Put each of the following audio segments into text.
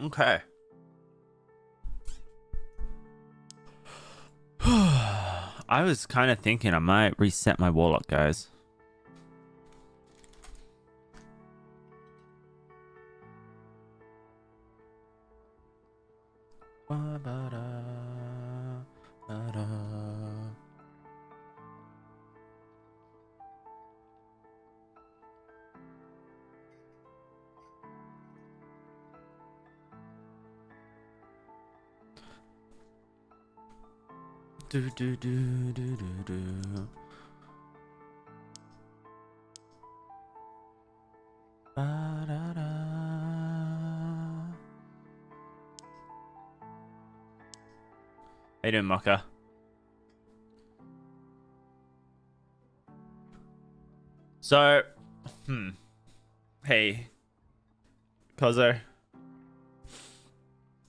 Okay. I was kind of thinking I might reset my Warlock, guys. Do do do do do do. Ba-da-da. How you doing, Mocha? So, hey, Kozo.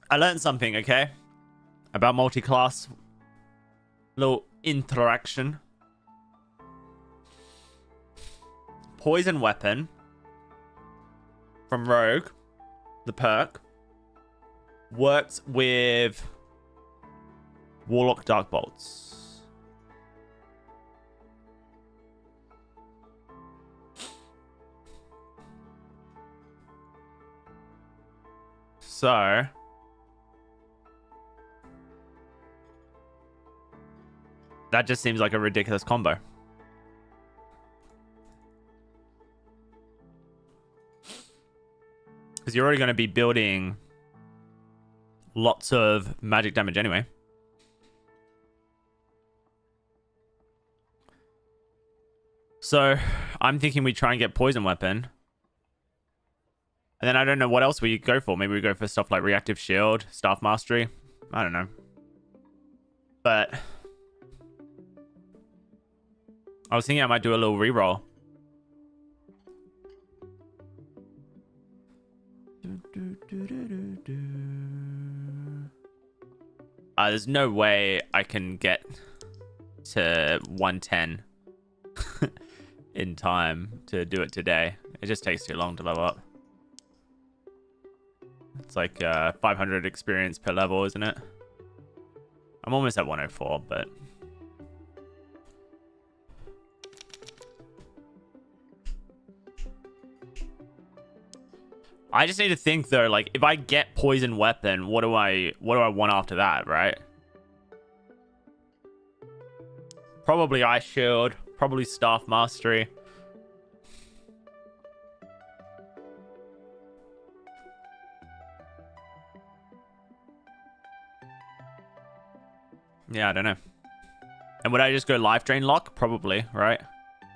I learned something, okay? About multi-class. Little interaction. Poison weapon from Rogue, the perk, works with Warlock Dark Bolts. So that just seems like a ridiculous combo. Because you're already going to be building lots of magic damage anyway. So I'm thinking we try and get poison weapon. And then I don't know what else we go for. Maybe we go for stuff like reactive shield, staff mastery. I don't know. But I was thinking I might do a little reroll. There's no way I can get to 110 in time to do it today. It just takes too long to level up. It's like 500 experience per level, isn't it? I'm almost at 104, but I just need to think though, like if I get poison weapon, what do I want after that, right? Probably ice shield, probably staff mastery. Yeah, I don't know. And would I just go life drain lock? Probably, right?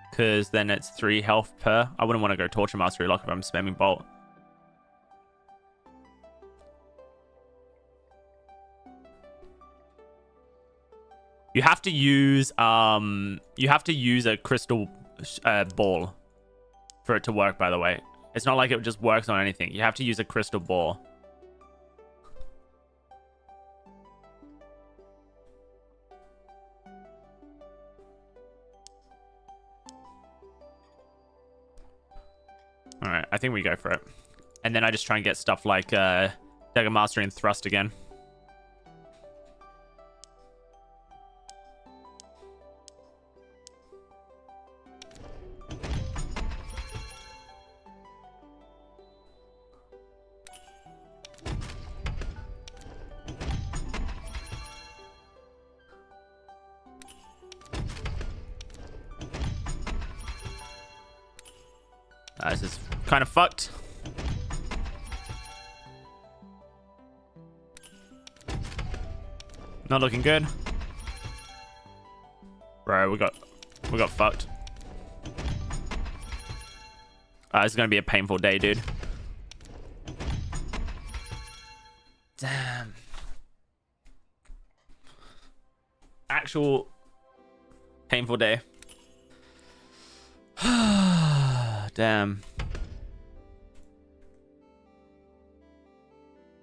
Because then it's 3 health per. I wouldn't want to go torture mastery lock if I'm spamming bolt. You have to use a crystal ball for it to work, by the way. It's not like it just works on anything. You have to use a crystal ball. All right, I think we go for it. And then I just try and get stuff like Dagger Mastery and Thrust again. This is kind of fucked. Not looking good. Bro, we got fucked. This is gonna be a painful day, dude. Damn. Actual painful day. Damn.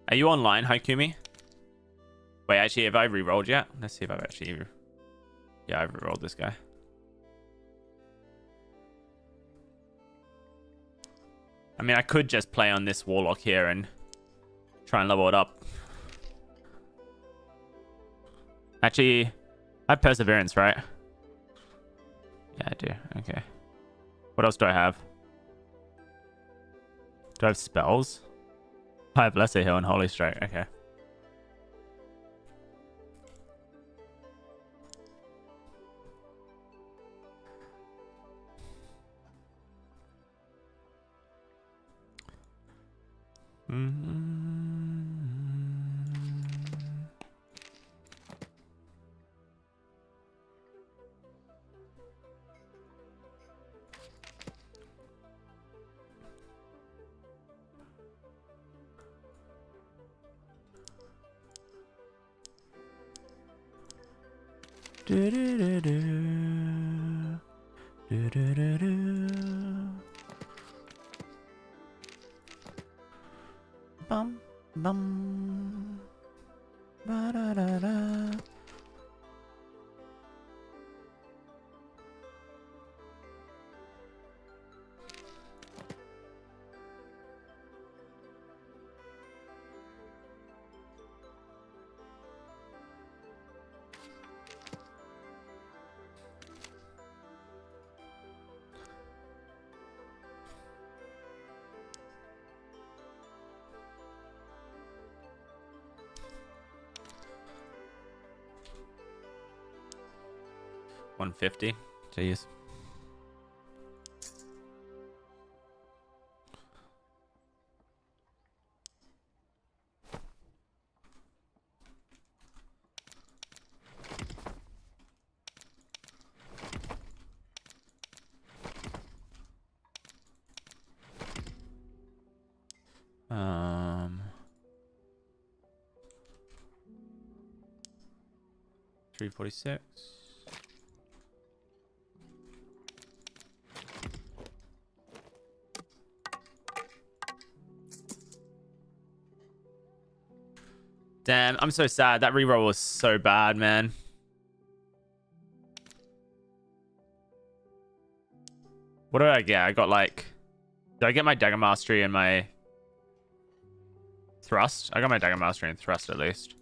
Are you online, Haikumi? Wait, actually, have I re-rolled yet? Let's see if I've actually... Yeah, I've re-rolled this guy. I mean, I could just play on this Warlock here and Try and level it up. Actually, I have perseverance, right? Yeah, I do. Okay. What else do I have? Do I have spells? I have Lesser Heal and Holy Strike. Okay. Bum bum ba da da da. $150. Jeez. Um, 346. Damn, I'm so sad. That reroll was so bad, man. What did I get? I got like... Did I get my Dagger Mastery and my... Thrust? I got my Dagger Mastery and Thrust at least.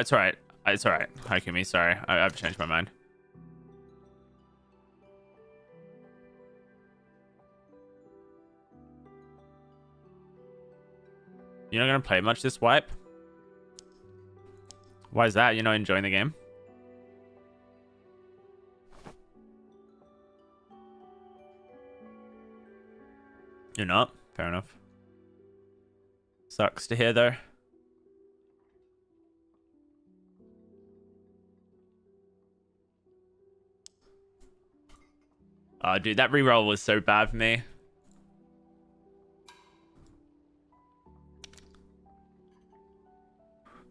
It's alright. It's alright. Haikumi, sorry. I've changed my mind. You're not going to play much this wipe? Why is that? You're not enjoying the game? You're not? Fair enough. Sucks to hear, though. Oh, dude, that reroll was so bad for me.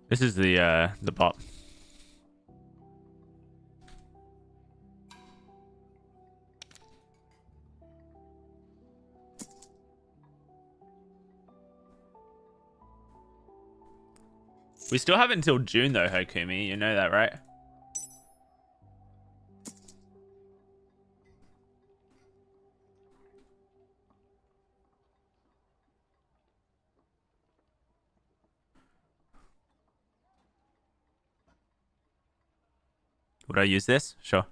This is the bot. We still have it until June, though, Hokumi. You know that, right? Would I use this? Sure.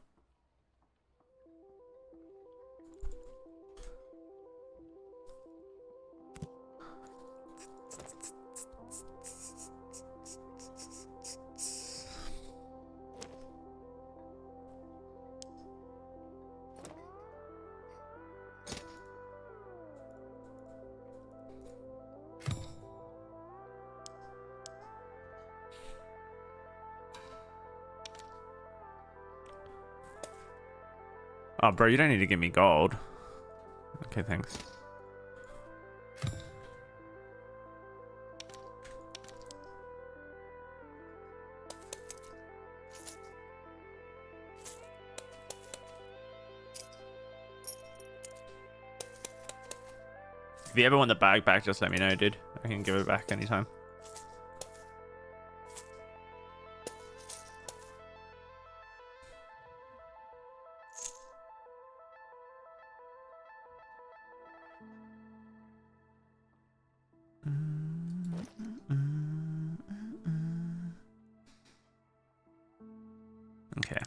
Oh, bro, you don't need to give me gold. Okay, thanks. If you ever want the bag back, just let me know, dude. I can give it back anytime. Okay.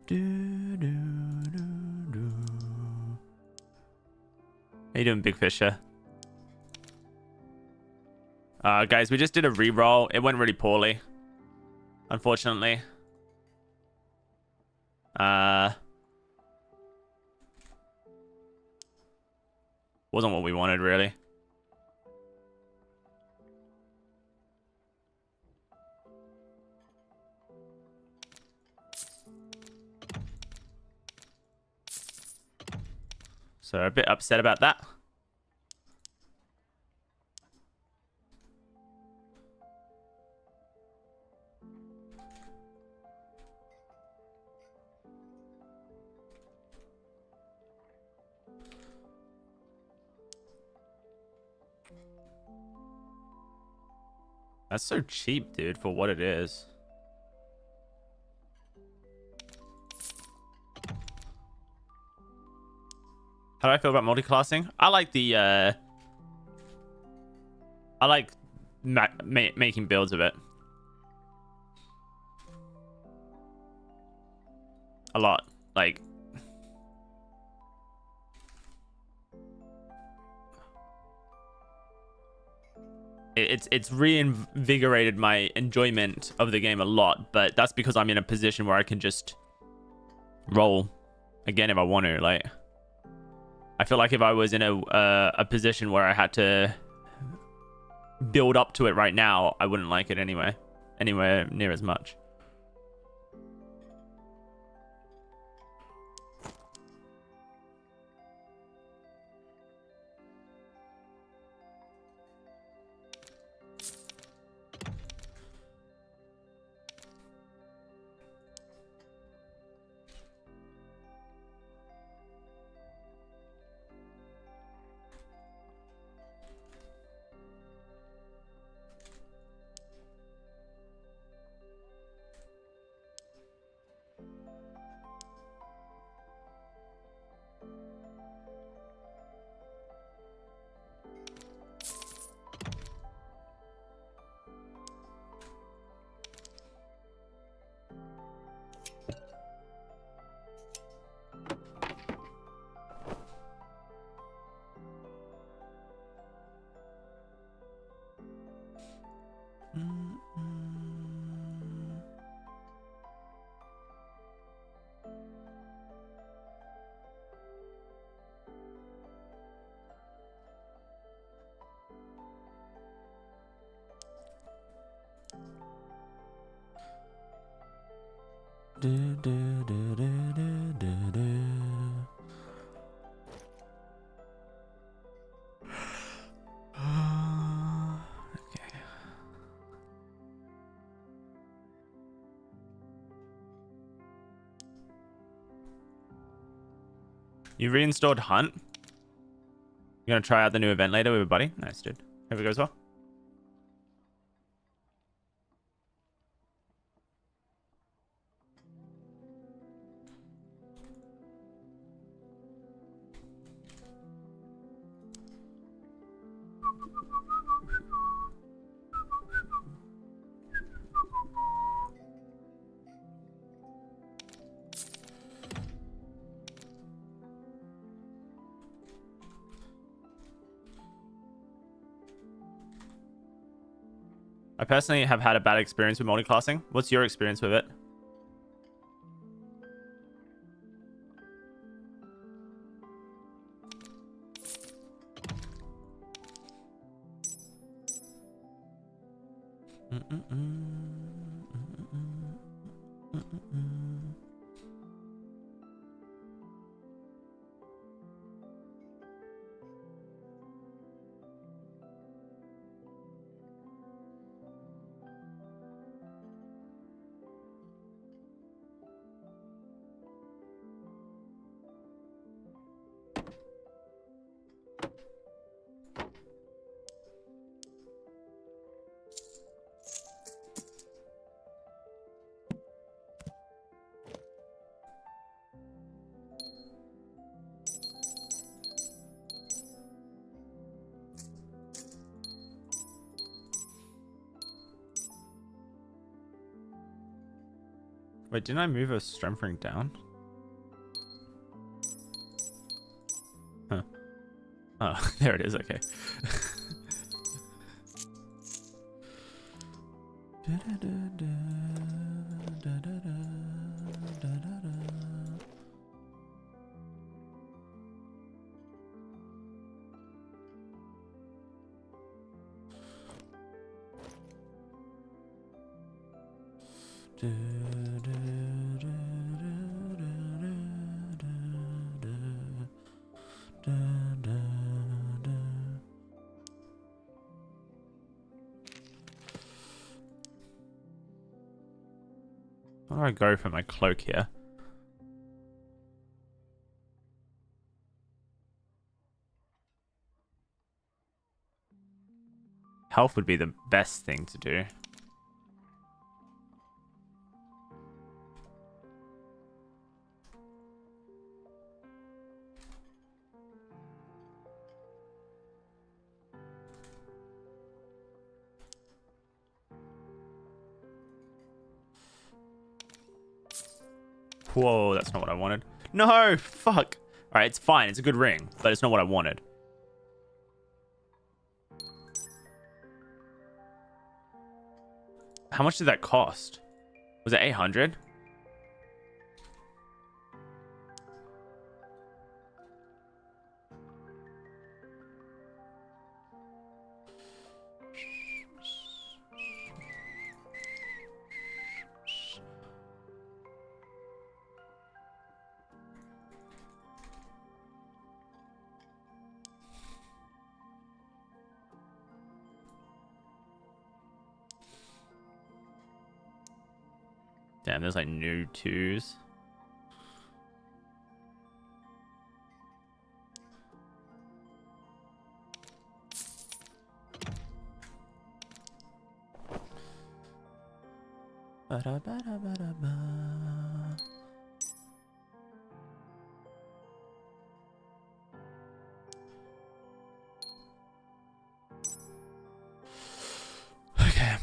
How you doing, Big Fisher? Guys, we just did a re-roll. It went really poorly, unfortunately. Wasn't what we wanted, really. So a bit upset about that. That's so cheap, dude, for what it is. How do I feel about multiclassing? I like the I like making builds of it a lot. Like, it's reinvigorated my enjoyment of the game a lot, but that's because I'm in a position where I can just roll again if I want to. Like, I feel like if I was in a position where I had to build up to it right now, I wouldn't like it anywhere near as much. You reinstalled Hunt? You're gonna try out the new event later with a buddy? Nice, dude. Hope it goes well. I personally have had a bad experience with multiclassing. What's your experience with it? Wait, didn't I move a strength ring down? Huh. Oh, there it is. Okay. Where do I go for my cloak here? Health would be the best thing to do. Whoa, that's not what I wanted. No, fuck. All right, it's fine. It's a good ring, but it's not what I wanted. How much did that cost? Was it 800? Damn, there's like new twos. Ba-da-ba-da-ba-da-ba. Okay.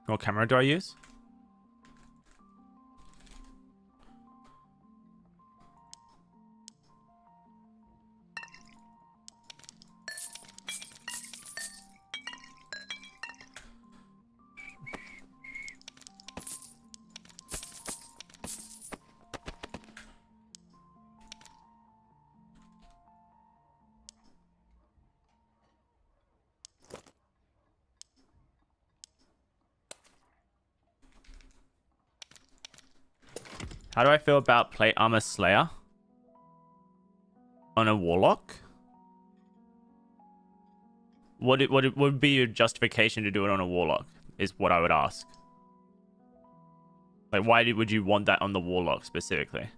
What camera do I use? How do I feel about plate armor slayer on a warlock? What would be your justification to do it on a warlock? Is what I would ask. Like, why would you want that on the warlock specifically?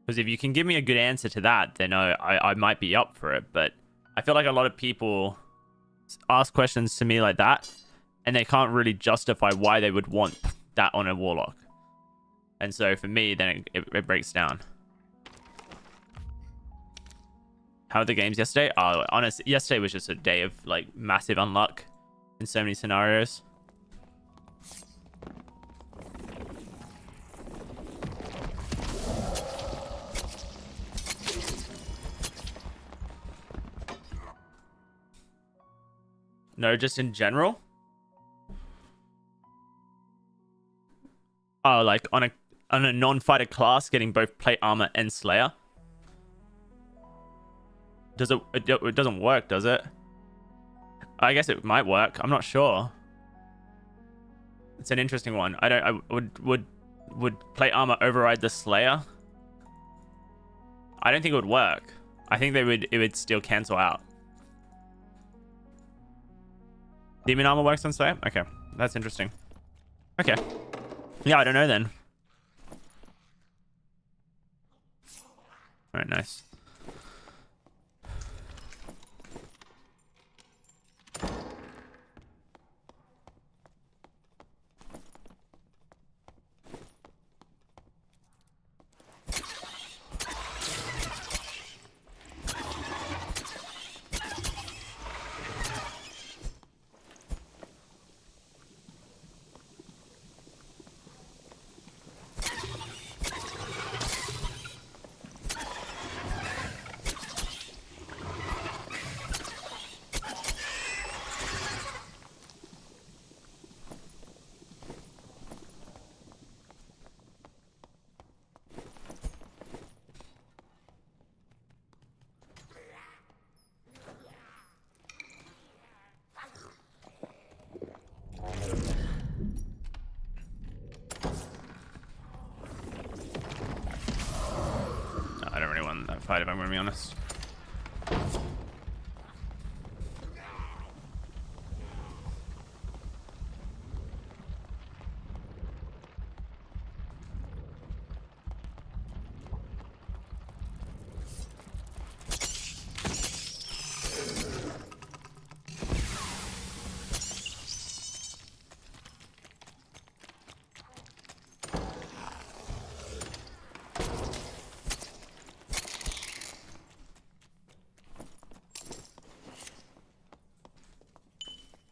Because if you can give me a good answer to that, then I might be up for it. But I feel like a lot of people ask questions to me like that, and they can't really justify why they would want that on a warlock. And so for me, then it breaks down. How were the games yesterday? Oh, honestly, yesterday was just a day of like massive unluck in so many scenarios. No, just in general. Oh, like on a non-fighter class, getting both plate armor and slayer. Does it doesn't work, does it? I guess it might work. I'm not sure. It's an interesting one. Would plate armor override the slayer? I don't think it would work. I think it would still cancel out. Demon armor works on site? Okay, that's interesting. Okay. Yeah, I don't know then. Alright, nice. I don't really want that fight if I'm going to be honest.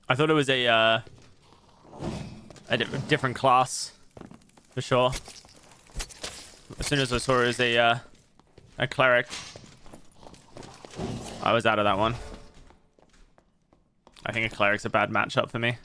I thought it was a different class, for sure. As soon as I saw it as a cleric, I was out of that one. I think a cleric's a bad matchup for me.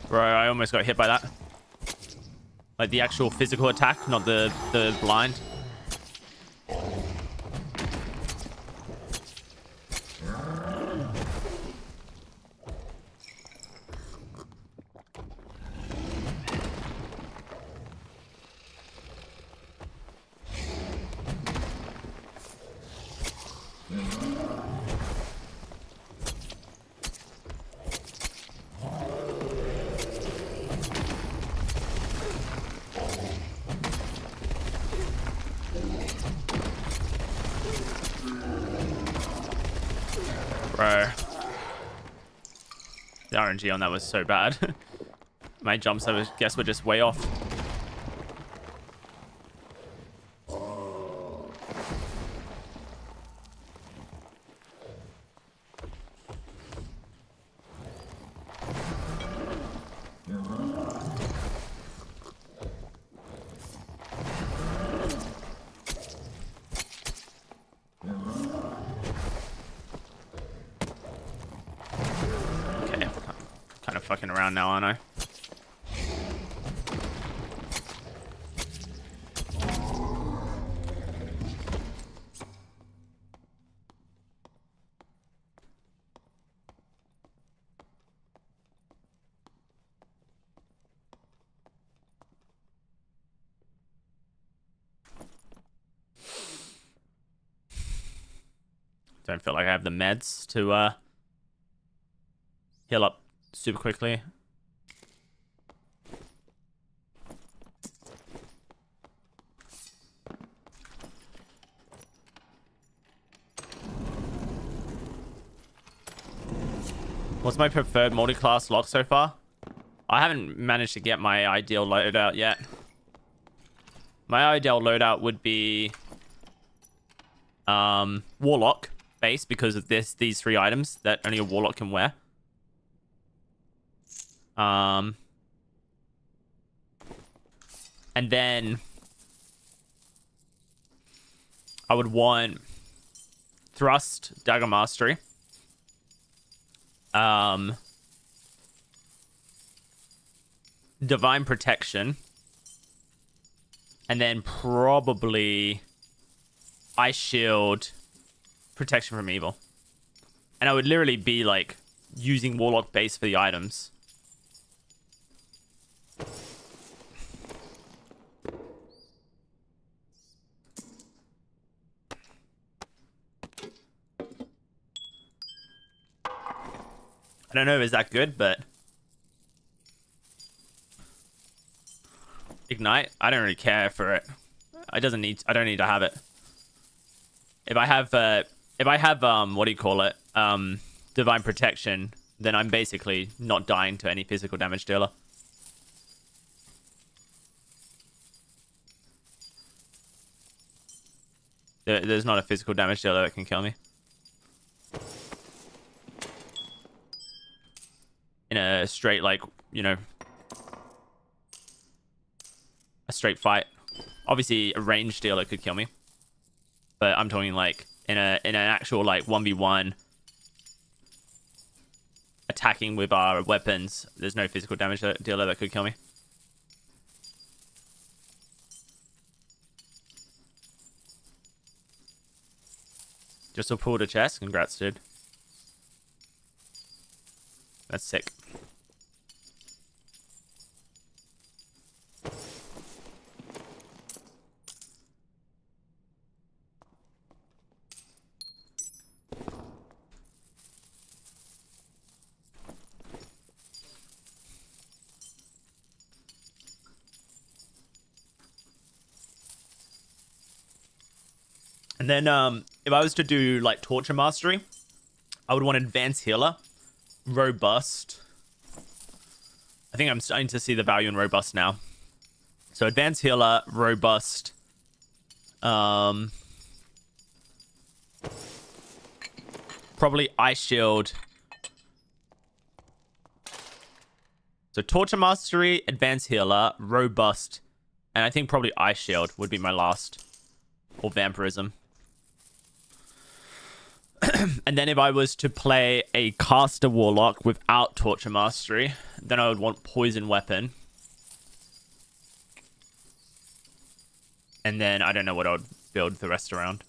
Bro, I almost got hit by that. Like the actual physical attack, not the blind. Bro. The RNG on that was so bad. My jumps, I guess, were just way off. Fucking around now, aren't I? Don't feel like I have the meds to heal up super quickly. What's my preferred multi-class lock so far? I haven't managed to get my ideal loadout yet. My ideal loadout would be Warlock base, because of these 3 items that only a Warlock can wear. And then I would want Thrust, Dagger Mastery. Divine Protection. And then probably Ice Shield, Protection from Evil. And I would literally be like using Warlock base for the items. I don't know if it's that good, but Ignite, I don't really care for it. I don't need to have it. If I have what do you call it? Divine Protection, then I'm basically not dying to any physical damage dealer. There's not a physical damage dealer that can kill me. In a straight, like, you know, a straight fight. Obviously, a ranged dealer could kill me, but I'm talking like in an actual like 1v1 attacking with our weapons. There's no physical damage dealer that could kill me. Just pulled a chest. Congrats, dude. That's sick. And then if I was to do like Torture Mastery, I would want Advanced Healer, Robust. I think I'm starting to see the value in Robust now. So Advanced Healer, Robust. Probably Ice Shield. So Torture Mastery, Advanced Healer, Robust, and I think probably Ice Shield would be my last. Or Vampirism. And then if I was to play a caster Warlock without Torture Mastery, then I would want Poison Weapon. And then I don't know what I would build the rest around.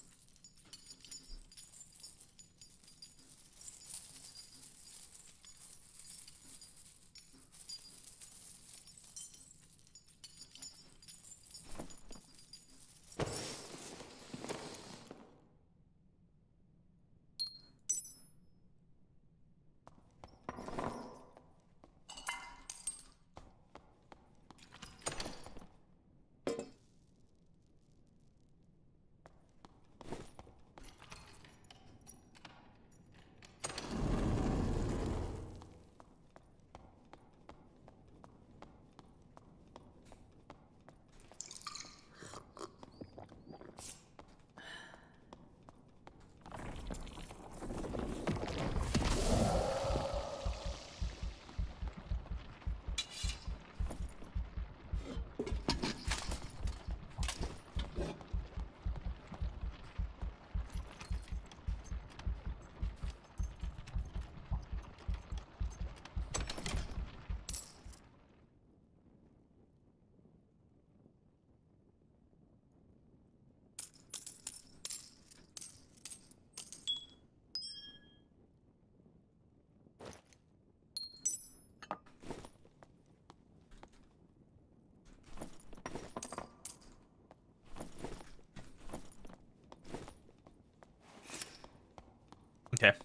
Okay.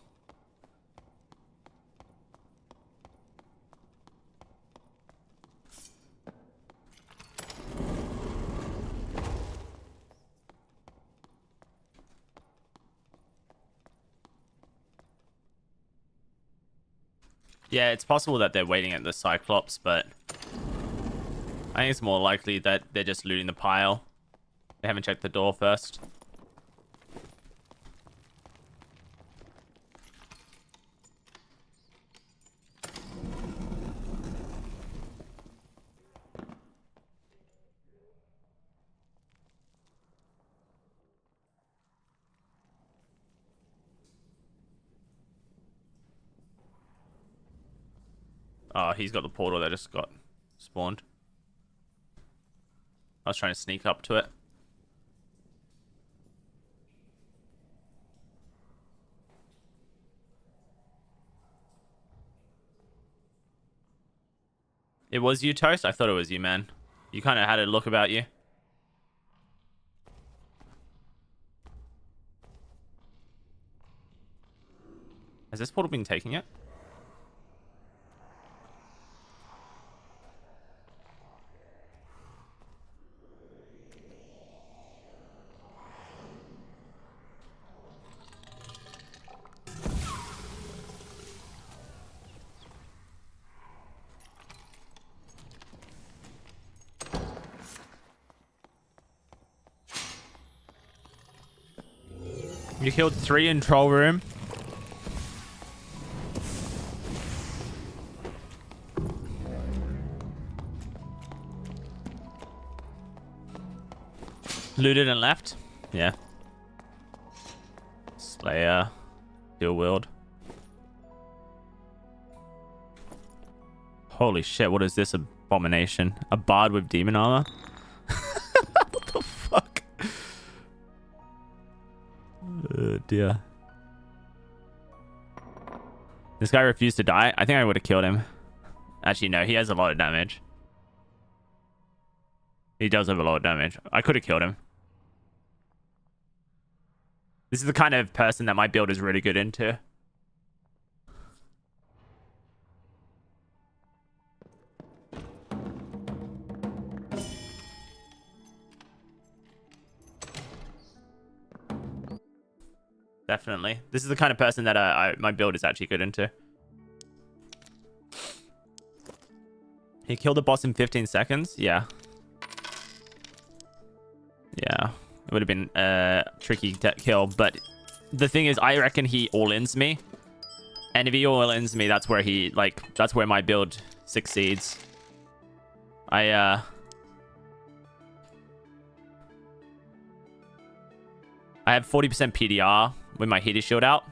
Yeah, it's possible that they're waiting at the Cyclops, but I think it's more likely that they're just looting the pile. They haven't checked the door first. Oh, he's got the portal that just got spawned. I was trying to sneak up to it. It was you, Toast? I thought it was you, man. You kind of had a look about you. Has this portal been taken yet? You killed 3 in troll room. Looted and left. Yeah. Slayer. Steel Willed. Holy shit, what is this abomination? A bard with demon armor? What the fuck? Oh dear. This guy refused to die. I think I would have killed him. Actually, no, he has a lot of damage. He does have a lot of damage. I could have killed him. This is the kind of person that my build is really good into. Definitely. This is the kind of person that my build is actually good into. He killed the boss in 15 seconds? Yeah. Yeah. It would have been a tricky kill, but the thing is, I reckon he all-ins me. And if he all-ins me, that's where he, like, that's where my build succeeds. I have 40% PDR with my heater shield out,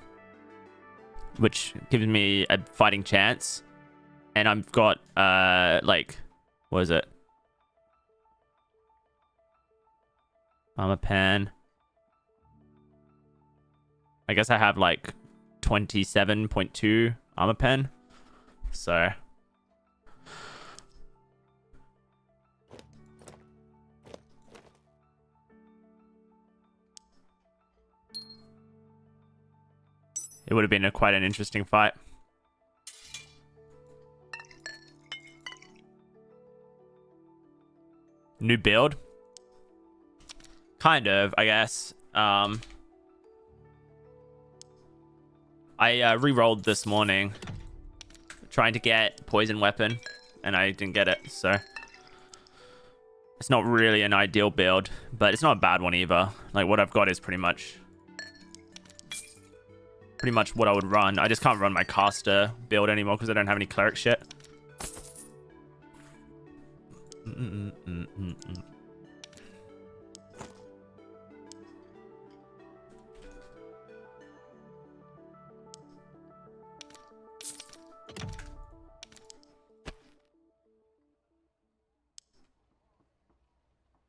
which gives me a fighting chance. And I've got, like, what is it? Armor pen. I guess I have, like, 27.2 armor pen. So... it would have been quite an interesting fight. New build? Kind of, I guess. I re-rolled this morning trying to get poison weapon, and I didn't get it, so it's not really an ideal build, but it's not a bad one either. Like, what I've got is pretty much what I would run. I just can't run my caster build anymore because I don't have any cleric shit.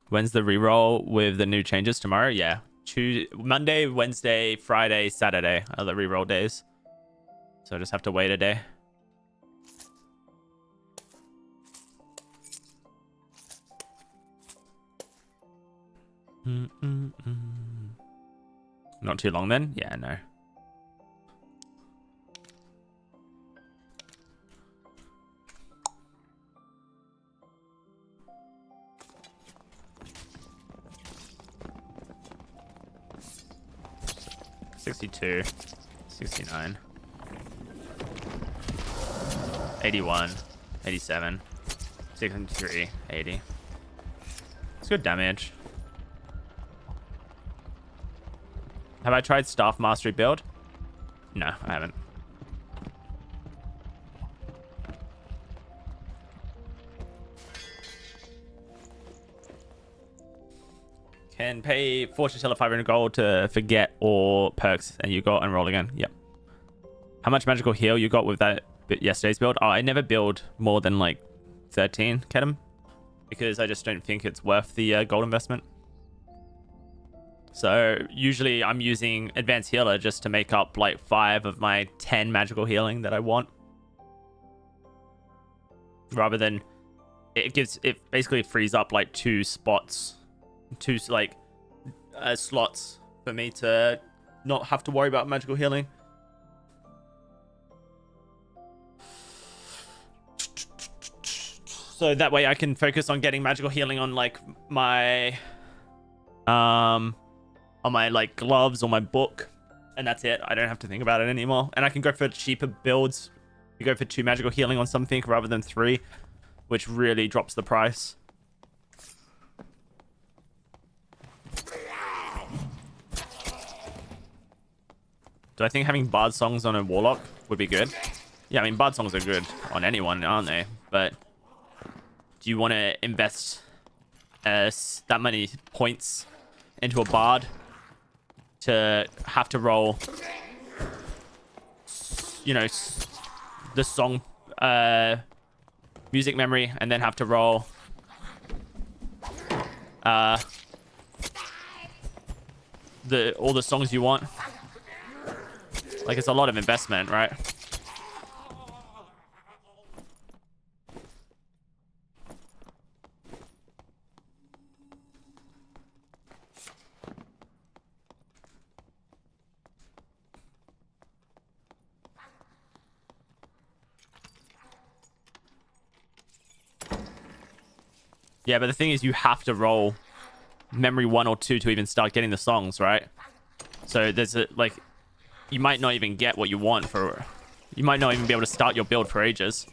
When's the reroll with the new changes? Tomorrow? Yeah. Monday, Wednesday, Friday, Saturday are the reroll days. So I just have to wait a day. Not too long then? Yeah, no. 62, 69, 81, 87, 63, 80. It's good damage. Have I tried Staff Mastery build? No, I haven't. Can pay Fortune Teller 500 gold to forget all perks and you got and roll again. Yep. How much magical heal you got with that yesterday's build? Oh, I never build more than like 13 Kedem because I just don't think it's worth the gold investment. So usually I'm using Advanced Healer just to make up like 5 of my 10 magical healing that I want. Rather than it basically frees up like 2 spots. 2 like slots for me to not have to worry about magical healing. So that way I can focus on getting magical healing on like my on my like gloves or my book, and that's it. I don't have to think about it anymore, and I can go for cheaper builds. You go for 2 magical healing on something rather than 3, which really drops the price. Do I think having bard songs on a warlock would be good? Yeah, I mean, bard songs are good on anyone, aren't they? But do you want to invest that many points into a bard to have to roll, you know, the song music memory and then have to roll all the songs you want? Like, it's a lot of investment, right? Yeah, but the thing is, you have to roll memory 1 or 2 to even start getting the songs, right? So there's a, like, you might not even get what you want for... You might not even be able to start your build for ages.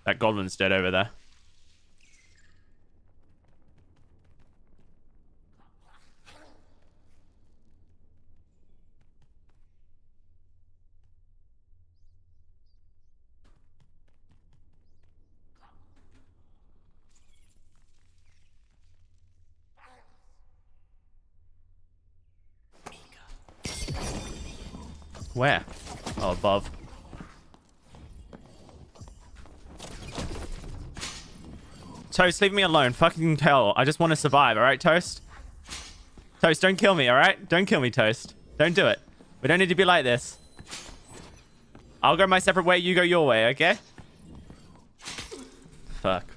That goblin's dead over there. Where? Oh, above. Toast, leave me alone. Fucking hell. I just want to survive, alright, Toast? Toast, don't kill me, alright? Don't kill me, Toast. Don't do it. We don't need to be like this. I'll go my separate way, you go your way, okay? Fuck.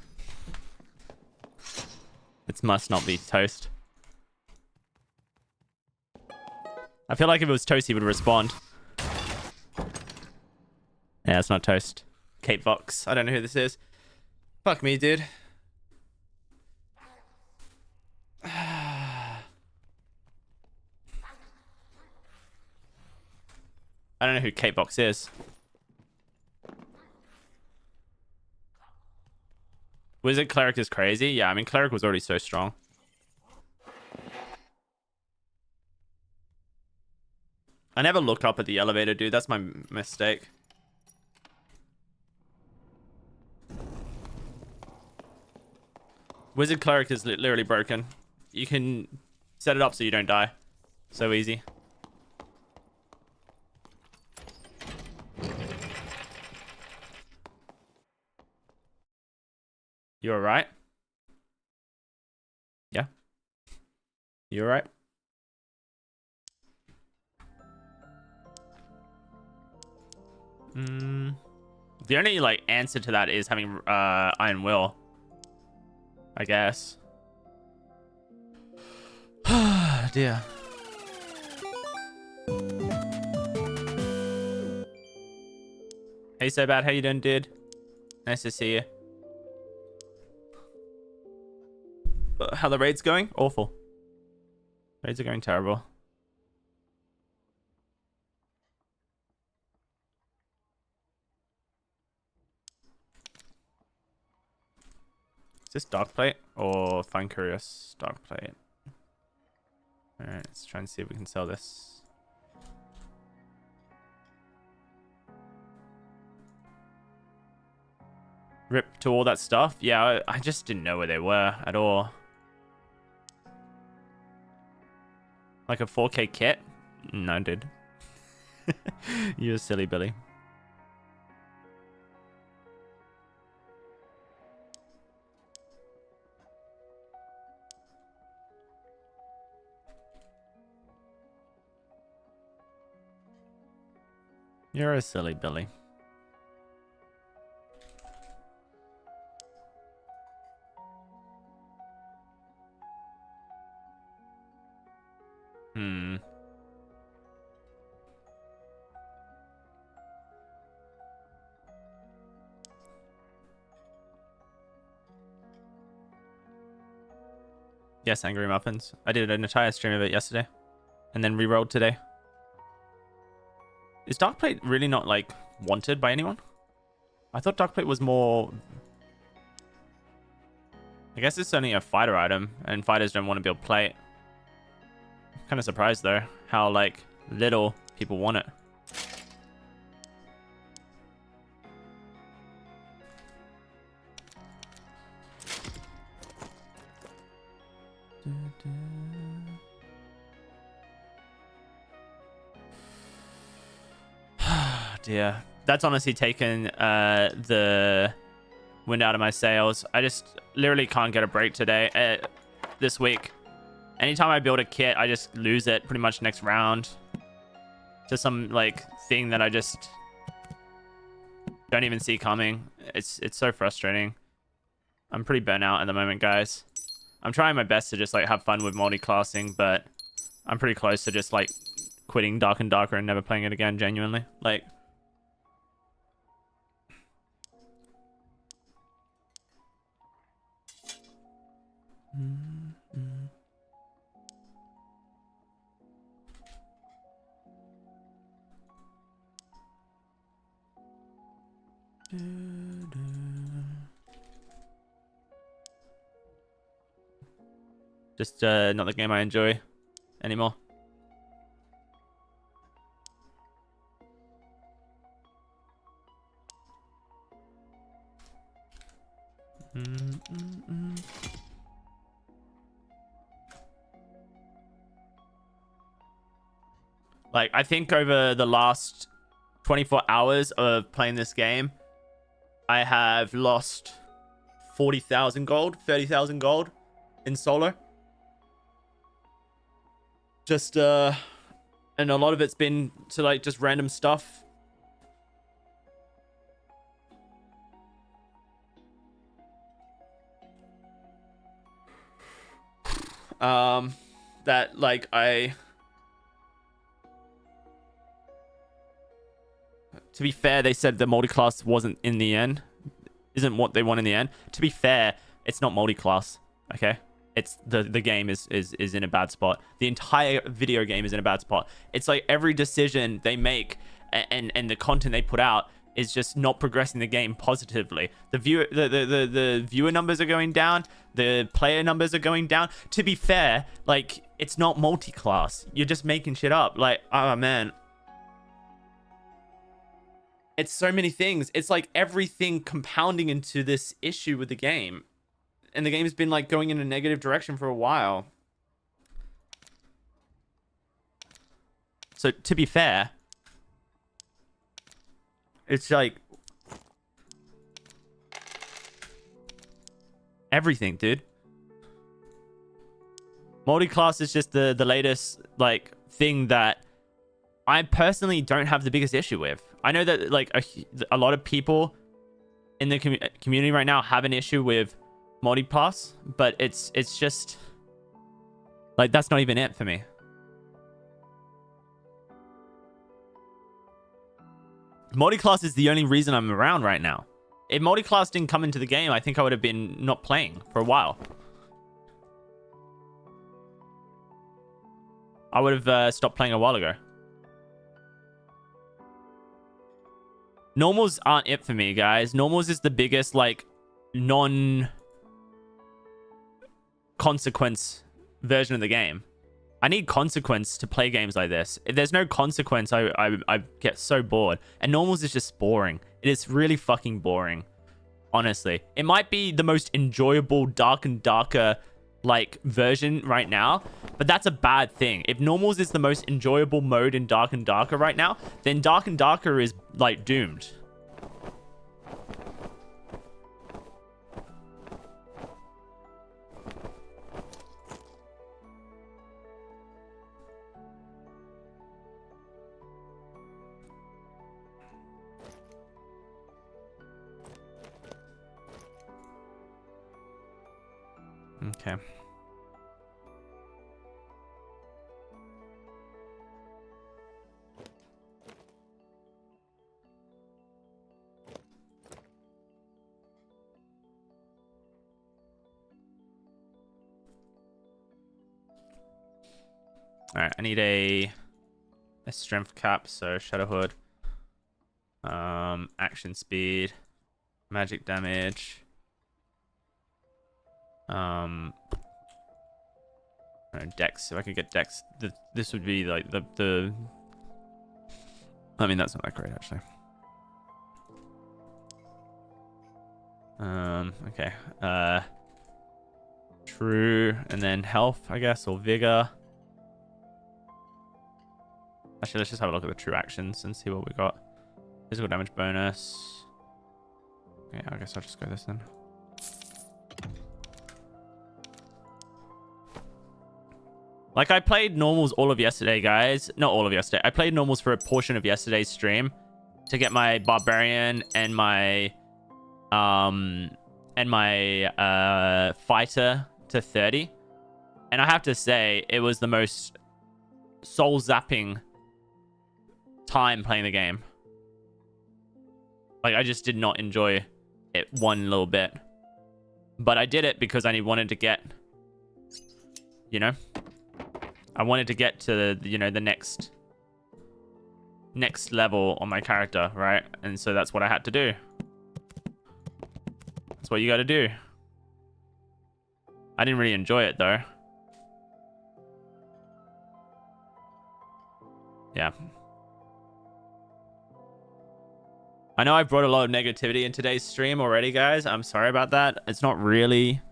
It must not be Toast. I feel like if it was Toast, he would respond. Yeah, it's not Toast. Kate Vox. I don't know who this is. Fuck me, dude. I don't know who Kate Vox is. Wizard Cleric is crazy. Yeah, I mean, Cleric was already so strong. I never looked up at the elevator, dude. That's my mistake. Wizard Cleric is literally broken. You can set it up so you don't die. So easy. You alright? Yeah? You alright? The only like answer to that is having Iron Will, I guess. Dear. Hey, so bad. How you doing, dude? Nice to see you. how the raid's going? Awful. Raids are going terrible. Is this dark plate or Fine Curious dark plate? Alright, let's try and see if we can sell this. Rip to all that stuff? Yeah, I just didn't know where they were at all. Like a 4K kit? No, dude. You're silly, Billy. You're a silly Billy. Yes, Angry Muffins. I did an entire stream of it yesterday. And then re-rolled today. Is Darkplate really not, like, wanted by anyone? I thought Darkplate was more... I guess it's only a fighter item, and fighters don't want to build plate. Kind of surprised, though, how, like, little people want it. Dear, that's honestly taken the wind out of my sails. I just literally can't get a break today. This week, anytime I build a kit, I just lose it pretty much next round to some like thing that I just don't even see coming. It's so frustrating. I'm pretty burnt out at the moment, guys. I'm trying my best to just like have fun with multi-classing, but I'm pretty close to just like quitting Dark and Darker and never playing it again, genuinely. Like, just not the game I enjoy anymore. Like, I think over the last 24 hours of playing this game, I have lost 40,000 gold, 30,000 gold in solo. Just, and a lot of it's been to, like, just random stuff. That, like, to be fair, they said the multi-class wasn't in the end. Isn't what they want in the end. To be fair, it's not multi-class, okay? It's the game is in a bad spot. The entire video game is in a bad spot. It's like every decision they make and the content they put out is just not progressing the game positively. The viewer numbers are going down. The player numbers are going down. To be fair, like, it's not multi-class. You're just making shit up. Like, oh man. It's so many things. It's like everything compounding into this issue with the game. And the game's been like going in a negative direction for a while. So to be fair, it's like everything, dude. Multi-class is just the latest like thing that I personally don't have the biggest issue with. I know that like a lot of people in the community right now have an issue with multi-class, but it's just like that's not even it for me. Multi-class is the only reason I'm around right now. If multi-class didn't come into the game, I think I would have been not playing for a while. I would have stopped playing a while ago. Normals aren't it for me, guys. Normals is the biggest, like, non-consequence version of the game. I need consequence to play games like this. If there's no consequence, I get so bored. And normals is just boring. It is really fucking boring. Honestly. It might be the most enjoyable Dark and Darker, like, version right now, but that's a bad thing. If normals is the most enjoyable mode in Dark and Darker right now, then Dark and Darker is, like, doomed. Okay. All right, I need a strength cap, so Shadow Hood, action speed, magic damage, Dex. If I could get Dex, this would be like the. I mean, that's not that great actually. Okay. True, and then health, I guess, or vigor. Actually, let's just have a look at the true actions and see what we got. Physical damage bonus. Okay, I guess I'll just go this then. Like, I played normals all of yesterday, guys. Not all of yesterday. I played normals for a portion of yesterday's stream to get my barbarian and my fighter to 30. And I have to say, it was the most soul-zapping time playing the game. Like, I just did not enjoy it one little bit. But I did it because I wanted to get, you know, I wanted to get to, you know, the next level on my character, right? And so that's what I had to do. That's what you got to do. I didn't really enjoy it though. Yeah. I know I brought a lot of negativity in today's stream already, guys. I'm sorry about that. It's not really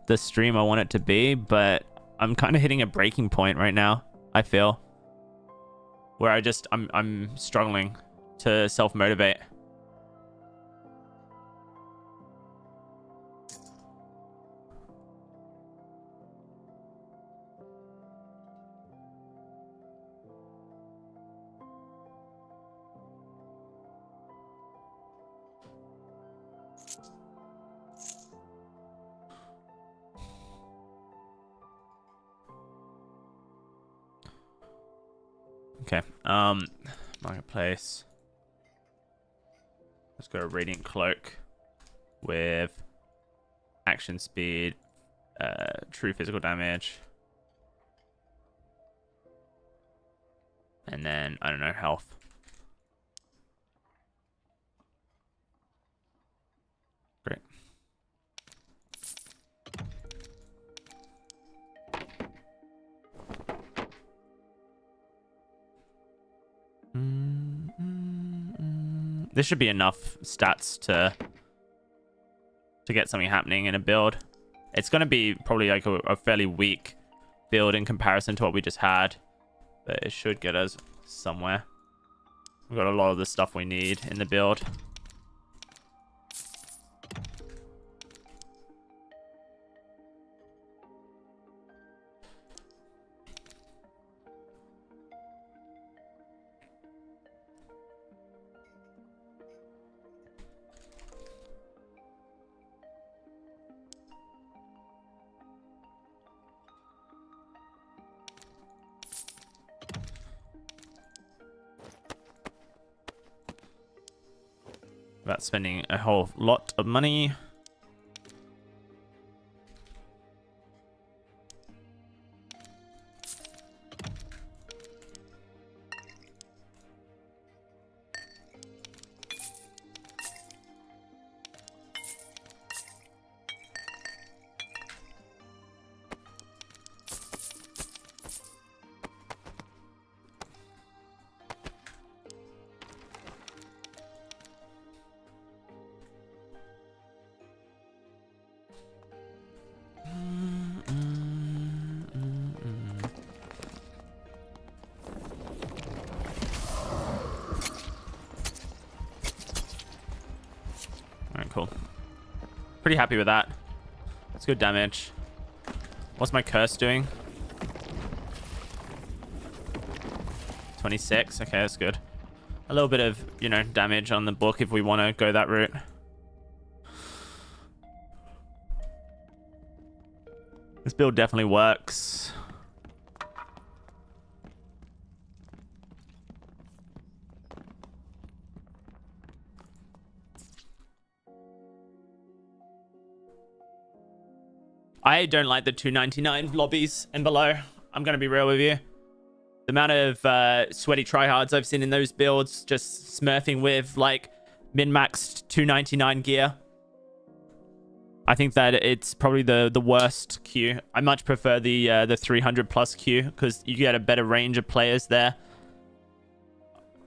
the stream I want it to be, but I'm kind of hitting a breaking point right now, I feel. Where I'm struggling to self-motivate. Okay, marketplace. Let's go Radiant Cloak with action speed, true physical damage, and then, I don't know, health. Great. This should be enough stats to get something happening in a build. It's going to be probably like a fairly weak build in comparison to what we just had, but it should get us somewhere. We've got a lot of the stuff we need in the build. About spending a whole lot of money. Pretty happy with that. That's good damage. What's my curse doing? 26. Okay, that's good. A little bit of, you know, damage on the book if we want to go that route. This build definitely works. I don't like the 299 lobbies and below. I'm going to be real with you. The amount of sweaty tryhards I've seen in those builds, just smurfing with like min-maxed 299 gear. I think that it's probably the worst queue. I much prefer the 300 plus queue because you get a better range of players there.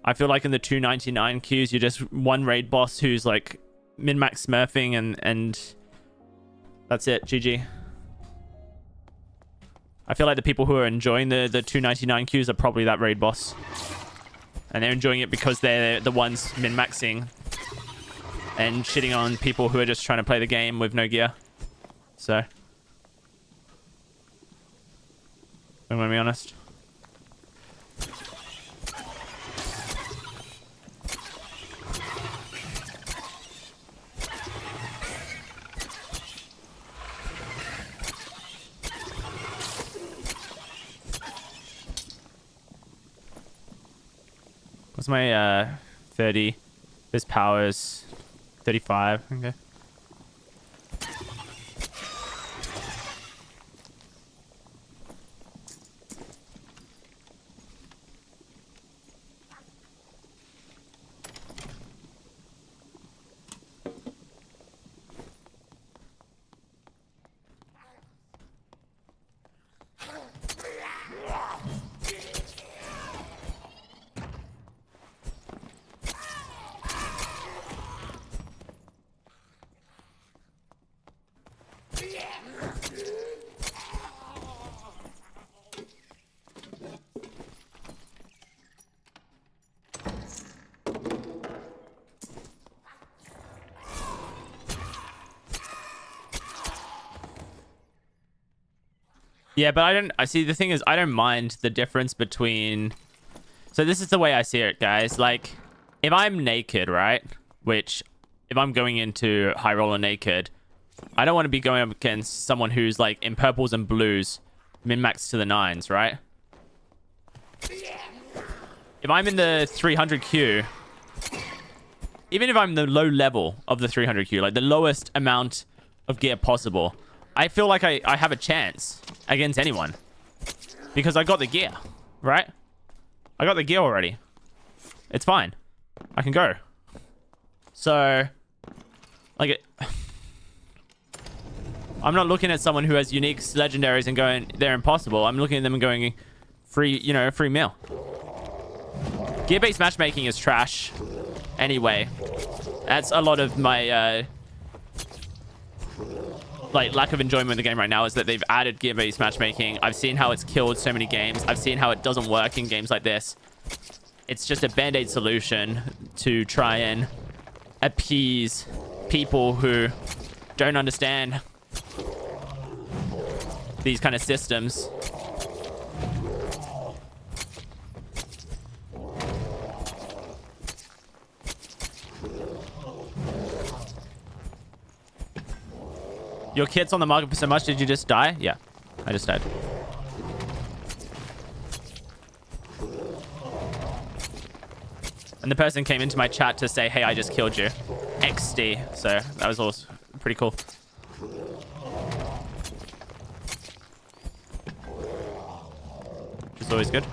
I feel like in the 299 queues, you're just one raid boss who's like min-max smurfing and that's it. GG. I feel like the people who are enjoying the 299 queues are probably that raid boss. And they're enjoying it because they're the ones min-maxing and shitting on people who are just trying to play the game with no gear. So, I'm gonna be honest. What's my 30? This power is 35. Okay. Yeah, but I see the thing is I don't mind the difference between, so this is the way I see it, guys. Like if I'm naked, right? Which if I'm going into high roller naked, I don't want to be going up against someone who's like in purples and blues, min-max to the 9s, right? If I'm in the 300 queue, even if I'm the low level of the 300 queue, like the lowest amount of gear possible, I feel like I have a chance against anyone because I got the gear, right? I got the gear already. It's fine. I can go. So, like, I'm not looking at someone who has unique legendaries and going, they're impossible. I'm looking at them and going, free, you know, free meal. Gear-based matchmaking is trash anyway. That's a lot of my, like lack of enjoyment in the game right now is that they've added gear-based matchmaking. I've seen how it's killed so many games. I've seen how it doesn't work in games like this. It's just a band-aid solution to try and appease people who don't understand these kind of systems. Your kit's on the market for so much. Did you just die? Yeah, I just died. And the person came into my chat to say, hey, I just killed you. XD. So that was also pretty cool. Which is always good.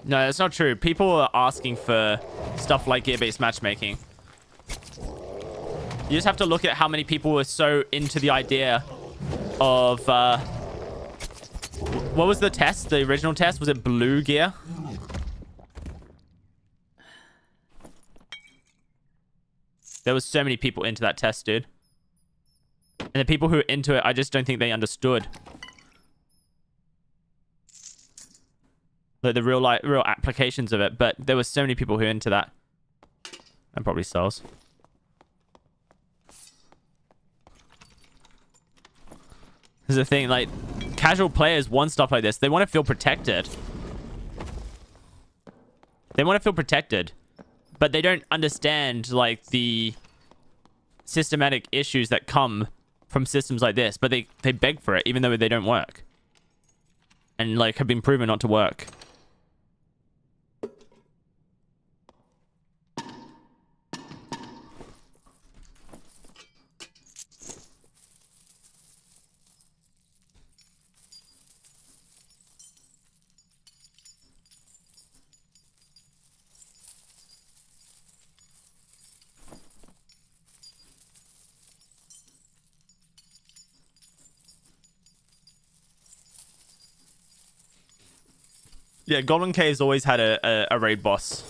No, that's not true. People are asking for stuff like gear-based matchmaking. You just have to look at how many people were so into the idea of... what was the test? The original test? Was it blue gear? There was so many people into that test, dude. And the people who are into it, I just don't think they understood the real applications of it. But there were so many people who are into that. And probably sells. This is the thing, like, casual players want stuff like this. They want to feel protected. They want to feel protected. But they don't understand, like, the systematic issues that come from systems like this. But they beg for it, even though they don't work. And, like, have been proven not to work. Yeah, Golden Cave's always had a raid boss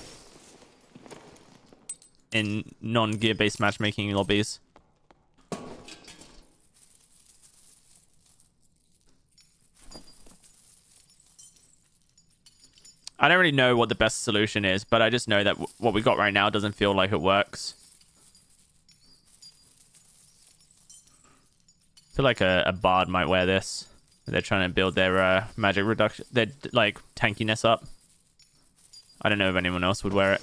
in non-gear-based matchmaking lobbies. I don't really know what the best solution is, but I just know that what we got right now doesn't feel like it works. I feel like a bard might wear this. They're trying to build their magic reduction, their like tankiness up. I don't know if anyone else would wear it.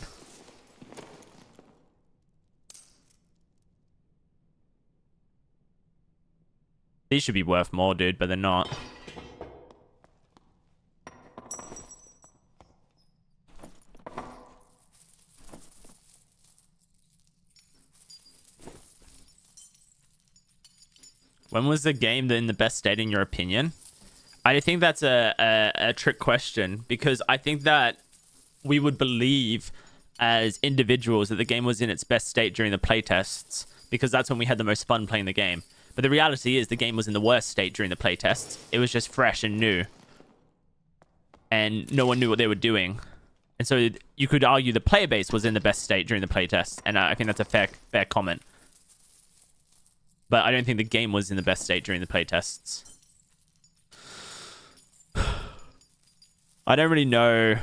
These should be worth more, dude, but they're not. When was the game in the best state in your opinion? I think that's a trick question, because I think that we would believe as individuals that the game was in its best state during the playtests, because that's when we had the most fun playing the game. But the reality is the game was in the worst state during the playtests. It was just fresh and new. And no one knew what they were doing. And so you could argue the player base was in the best state during the playtests, and I think that's a fair comment. But I don't think the game was in the best state during the playtests. I don't really know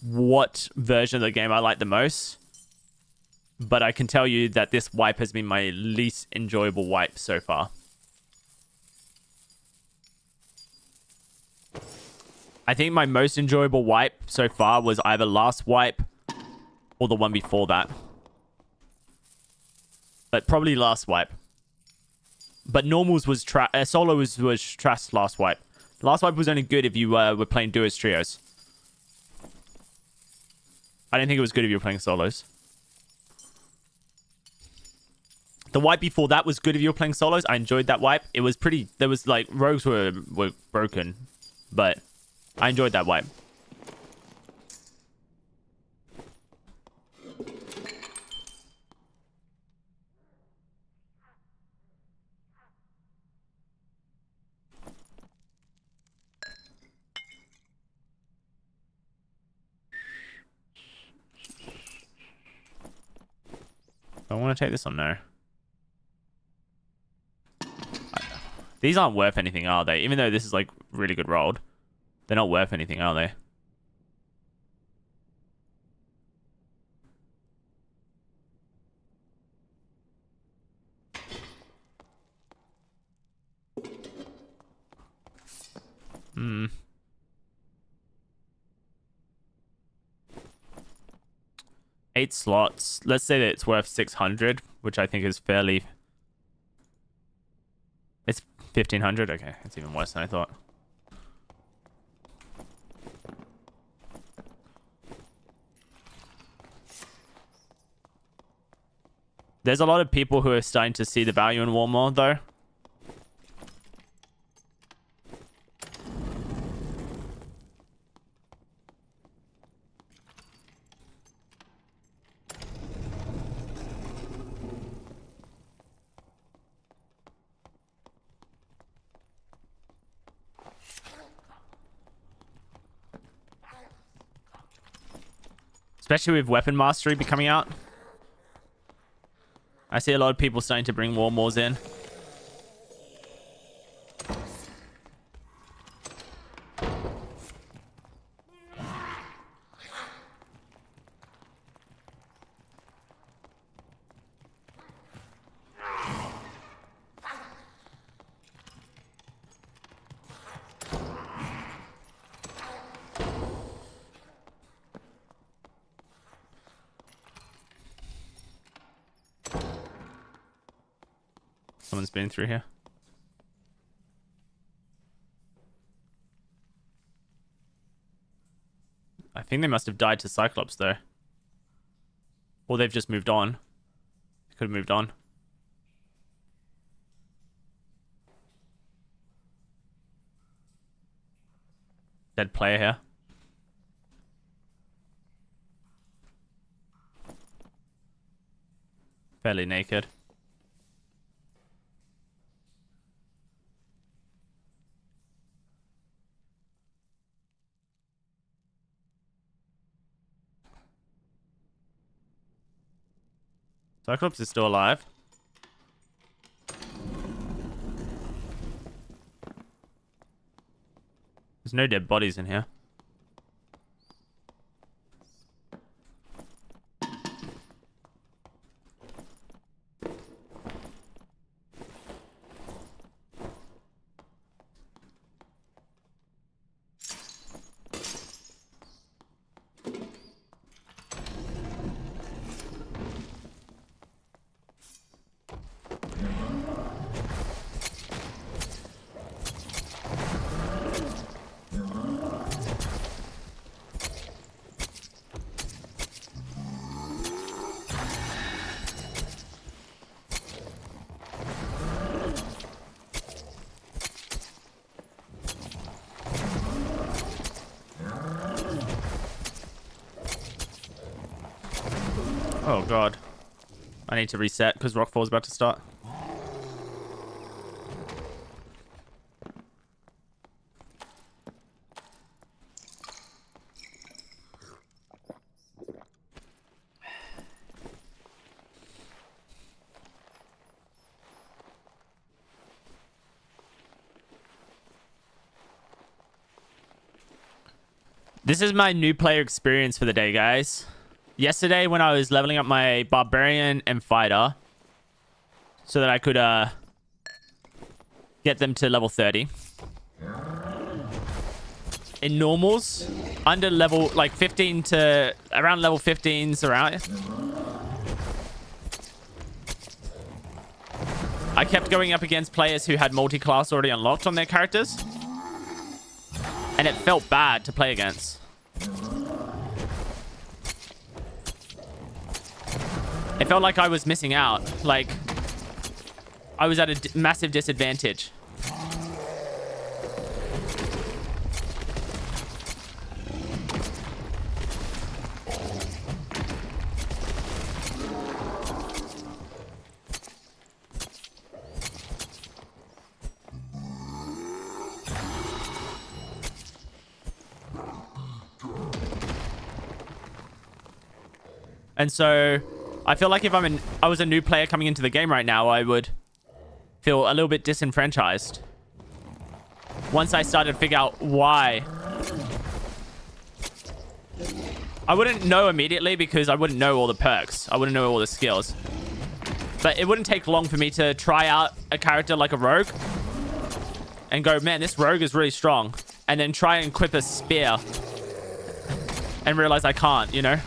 what version of the game I like the most. But I can tell you that this wipe has been my least enjoyable wipe so far. I think my most enjoyable wipe so far was either last wipe or the one before that. But probably last wipe. But normals was solo was trash last wipe. Last wipe was only good if you were playing duos trios. I don't think it was good if you were playing solos. The wipe before that was good if you were playing solos. I enjoyed that wipe. It was pretty... There was like... Rogues were broken. But I enjoyed that wipe. I want to take this on no. These aren't worth anything, are they? Even though this is like really good rolled, they're not worth anything, are they? Hmm. 8 slots. Let's say that it's worth 600, which I think is fairly... It's 1500? Okay, it's even worse than I thought. There's a lot of people who are starting to see the value in war more, though. Especially with Weapon Mastery be coming out. I see a lot of people starting to bring war moors in. Someone's been through here. I think they must have died to Cyclops, though. Or they've just moved on. They could have moved on. Dead player here. Fairly naked. Cyclops is still alive. There's no dead bodies in here. Oh god. I need to reset because Rockfall's about to start. This is my new player experience for the day, guys. Yesterday, when I was leveling up my Barbarian and Fighter so that I could get them to level 30. In normals, under level, like 15 to around level 15s around. I kept going up against players who had multi-class already unlocked on their characters. And it felt bad to play against. It felt like I was missing out. Like, I was at a massive disadvantage. And so I feel like if I was a new player coming into the game right now, I would feel a little bit disenfranchised. Once I started to figure out why. I wouldn't know immediately because I wouldn't know all the perks. I wouldn't know all the skills. But it wouldn't take long for me to try out a character like a rogue and go, man, this rogue is really strong. And then try and equip a spear and realize I can't, you know?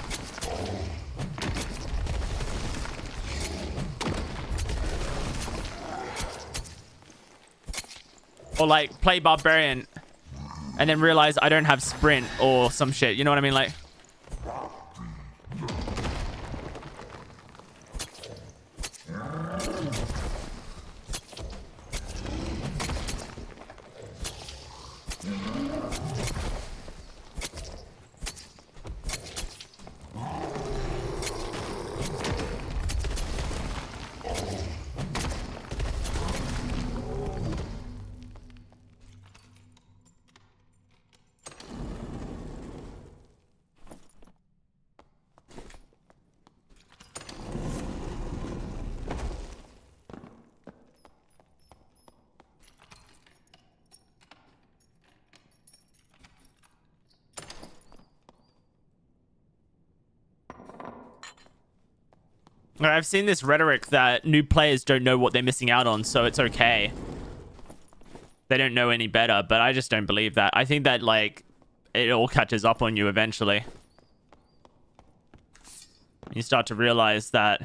Or like play Barbarian and then realize I don't have sprint or some shit. You know what I mean? Like, I've seen this rhetoric that new players don't know what they're missing out on, so it's okay. They don't know any better, but I just don't believe that. I think that, like, it all catches up on you eventually. You start to realize that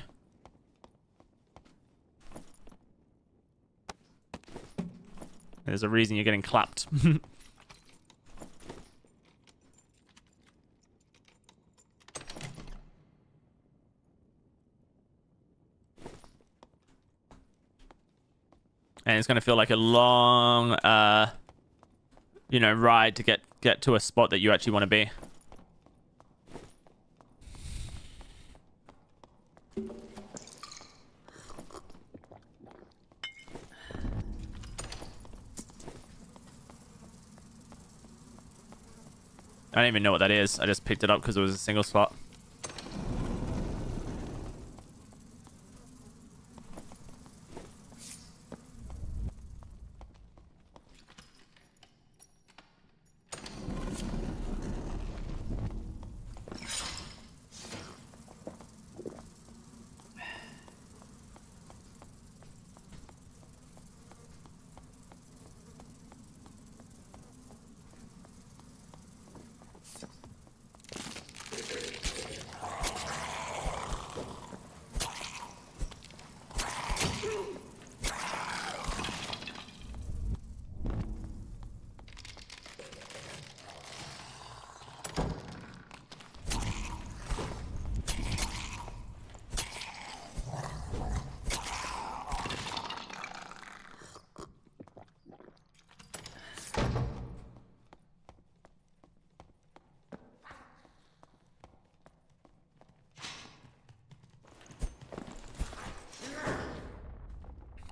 there's a reason you're getting clapped. And it's going to feel like a long, you know, ride to get to a spot that you actually want to be. I don't even know what that is. I just picked it up because it was a single slot.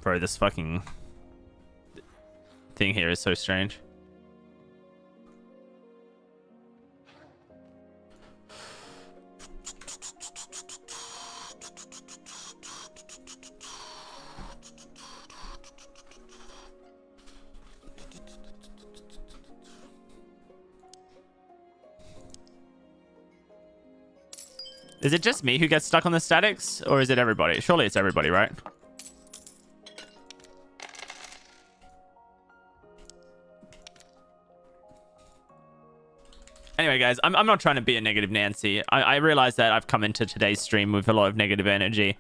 Bro, this fucking thing here is so strange. Is it just me who gets stuck on the statics, or is it everybody? Surely it's everybody, right? Anyway, guys, I'm not trying to be a negative Nancy. I realize that I've come into today's stream with a lot of negative energy.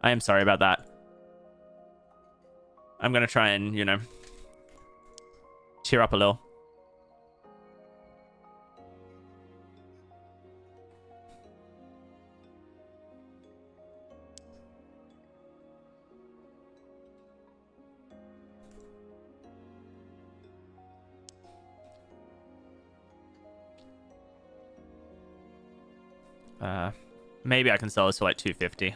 I am sorry about that. I'm going to try and, you know, cheer up a little. Maybe I can sell this for like 250.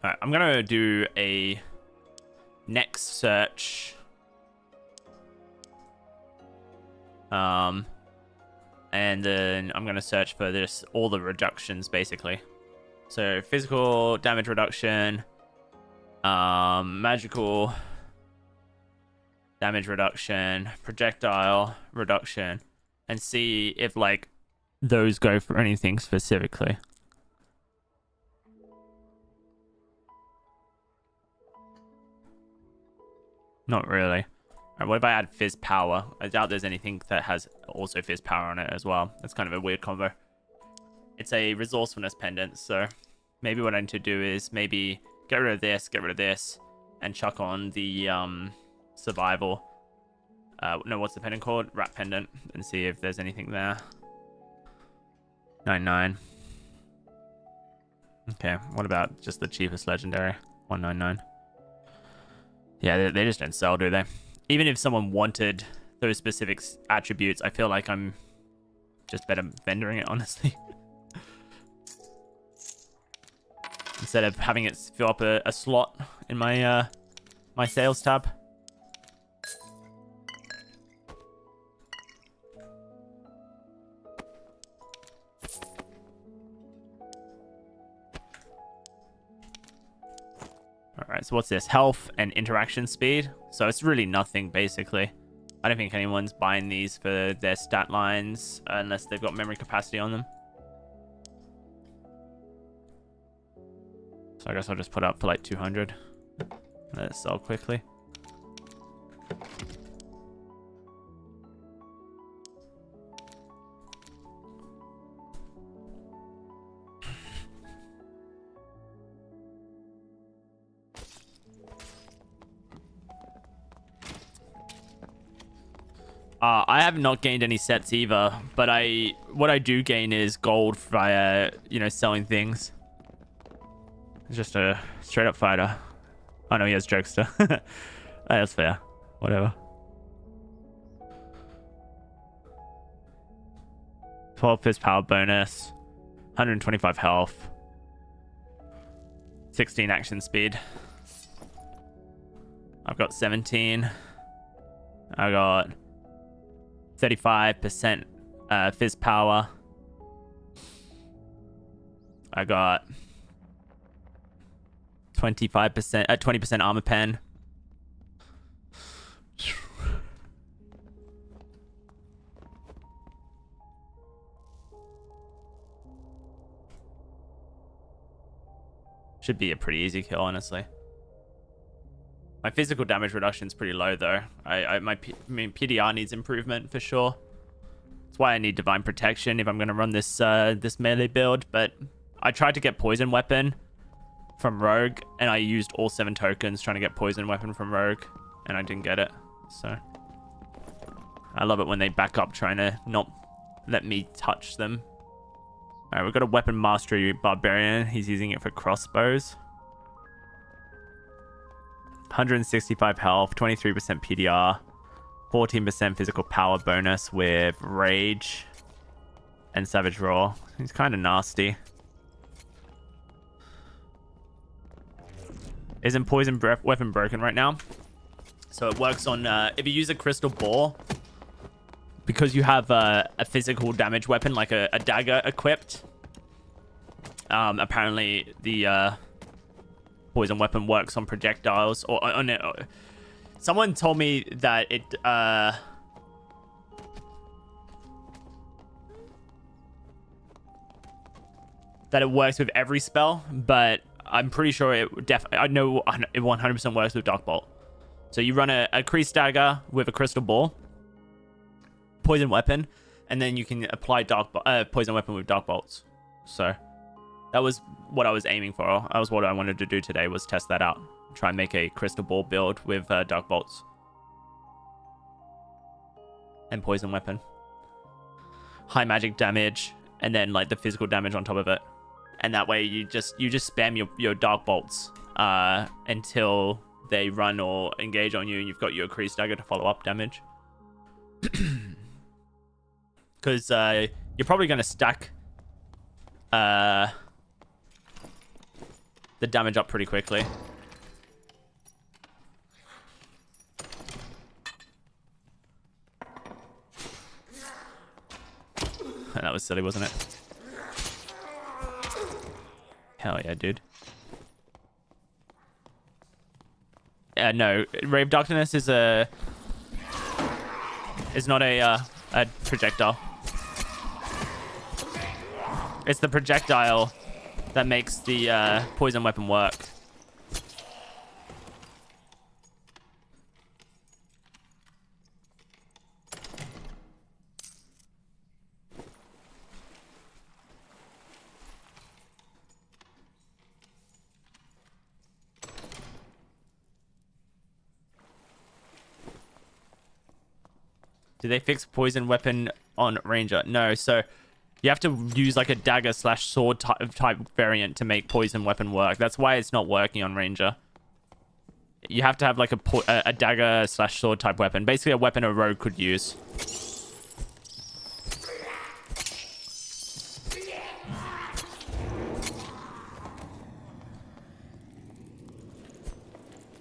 All right, I'm gonna do a next search. And then I'm gonna search for this, all the reductions basically. So physical damage reduction, magical damage reduction, projectile reduction, and see if like those go for anything specifically. Not really. Alright, what if I add fizz power? I doubt there's anything that has also fizz power on it as well. That's kind of a weird combo. It's a resourcefulness pendant, so maybe what I need to do is maybe get rid of this, and chuck on the survival. No, what's the pendant called? Rat pendant, and see if there's anything there. 99. Okay, what about just the cheapest legendary? 199. Yeah, they just don't sell, do they? Even if someone wanted those specific attributes, I feel like I'm just better vendoring it, honestly. Instead of having it fill up a slot in my my sales tab. Alright, so what's this? Health and interaction speed. So it's really nothing, basically. I don't think anyone's buying these for their stat lines unless they've got memory capacity on them. So I guess I'll just put up for like 200. Let it sell quickly. I have not gained any sets either, but what I do gain is gold via, you know, selling things. It's just a straight up fighter. Oh no, he has jokester. Oh, that's fair. Whatever. 12 fist power bonus. 125 health. 16 action speed. I've got 17. I got 35% fizz power. I got 20% armor pen. Should be a pretty easy kill, honestly. My physical damage reduction is pretty low, though. I mean, PDR needs improvement for sure. That's why I need Divine Protection if I'm going to run this this melee build. But I tried to get Poison Weapon from Rogue, and I used all 7 tokens trying to get Poison Weapon from Rogue, and I didn't get it. So I love it when they back up trying to not let me touch them. All right, we've got a Weapon Mastery Barbarian. He's using it for crossbows. 165 health, 23% PDR, 14% physical power bonus with Rage and Savage Roar. He's kind of nasty. Isn't Poison Weapon broken right now? So it works on, if you use a Crystal Ball, because you have a physical damage weapon, like a dagger equipped, apparently the Poison Weapon works on projectiles, or on it. Someone told me that it that it works with every spell, but I'm pretty sure it definitely, I know it 100% works with Dark Bolt. So you run a Crease Dagger with a Crystal Ball, Poison Weapon, and then you can apply Poison Weapon with Dark Bolts. So that was what I was aiming for. That was what I wanted to do today, was test that out. Try and make a Crystal Ball build with Dark Bolts and Poison Weapon. High magic damage, and then like the physical damage on top of it. And that way you just spam your Dark Bolts until they run or engage on you, and you've got your Crease Dagger to follow up damage. Because you're probably going to stack the damage up pretty quickly. That was silly, wasn't it? Hell yeah, dude. No, Ray of Darkness is not a projectile. It's the projectile that makes the Poison Weapon work. Did they fix Poison Weapon on Ranger? No, so you have to use like a dagger / sword type variant to make Poison Weapon work. That's why it's not working on Ranger. You have to have like a dagger / sword type weapon. Basically a weapon a rogue could use.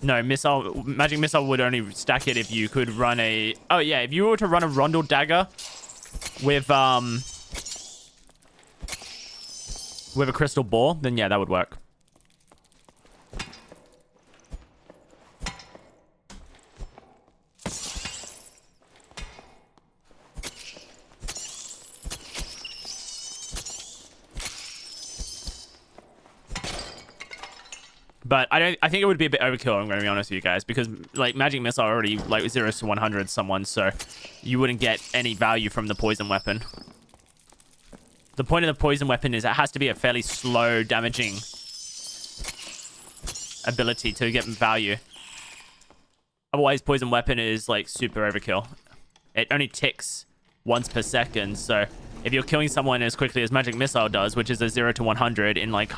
No, magic missile would only stack it if you could run a... Oh yeah, if you were to run a Rondel dagger with a crystal ball, then yeah, that would work. But I think it would be a bit overkill, I'm going to be honest with you guys, because like magic missile already like 0 to 100 someone, so you wouldn't get any value from the poison weapon. The point of the poison weapon is it has to be a fairly slow damaging ability to get value. Otherwise, poison weapon is like super overkill. It only ticks once per second, so if you're killing someone as quickly as magic missile does, which is a 0 to 100 in like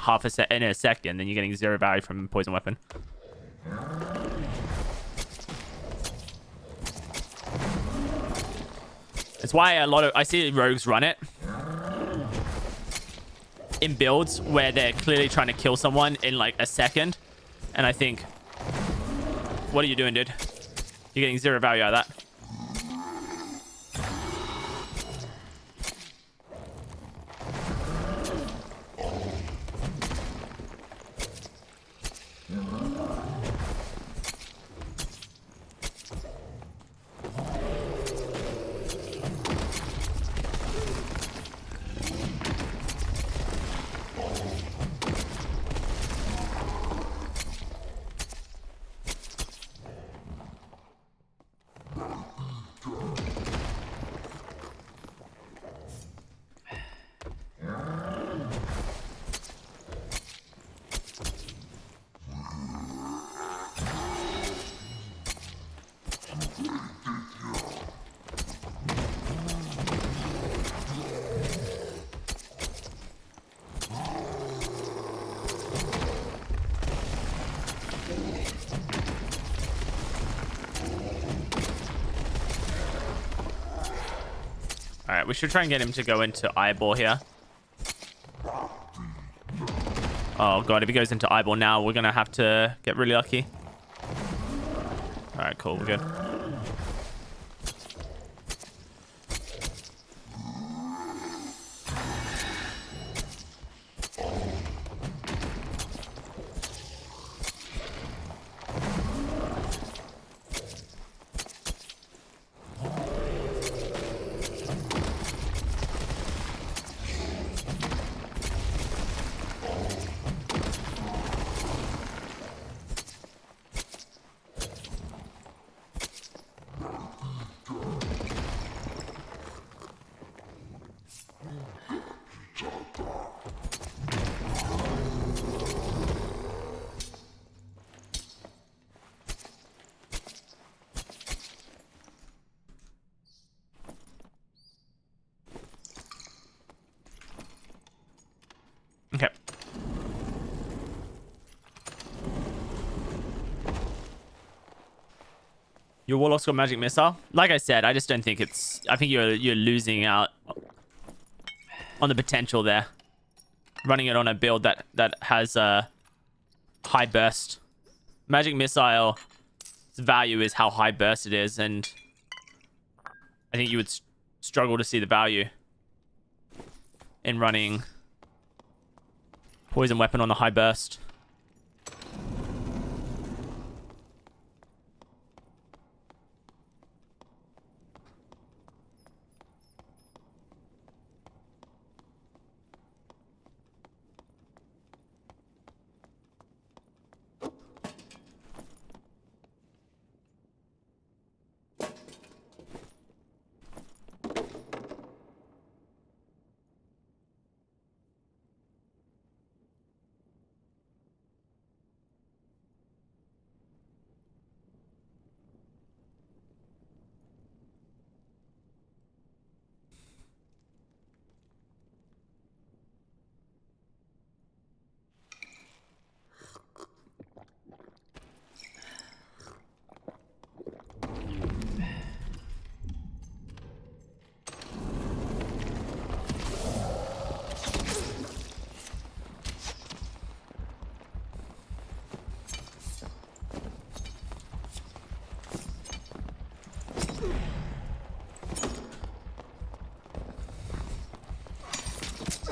in a second, then you're getting 0 value from poison weapon. It's why I see rogues run it in builds where they're clearly trying to kill someone in like a second, and I think, what are you doing, dude? You're getting 0 value out of that. Alright, we should try and get him to go into eyeball here. Oh god, if he goes into eyeball now, we're gonna have to get really lucky. Alright, cool, we're good. Okay. Your Warlock's got magic missile. Like I said, I just don't think it's... I think you're losing out on the potential there. Running it on a build that has a high burst. Magic missile's value is how high burst it is, and I think you would struggle to see the value in running poison weapon on the high burst.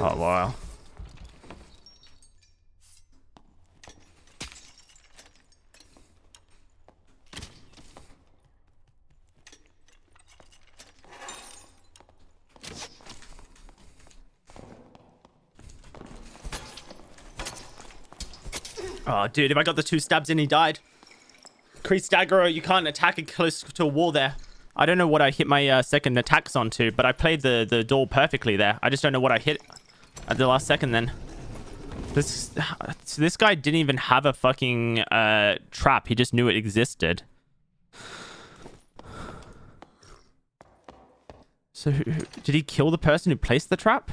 Oh, wow. Oh, dude, if I got the 2 stabs in, he died. Increased aggro, you can't attack it close to a wall there. I don't know what I hit my second attacks onto, but I played the door perfectly there. I just don't know what I hit at the last second then. This guy didn't even have a fucking trap. He just knew it existed. So did he kill the person who placed the trap?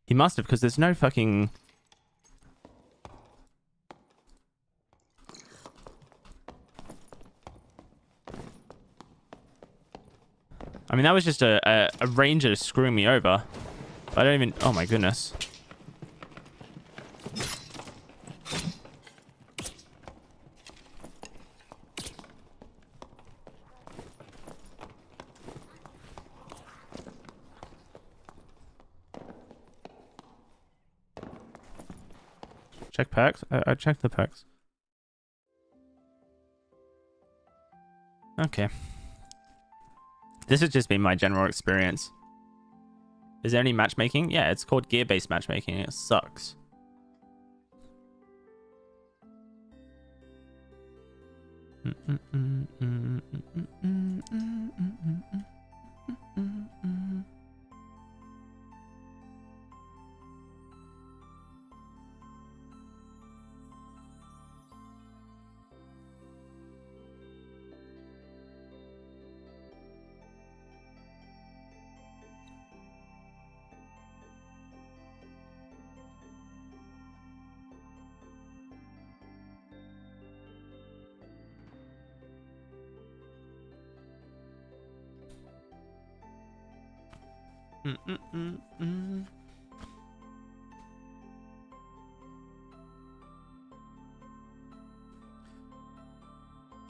He must have, because there's no fucking... I mean, that was just a ranger screwing me over. I don't even... Oh my goodness. Check perks? I checked the perks. Okay. This has just been my general experience. Is there any matchmaking? Yeah, it's called gear-based matchmaking. It sucks.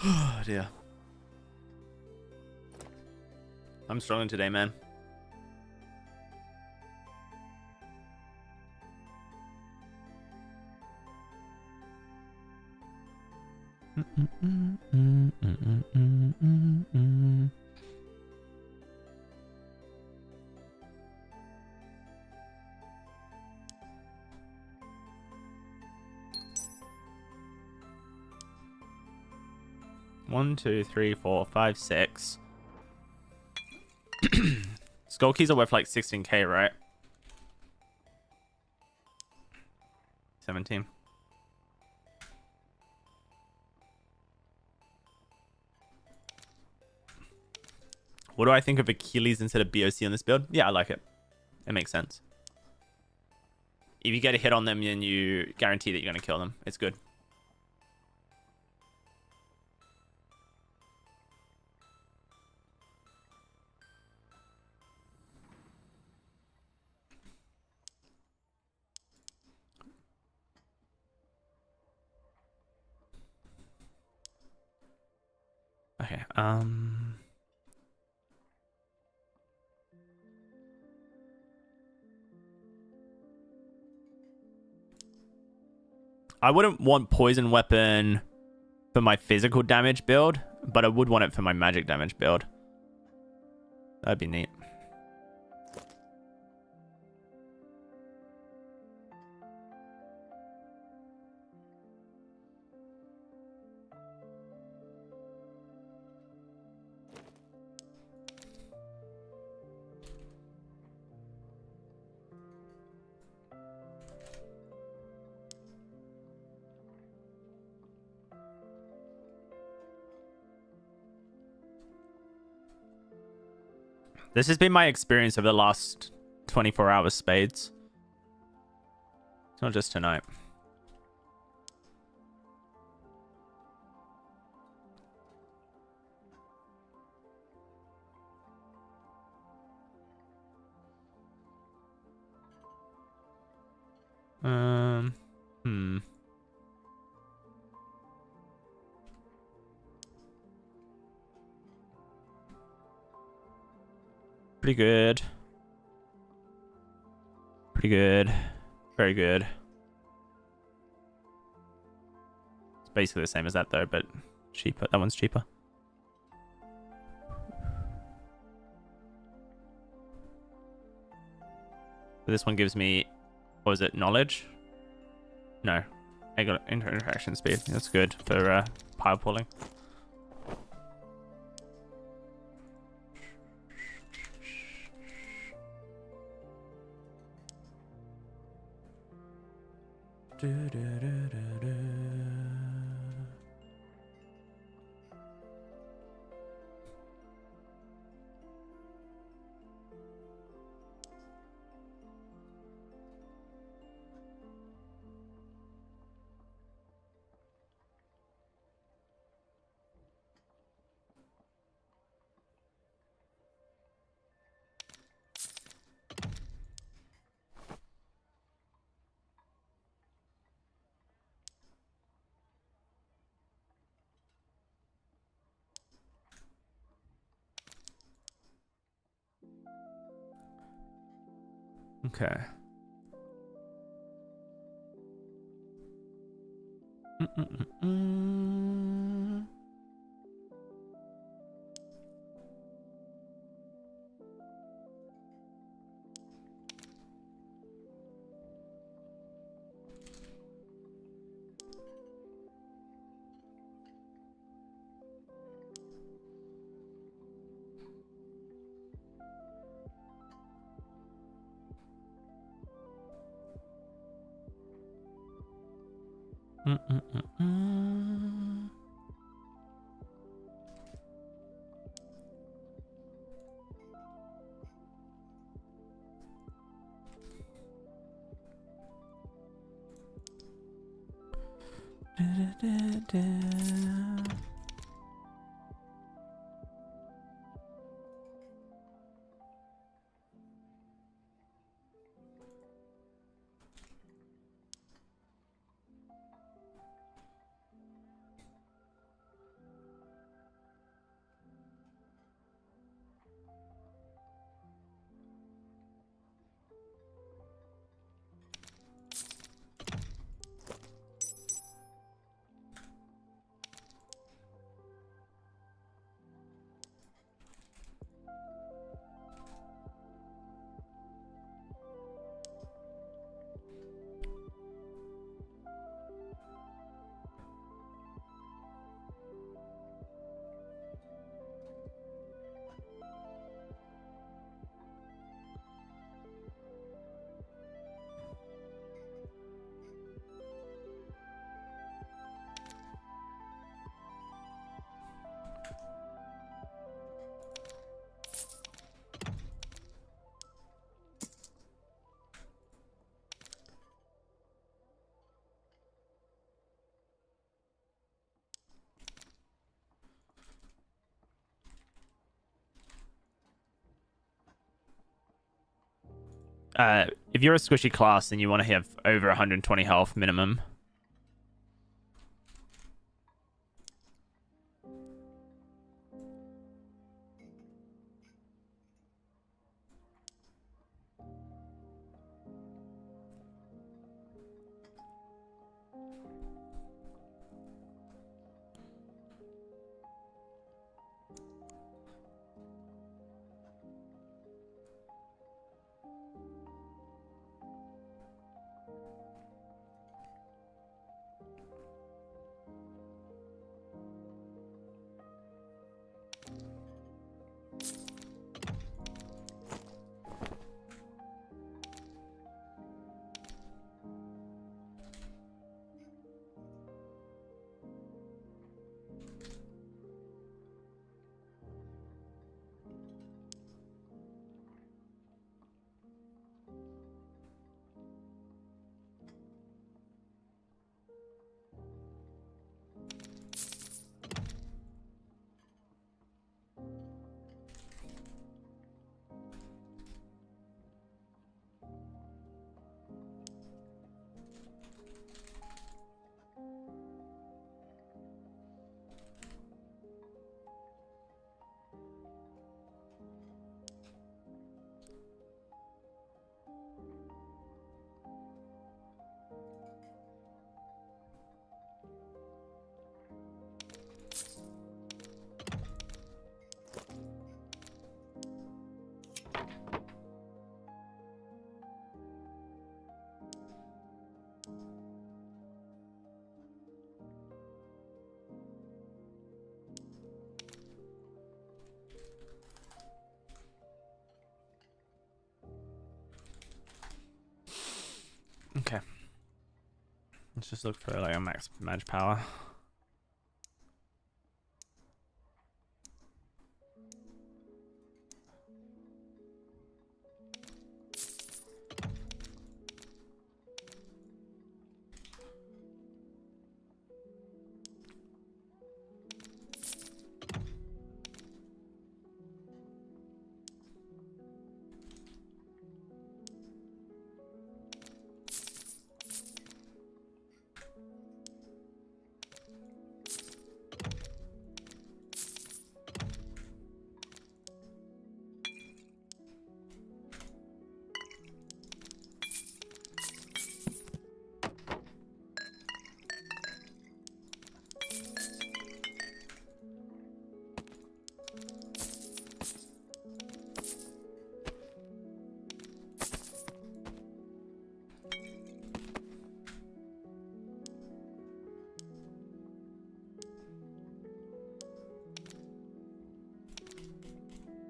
Oh dear. I'm struggling today, man. One, two, three, 4, 5, 6. Skull keys are worth like 16k, right? 17. What do I think of Achilles instead of BOC on this build? Yeah, I like it. It makes sense. If you get a hit on them, then you guarantee that you're going to kill them. It's good. Okay, I wouldn't want poison weapon for my physical damage build, but I would want it for my magic damage build. That'd be neat. This has been my experience over the last 24 hours, Spades. It's not just tonight. Pretty good. Pretty good. Very good. It's basically the same as that though, but cheaper. That one's cheaper. This one gives me, what was it, knowledge? No, I got interaction speed. That's good for pile pulling. Okay. If you're a squishy class and you want to have over 120 health minimum, Let's just look for like a max match power.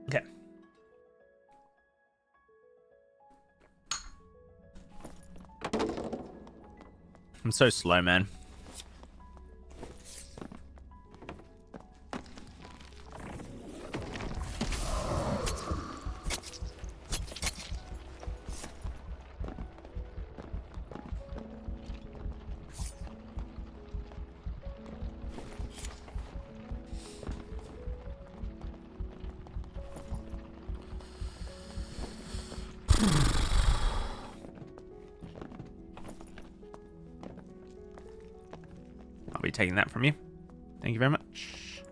Okay. I'm so slow, man. I'll be taking that from you. Thank you very much.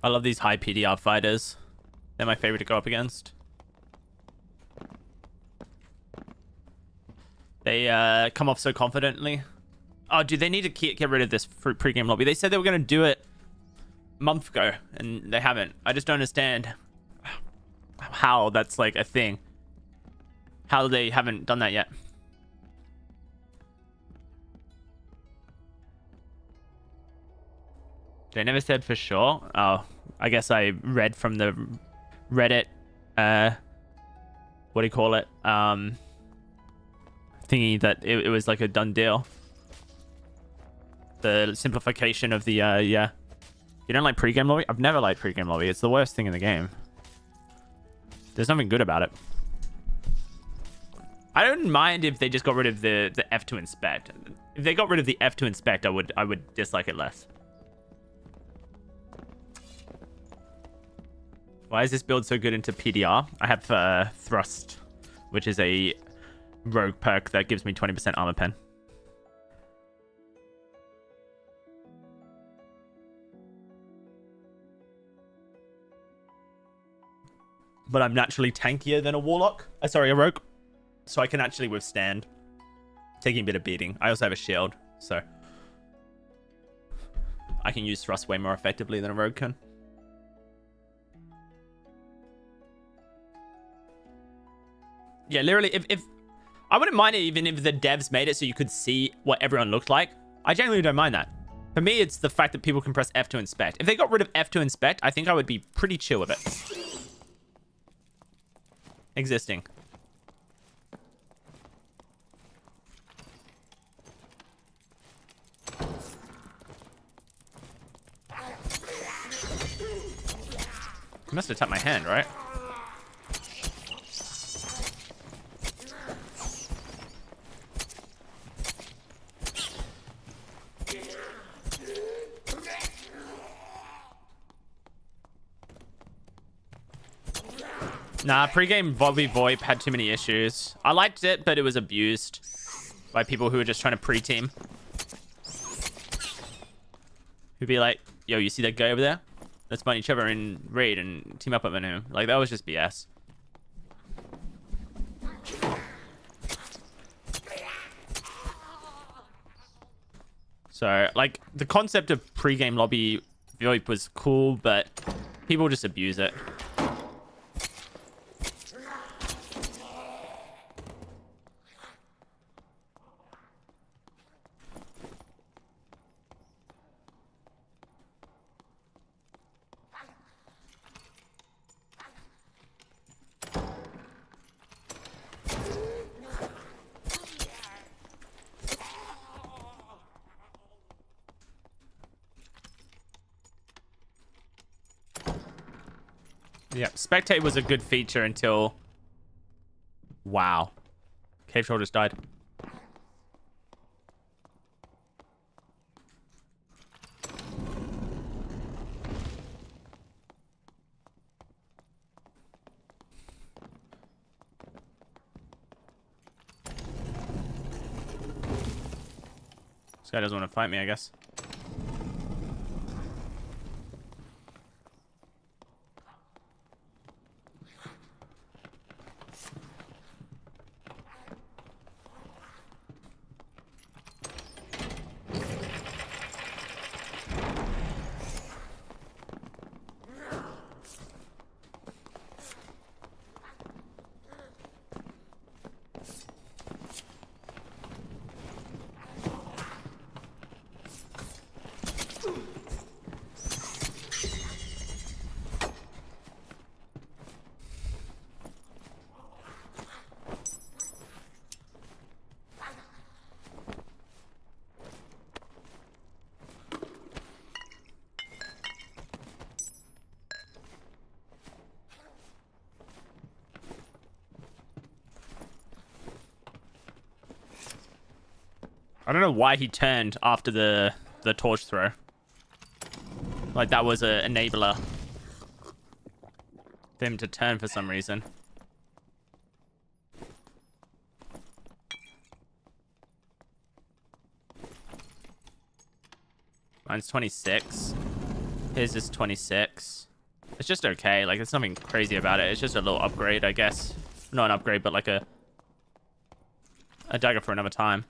I love these high PDR fighters. They're my favorite to go up against. They come off so confidently. Oh, dude, they need to get rid of this pre-game lobby. They said they were going to do it a month ago, and they haven't. I just don't understand how that's like a thing. How they haven't done that yet. They never said for sure. Oh, I guess I read from the Reddit, what do you call it? Thingy that it was like a done deal. The simplification of the, yeah. You don't like pre-game lobby? I've never liked pre-game lobby. It's the worst thing in the game. There's nothing good about it. I don't mind if they just got rid of the F to inspect. If they got rid of the F to inspect, I would dislike it less. Why is this build so good into PDR? I have Thrust, which is a rogue perk that gives me 20% armor pen. But I'm naturally tankier than a Warlock. Sorry, a rogue. So I can actually withstand taking a bit of beating. I also have a shield, so I can use Thrust way more effectively than a rogue can. Yeah, literally, if I wouldn't mind it even if the devs made it so you could see what everyone looked like. I genuinely don't mind that. For me, it's the fact that people can press F to inspect. If they got rid of F to inspect, I think I would be pretty chill with it. Existing. You must have tapped my hand, right? Nah, pre-game Bobby VoIP had too many issues. I liked it, but it was abused by people who were just trying to pre-team. Who'd be like, yo, you see that guy over there? Let's find each other in raid and team up with him. Like, that was just BS. So, like, the concept of pre-game lobby VoIP was cool, but people just abuse it. Yeah, spectate was a good feature until... Wow. Cave troll just died. This guy doesn't want to fight me, I guess. I don't know why he turned after the torch throw. Like, that was an enabler for him to turn for some reason. Mine's 26. His is 26. It's just okay. Like, there's nothing crazy about it. It's just a little upgrade, I guess. Not an upgrade, but like a dagger for another time.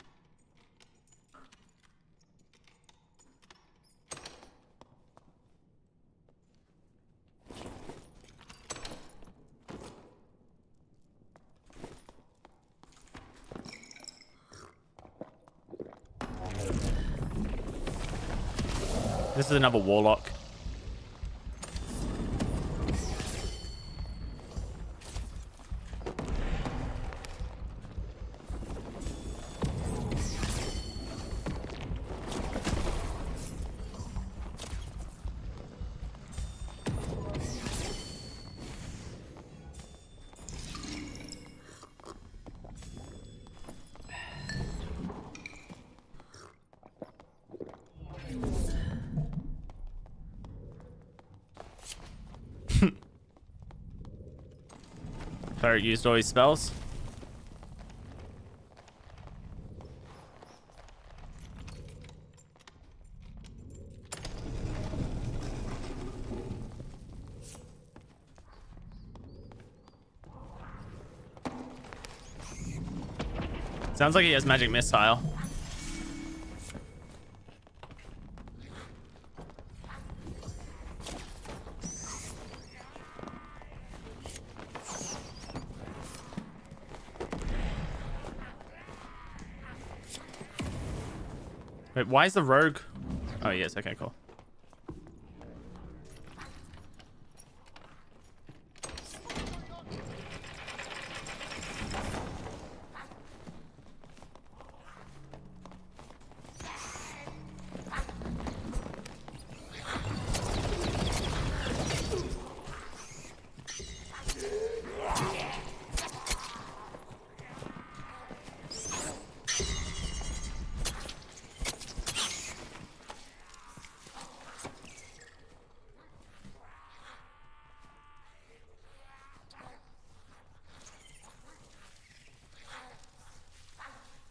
This is another Warlock. Cleric used all his spells. Sounds like he has magic missile. Wait, why is the rogue? Oh, yes. Okay, cool.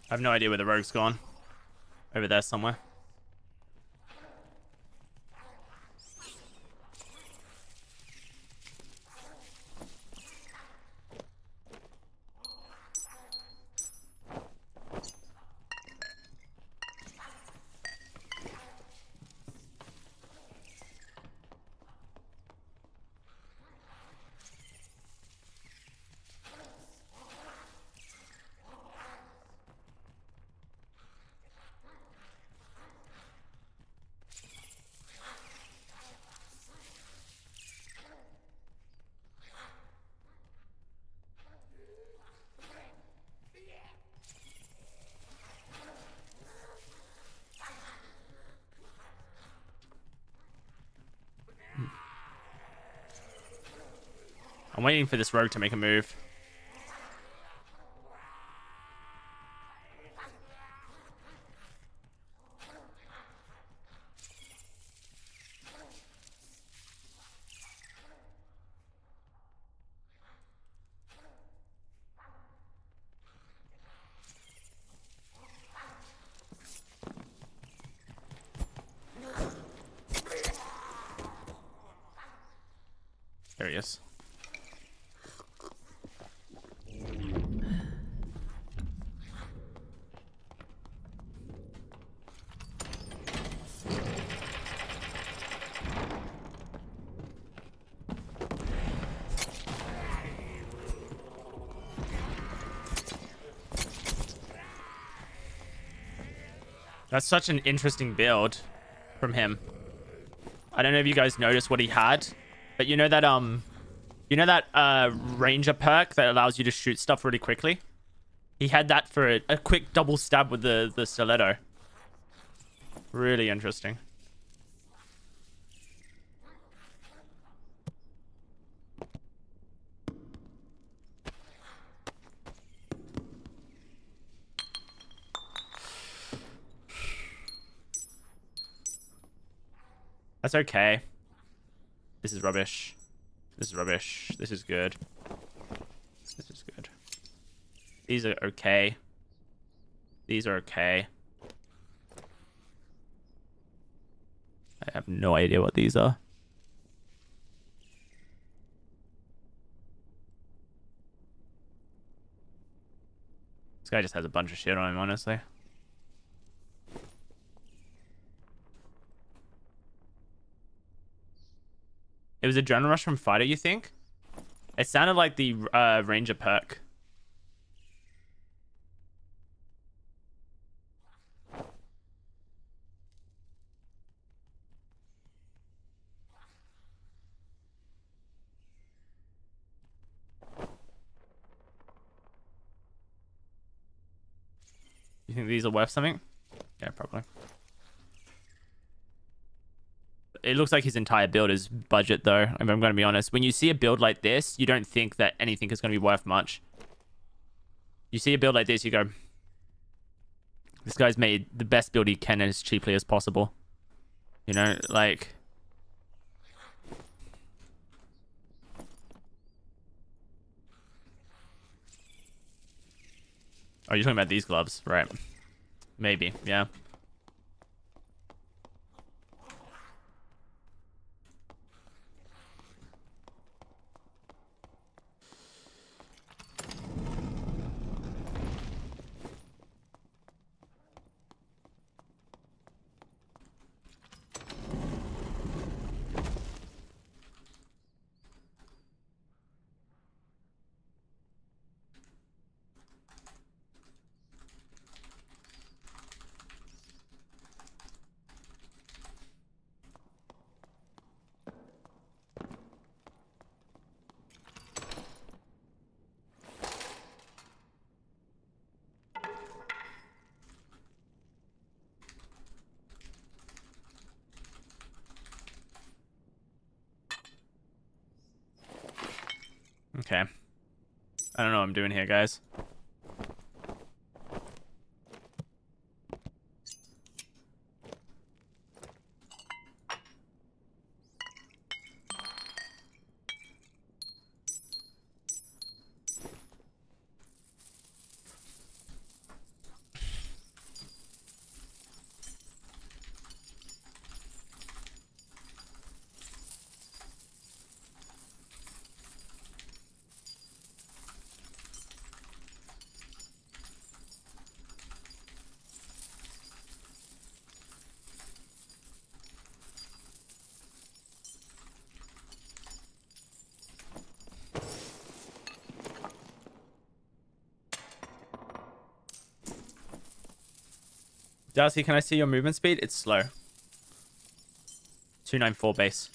I have no idea where the rogue's gone. Over there somewhere. waiting for this rogue to make a move. There he is. That's such an interesting build from him. I don't know if you guys noticed what he had, but you know that ranger perk that allows you to shoot stuff really quickly? He had that for a quick double stab with the stiletto. Really interesting. That's okay. This is rubbish. This is rubbish. This is good. This is good. These are okay. These are okay. I have no idea what these are. This guy just has a bunch of shit on him, honestly. It was a adrenaline rush from fighter, you think? It sounded like the ranger perk. You think these are worth something? Yeah, probably. It looks like his entire build is budget, though, if I'm going to be honest. When you see a build like this, you don't think that anything is going to be worth much. You see a build like this, you go, this guy's made the best build he can as cheaply as possible. You know, like... Oh, you're talking about these gloves, right? Maybe, yeah. Okay. I don't know what I'm doing here, guys. DOWSEY, can I see your movement speed? It's slow. 294 base.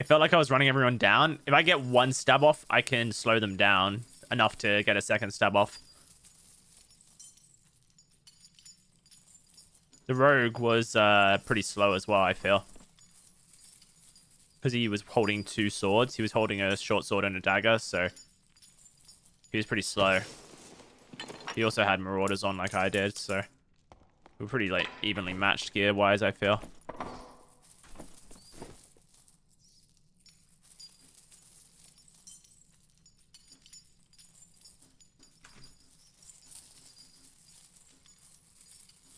It felt like I was running everyone down. If I get one stab off, I can slow them down enough to get a second stab off. The rogue was pretty slow as well, I feel. Because he was holding two swords. He was holding a short sword and a dagger, so he was pretty slow. He also had marauders on like I did, so we were pretty like evenly matched gear-wise, I feel.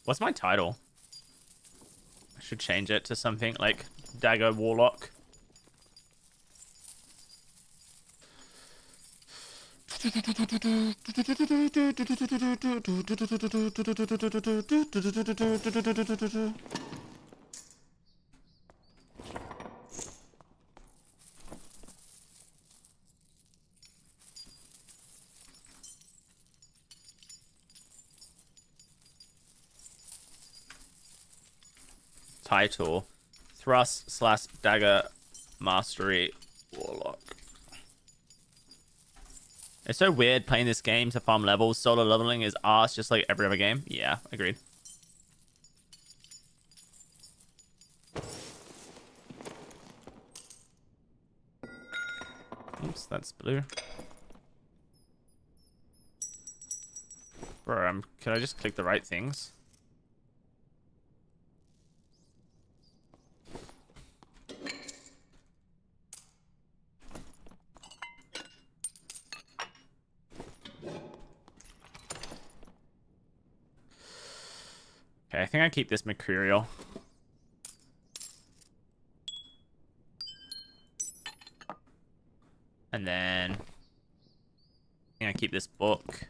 What's my title? I should change it to something like Dagger Warlock. Title: Thrust / Dagger Mastery Warlock. It's so weird playing this game to farm levels. Solo leveling is arse, just like every other game. Yeah, agreed. Oops, that's blue. Bro, can I just click the right things? Okay, I think I keep this Mercurial. And then I think I keep this book.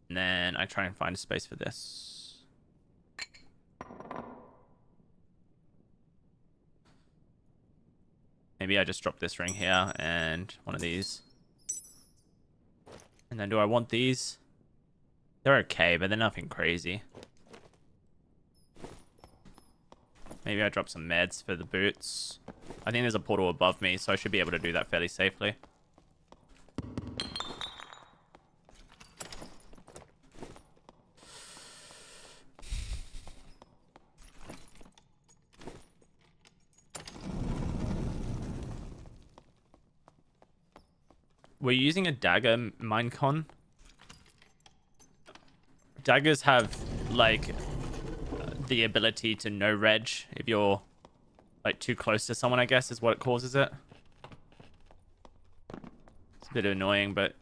And then I try and find a space for this. Maybe I just drop this ring here and one of these. And then do I want these? They're okay, but they're nothing crazy. Maybe I drop some meds for the boots. I think there's a portal above me, so I should be able to do that fairly safely. We're using a dagger minecon. Daggers have, like, the ability to no reg if you're, like, too close to someone, I guess, is what it causes it. It's a bit annoying, but...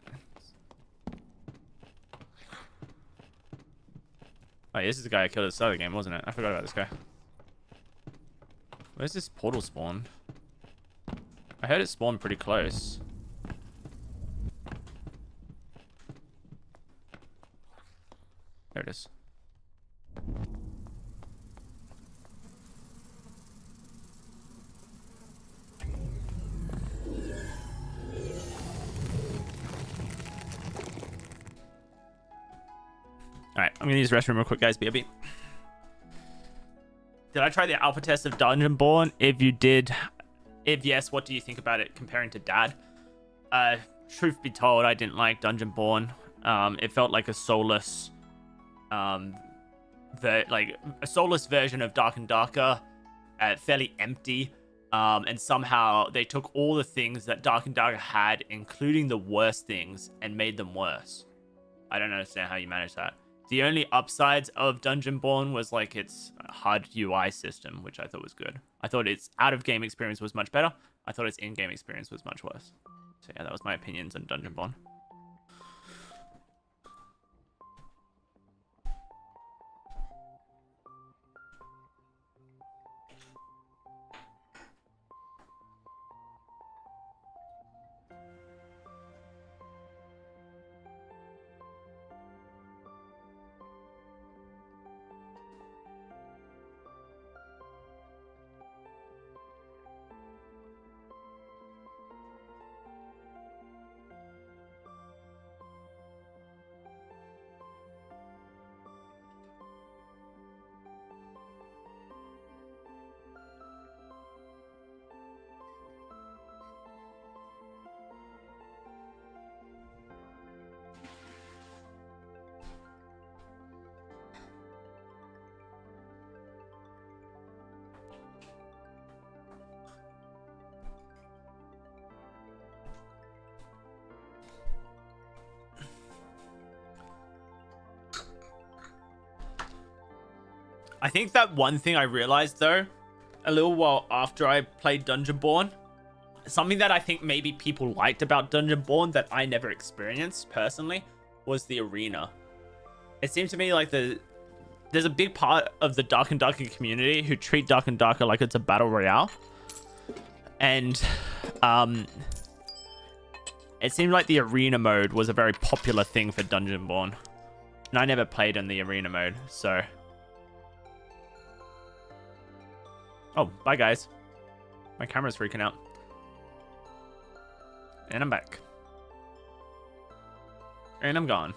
Oh, this is the guy I killed at the start of the game, wasn't it? I forgot about this guy. Where's this portal spawned? I heard it spawned pretty close. There it is. Alright, I'm gonna use the restroom real quick, guys. BRB. Did I try the alpha test of Dungeonborn? If you did, if yes, what do you think about it comparing to Dad? Truth be told, I didn't like Dungeonborn. It felt like a soulless, like a soulless version of Dark and Darker, fairly empty. And somehow they took all the things that Dark and Darker had, including the worst things, and made them worse. I don't understand how you manage that. The only upsides of Dungeonborn was like its HUD UI system, which I thought was good. I thought its out-of-game experience was much better. I thought its in-game experience was much worse. So yeah, that was my opinions on Dungeonborn. I think that one thing I realized though, a little while after I played Dungeonborn, something that I think maybe people liked about Dungeonborn that I never experienced personally was the arena. It seemed to me like there's a big part of the Dark and Darker community who treat Dark and Darker like it's a battle royale. And it seemed like the arena mode was a very popular thing for Dungeonborn. And I never played in the arena mode, so... Oh, bye guys. My camera's freaking out. And I'm back. And I'm gone.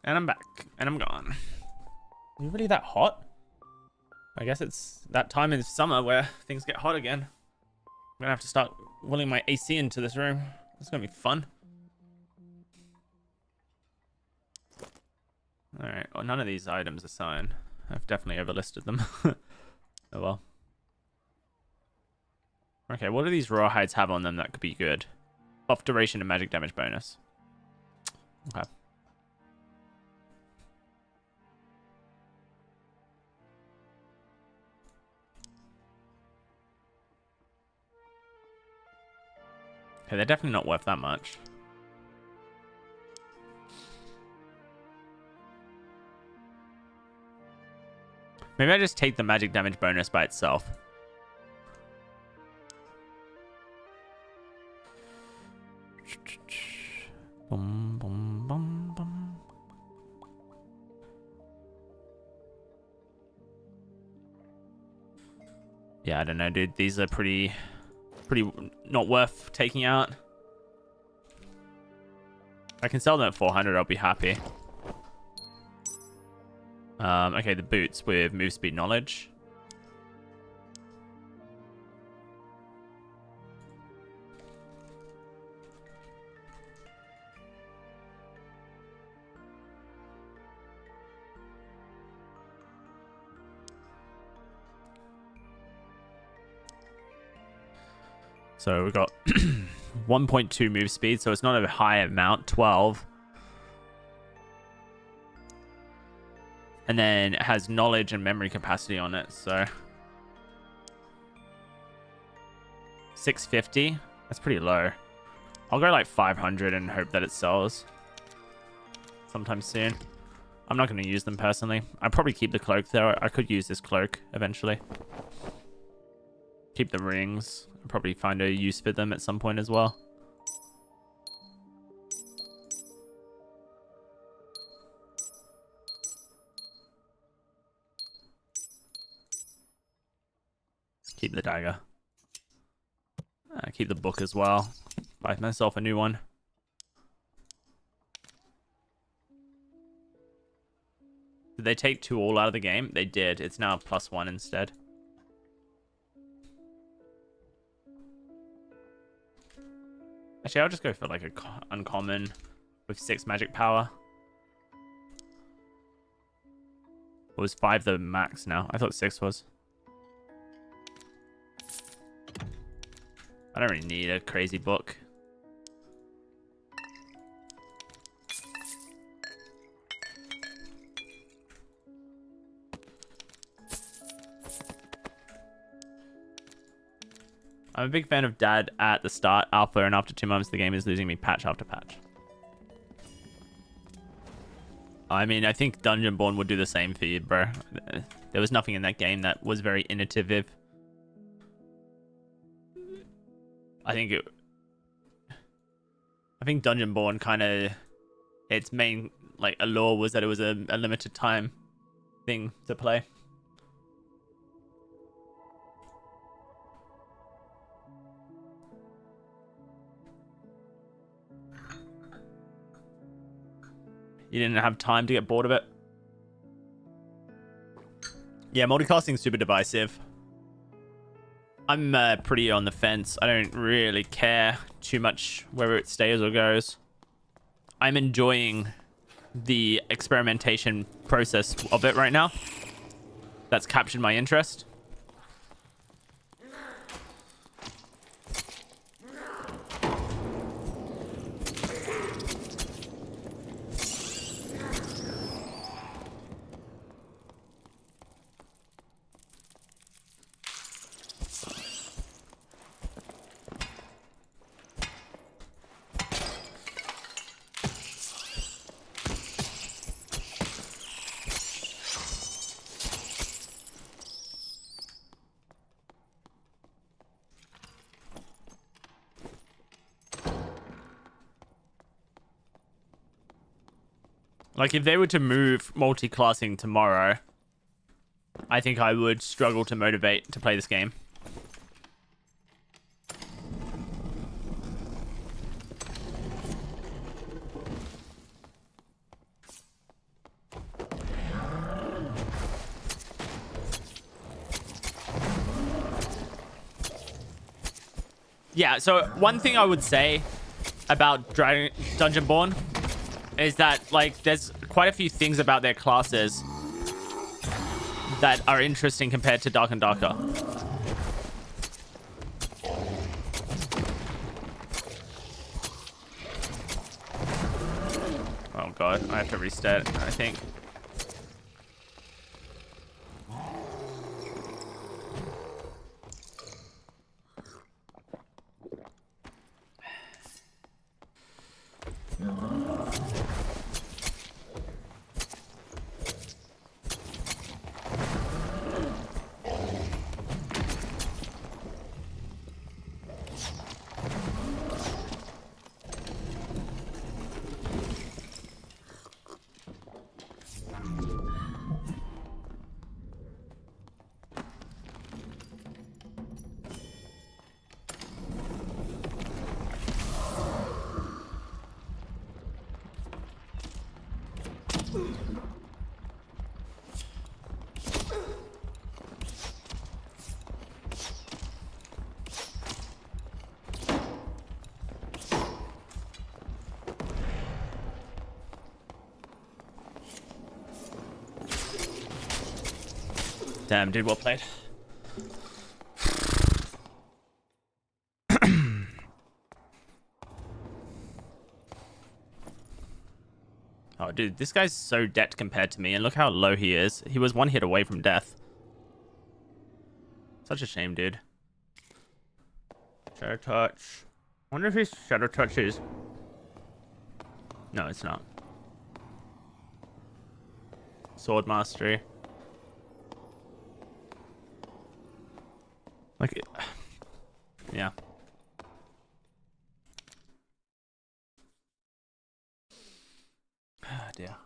And I'm back. And I'm gone. Are you really that hot? I guess it's that time in summer where things get hot again. I'm gonna have to start willing my AC into this room. It's gonna be fun. Alright, well, none of these items are selling. I've definitely overlisted them. Oh well. Okay, what do these rawhides have on them that could be good? Buff duration and magic damage bonus. Okay. Okay, they're definitely not worth that much. Maybe I just take the magic damage bonus by itself. Boom, boom, boom, boom. Yeah, I don't know, dude. These are pretty not worth taking out. If I can sell them at 400, I'll be happy. Okay, the boots with move speed knowledge. So we've got 1.2 move speed, so it's not a high amount, 12. And then it has knowledge and memory capacity on it, so 650. That's pretty low. I'll go like 500 and hope that it sells sometime soon. I'm not going to use them personally. I'll probably keep the cloak though. I could use this cloak eventually. Keep the rings. I'll probably find a use for them at some point as well. Keep the dagger. Keep the book as well. Buy myself a new one. Did they take 2 all out of the game? They did. It's now +1 instead. Actually, I'll just go for like a uncommon with 6 magic power. It was 5 the max now. I thought 6 was. I don't really need a crazy book. I'm a big fan of Dad at the start, alpha, and after 2 months the game is losing me patch after patch. I mean, I think Dungeonborn would do the same for you, bro. There was nothing in that game that was very innovative. I think Dungeonborn kind of, its main like allure was that it was a limited time thing to play. You didn't have time to get bored of it. Yeah, multiclassing is super divisive. I'm pretty on the fence. I don't really care too much whether it stays or goes. I'm enjoying the experimentation process of it right now. That's captured my interest. Like, if they were to move multi-classing tomorrow, I think I would struggle to motivate to play this game. Yeah, so one thing I would say about Dungeonborn is that, like, there's quite a few things about their classes that are interesting compared to Dark and Darker. Oh god, I have to reset, I think. Damn, dude, well played. Oh, dude, this guy's so dead compared to me, and look how low he is. He was one hit away from death. Such a shame, dude. Shadow Touch. Wonder if his Shadow Touch is... No, it's not. Sword Mastery. Like, yeah. Ah, dear.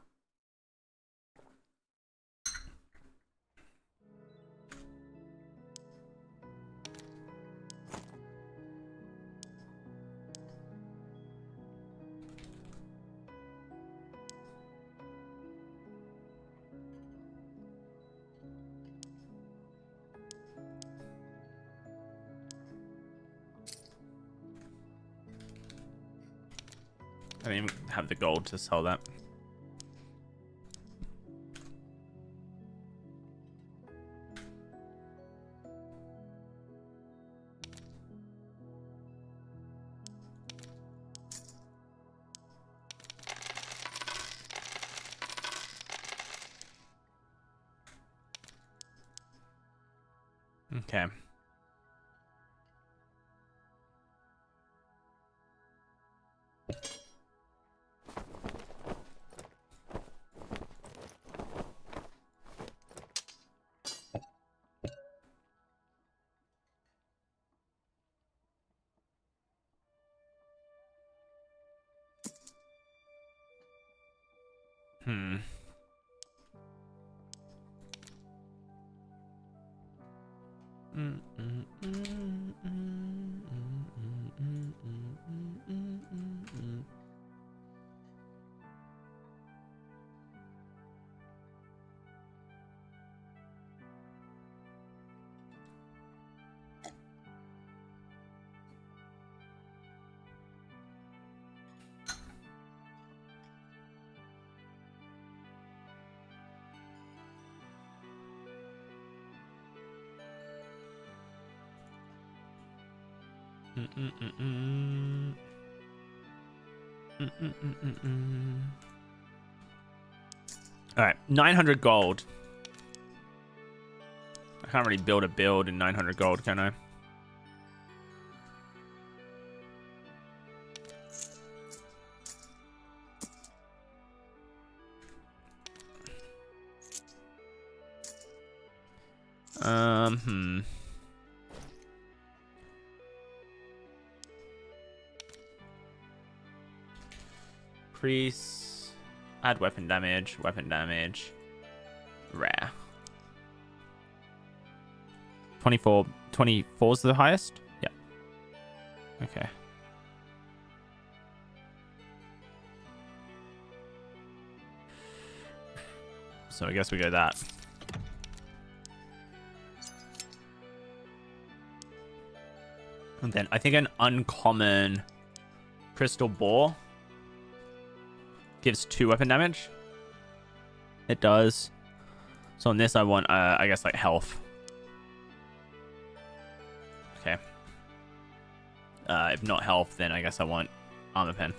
I don't even have the gold to sell that. Okay. All right, 900 gold. I can't really build a build in 900 gold, can I? Priest. Add weapon damage, rare. 24 is the highest? Yep. Okay. So I guess we go that. And then I think an uncommon crystal ball gives 2 weapon damage. It does. So on this I want, I guess, like health. Okay. If not health, then I guess I want armor pen.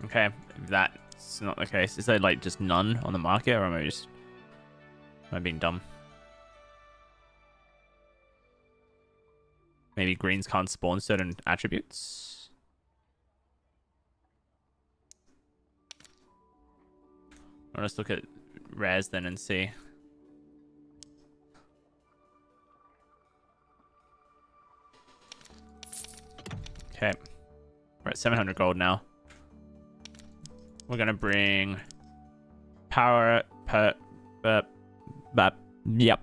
Okay, if that's not the case, is there like just none on the market, or am I being dumb? Maybe greens can't spawn certain attributes. Or let's look at rares then and see. Okay. We're at 700 gold now. We're gonna bring power yep.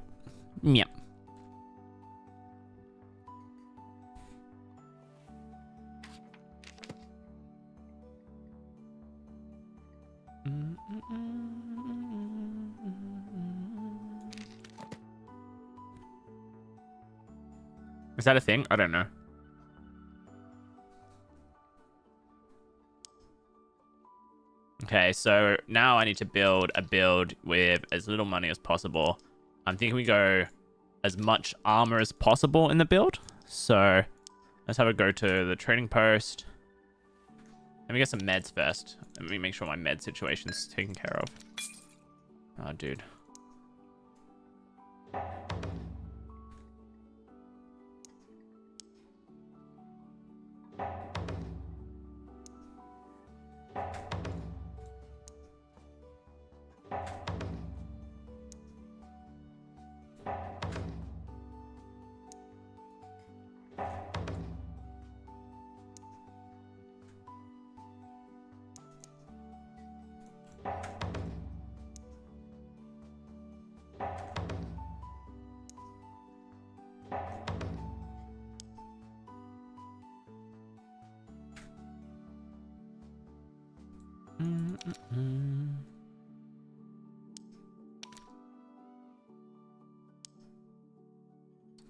Is that a thing? I don't know. Okay, so now I need to build a build with as little money as possible. I'm thinking we go as much armor as possible in the build. So let's have a go to the trading post. Let me get some meds first. Let me make sure my med situation's taken care of. Oh, dude.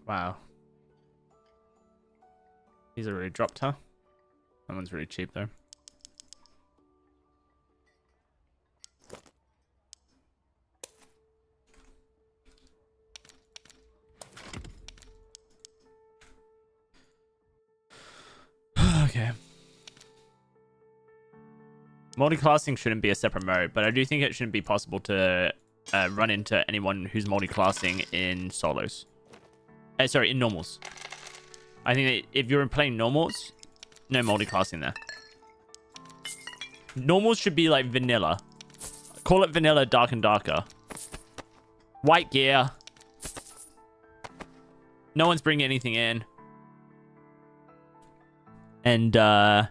Wow. These are really dropped, huh? That one's really cheap, though. Okay. Multiclassing shouldn't be a separate mode, but I do think it shouldn't be possible to run into anyone who's multiclassing in solos. Sorry, in normals. I think that if you're playing normals, no multiclassing there. Normals should be like vanilla. Call it vanilla, dark and darker. White gear. No one's bringing anything in. And, yeah.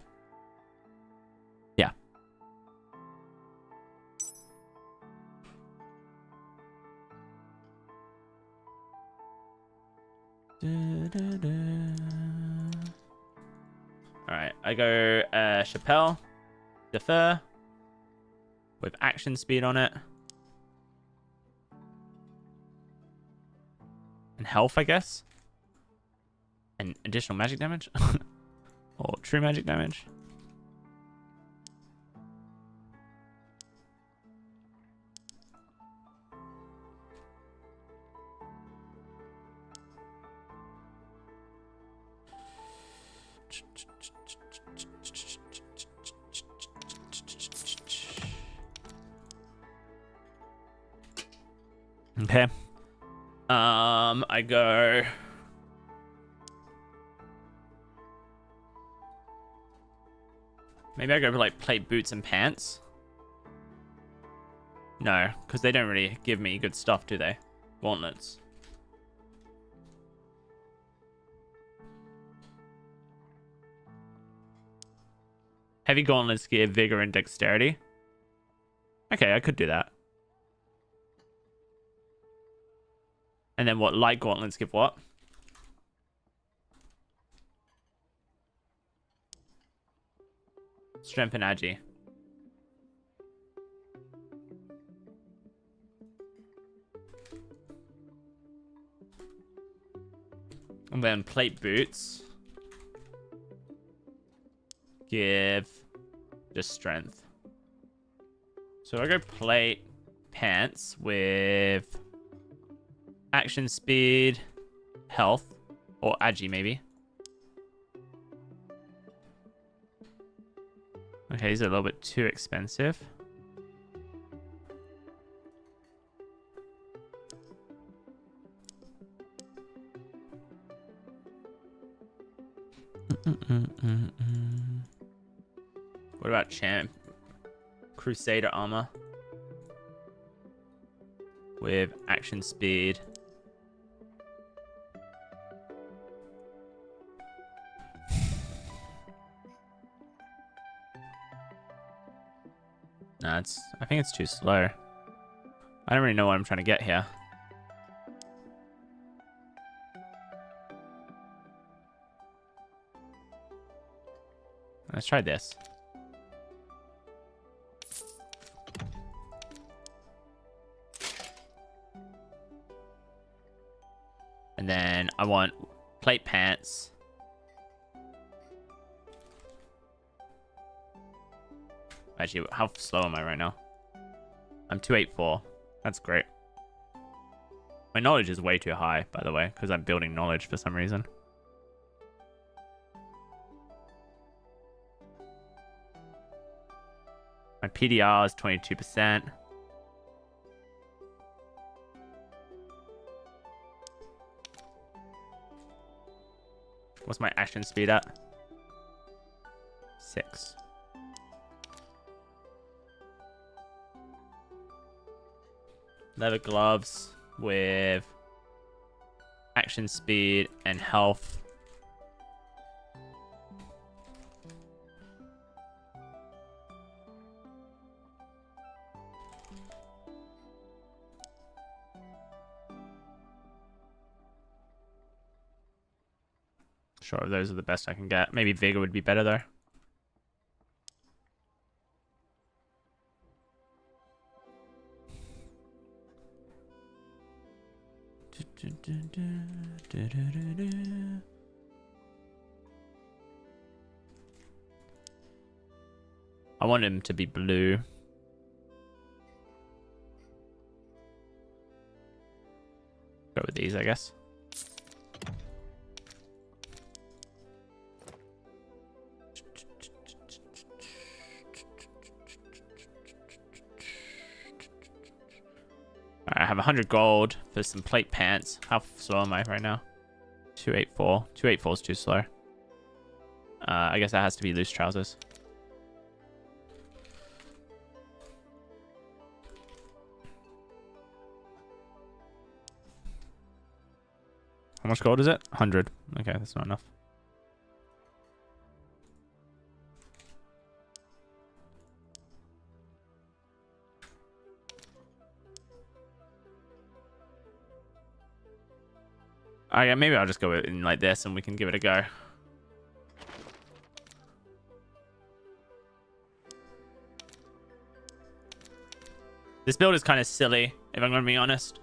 Alright, I go Chappelle, Defer, with action speed on it. And health, I guess. And additional magic damage. Or true magic damage. Okay. I go. Maybe I go for like plate boots and pants. No, because they don't really give me good stuff, do they? Gauntlets. Heavy gauntlets give vigor and dexterity. Okay, I could do that. And then what? Light gauntlets give what? Strength and agi. And then plate boots give just strength. So I go plate pants with action speed, health, or agi maybe. Okay, these are a little bit too expensive. What about champ? Crusader armor with action speed. Nah, I think it's too slow. I don't really know what I'm trying to get here. Let's try this. And then I want plate pants. Actually, how slow am I right now? I'm 284. That's great. My knowledge is way too high, by the way, because I'm building knowledge for some reason. My PDR is 22%. What's my action speed at? 6. Leather gloves with action speed and health. Sure, those are the best I can get. Maybe vigor would be better though. I want him to be blue. Go with these, I guess. I have 100 gold for some plate pants. How slow am I right now? 284. 284 is too slow. I guess that has to be loose trousers. How much gold is it? 100. Okay, that's not enough. Yeah, maybe I'll just go in like this and we can give it a go. This build is kind of silly, if I'm going to be honest.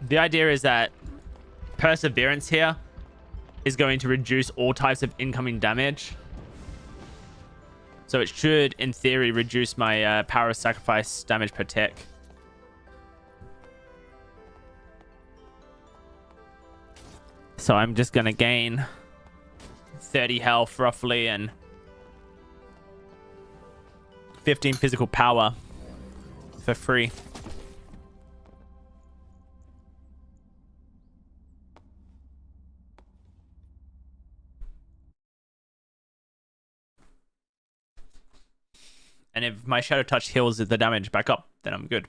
The idea is that perseverance here is going to reduce all types of incoming damage. So it should, in theory, reduce my power of sacrifice damage per tick. So I'm just going to gain 30 health roughly and 15 physical power for free. And if my Shadow Touch heals the damage back up, then I'm good.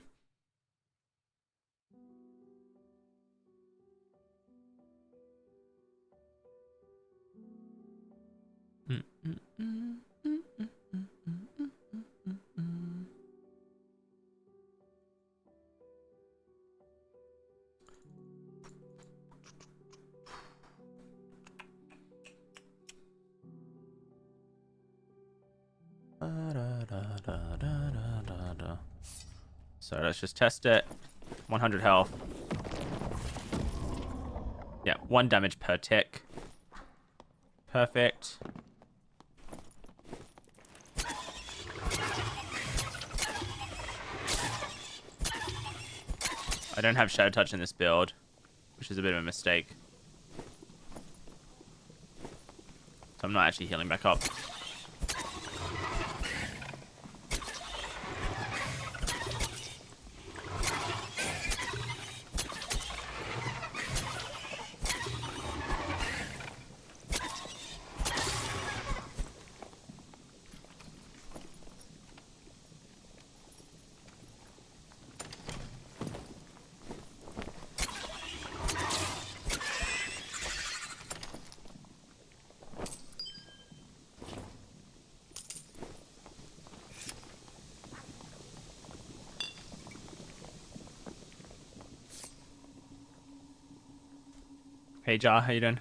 So let's just test it. 100 health. Yeah, 1 damage per tick. Perfect. I don't have Shadow Touch in this build, which is a bit of a mistake. So I'm not actually healing back up. Hey Jar, how you doing?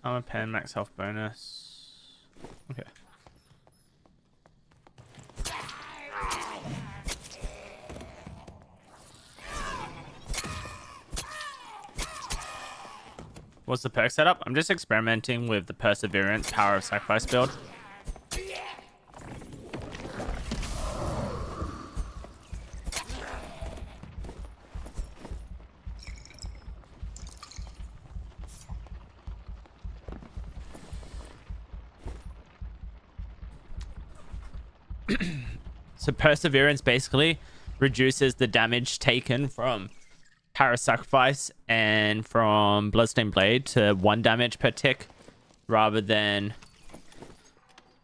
I'm a pen, max health bonus. Okay. What's the perk setup? I'm just experimenting with the Perseverance Power of Sacrifice build. So Perseverance basically reduces the damage taken from Power of Sacrifice and from Bloodstained Blade to 1 damage per tick rather than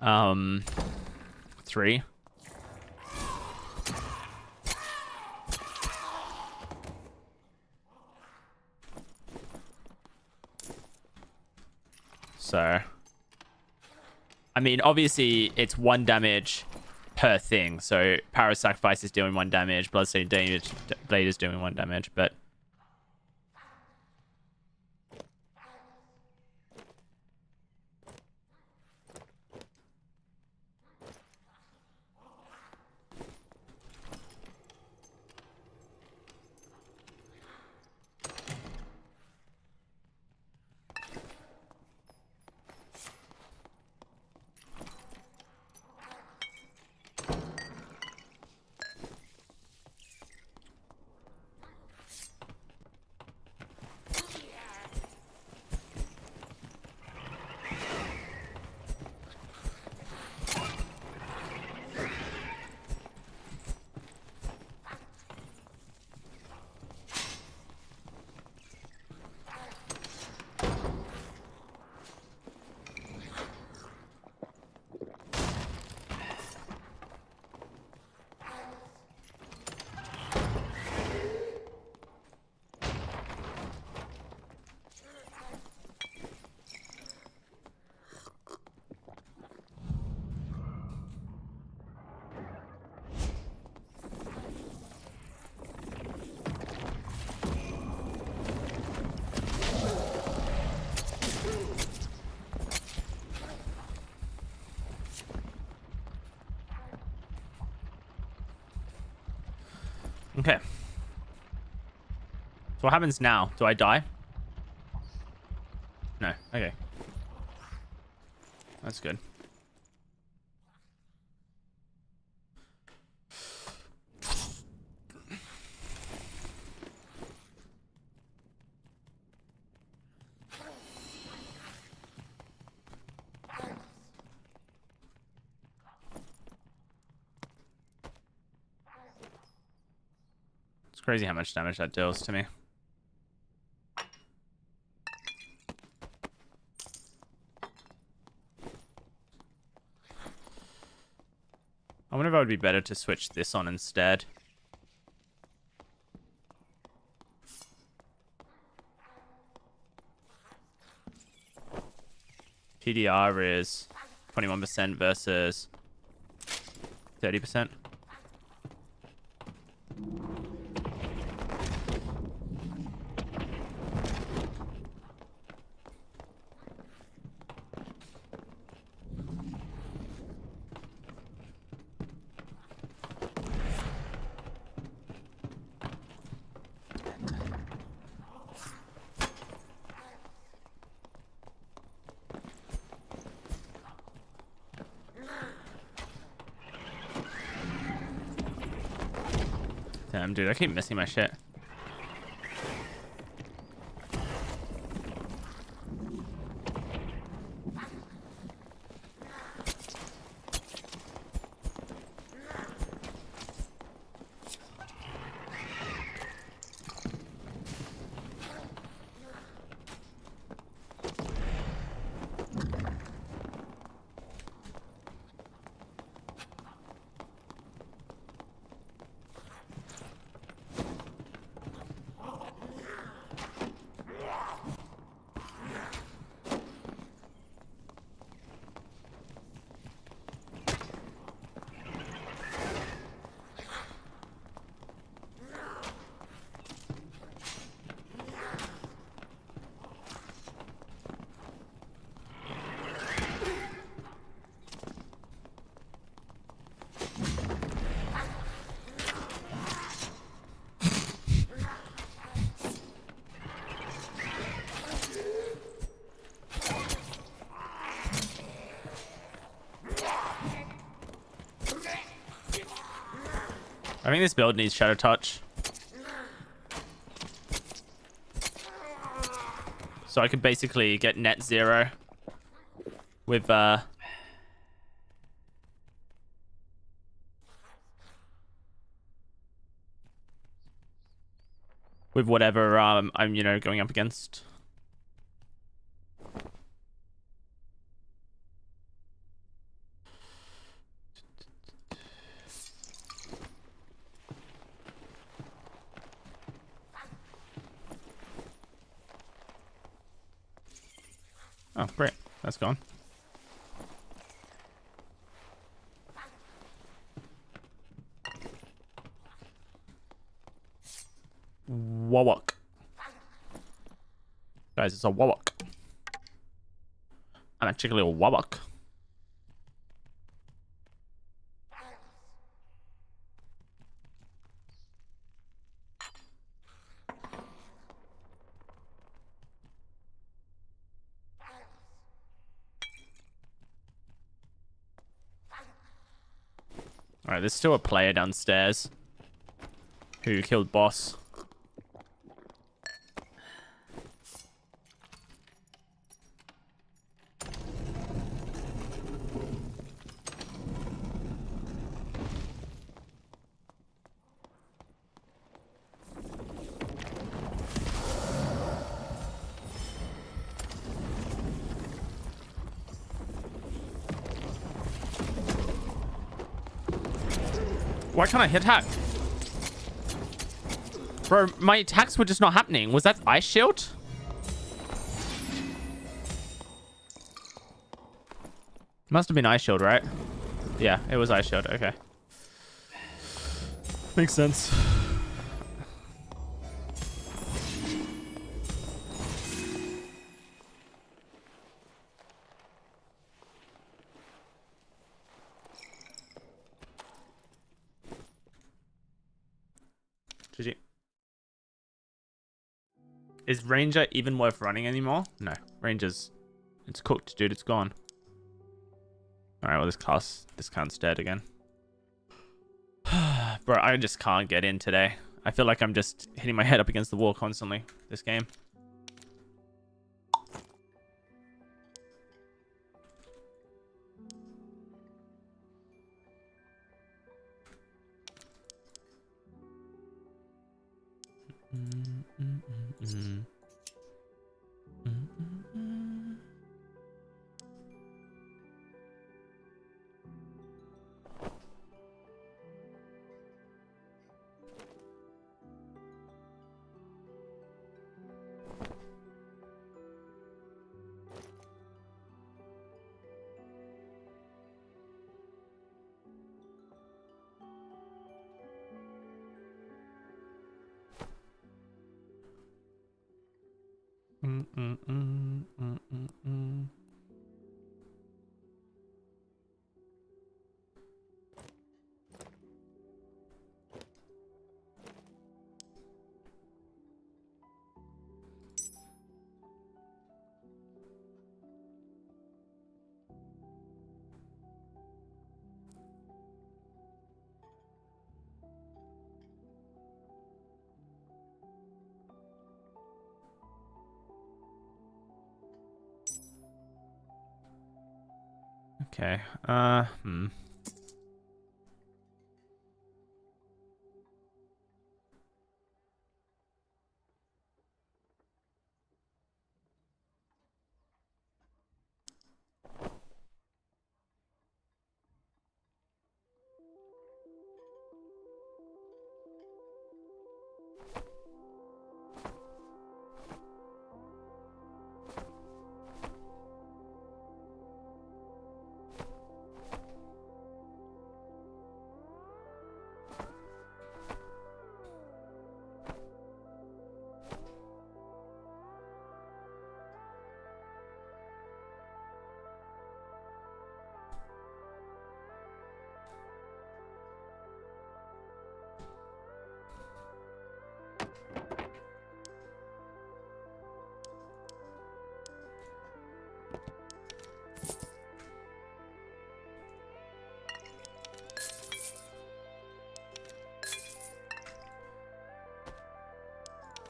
3. So I mean, obviously it's 1 damage per thing. So Power of Sacrifice is doing 1 damage, Bloodstained Blade is doing 1 damage, but okay. So what happens now? Do I die? No. Okay. That's good. It's crazy how much damage that deals to me. I wonder if it would be better to switch this on instead. PDR is 21% versus 30%. Damn, dude, I keep missing my shit. I think this build needs Shadow Touch. So I could basically get net 0 with whatever I'm, you know, going up against. Oh, great. That's gone. Warlock. Guys, it's a Warlock. I'm actually a Warlock. Alright, there's still a player downstairs who killed boss. Why can't I hit hack? Bro, my attacks were just not happening. Was that ice shield? Must have been ice shield, right? Yeah, it was ice shield. Okay. Makes sense. GG. Is Ranger even worth running anymore? No. Ranger's... It's cooked, dude. It's gone. Alright, well, this count's dead again. Bro, I just can't get in today. I feel like I'm just hitting my head up against the wall constantly this game. Okay.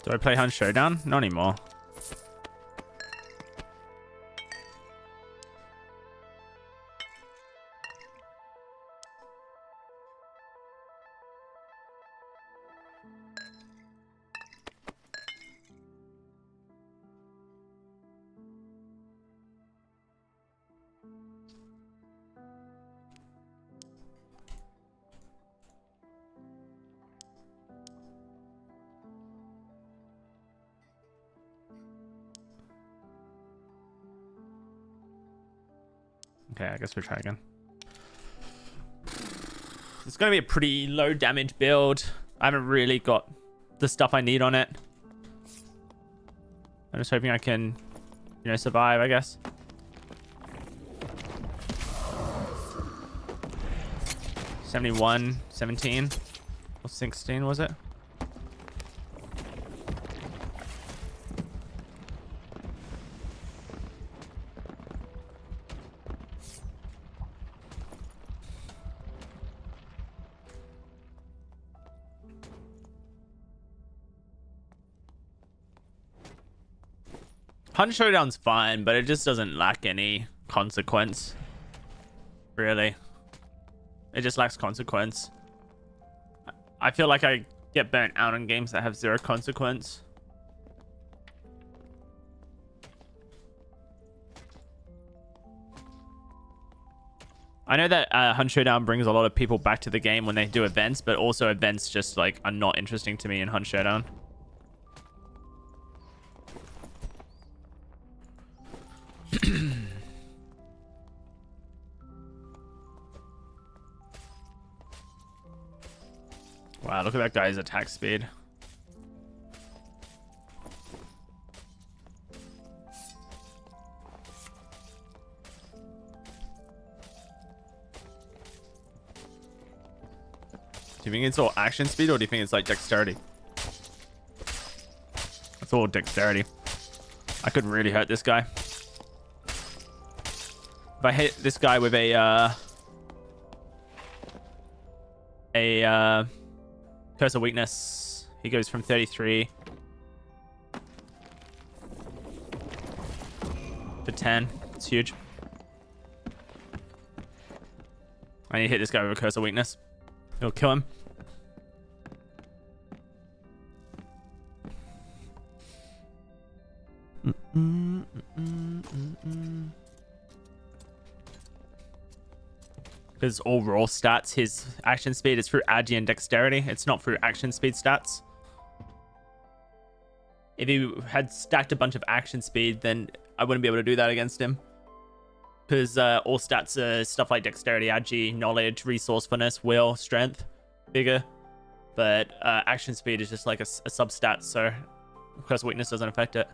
Do I play Hunt Showdown? Not anymore. Okay, I guess we'll try again. It's going to be a pretty low damage build. I haven't really got the stuff I need on it. I'm just hoping I can, you know, survive, I guess. $71, 17, or 16, was it? Hunt Showdown's fine, but it just doesn't lack any consequence. Really. It just lacks consequence. I feel like I get burnt out on games that have zero consequence. I know that Hunt Showdown brings a lot of people back to the game when they do events, but also events just like are not interesting to me in Hunt Showdown. Wow, look at that guy's attack speed. Do you think it's all action speed or do you think it's like dexterity? It's all dexterity. I could really hurt this guy. If I hit this guy with a Curse of Weakness, he goes from 33 to 10. It's huge. I need to hit this guy with a Curse of Weakness. It'll kill him. Because all raw stats, his action speed is through agi and dexterity. It's not through action speed stats. If he had stacked a bunch of action speed, then I wouldn't be able to do that against him. Because all stats are stuff like dexterity, agi, knowledge, resourcefulness, will, strength, vigor. But action speed is just like a sub-stat, so Curse of Weakness doesn't affect it.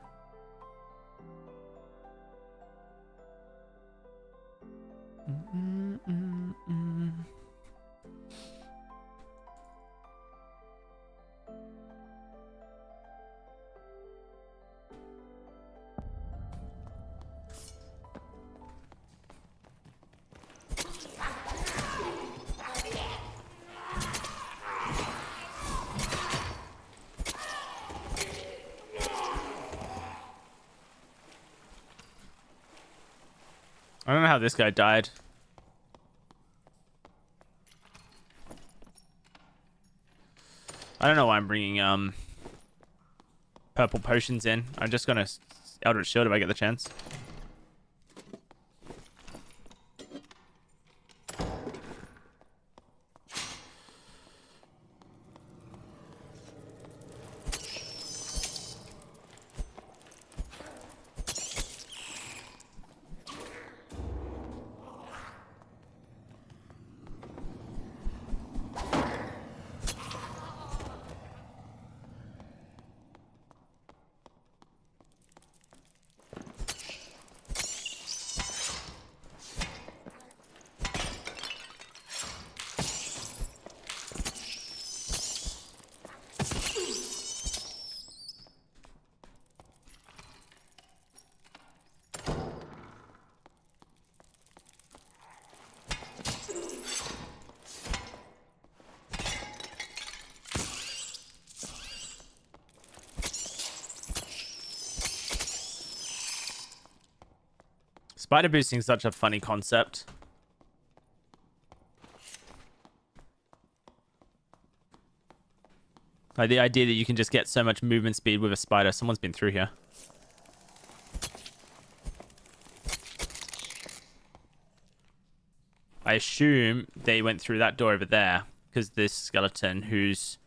I don't know how this guy died. I don't know why I'm bringing purple potions in. I'm just gonna Eldritch Shield if I get the chance. Spider boosting is such a funny concept. Like the idea that you can just get so much movement speed with a spider. Someone's been through here. I assume they went through that door over there because this skeleton who's...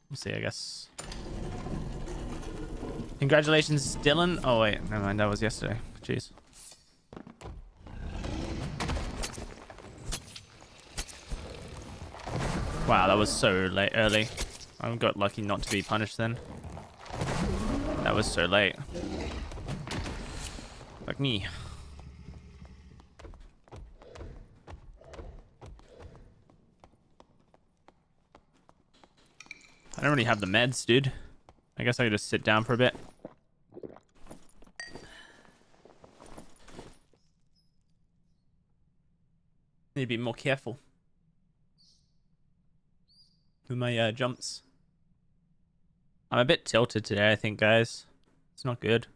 We'll see, I guess. Congratulations, Dylan. Oh, wait. Never mind. That was yesterday. Jeez. Wow, that was so late early. I got lucky not to be punished then. That was so late. Like me. I don't really have the meds, dude. I guess I could just sit down for a bit. Need to be more careful with my jumps. I'm a bit tilted today, I think, guys. It's not good.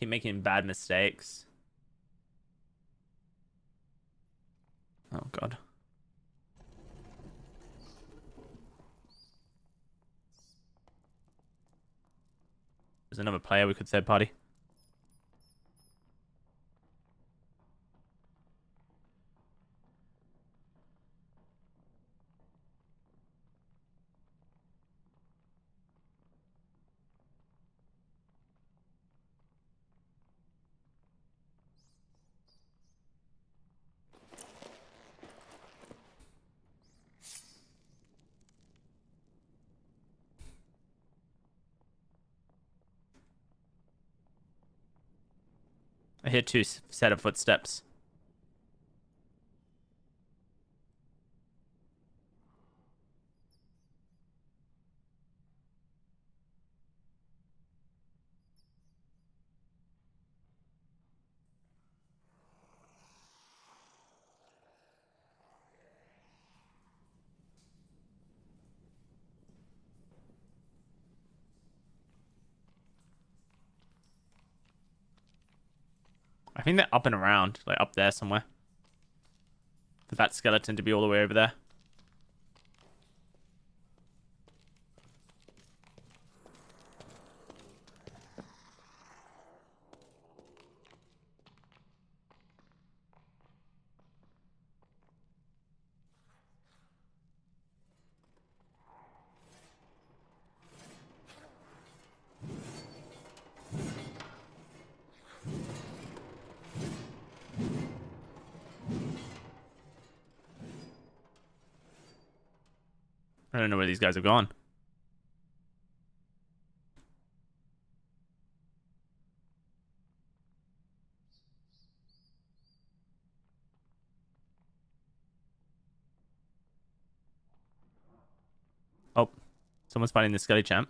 Keep making bad mistakes. Oh, God. There's another player we could third party. I hear two set of footsteps. I think they're up and around, like up there somewhere. For that skeleton to be all the way over there. I don't know where these guys have gone. Oh, someone's fighting the Skelly Champ.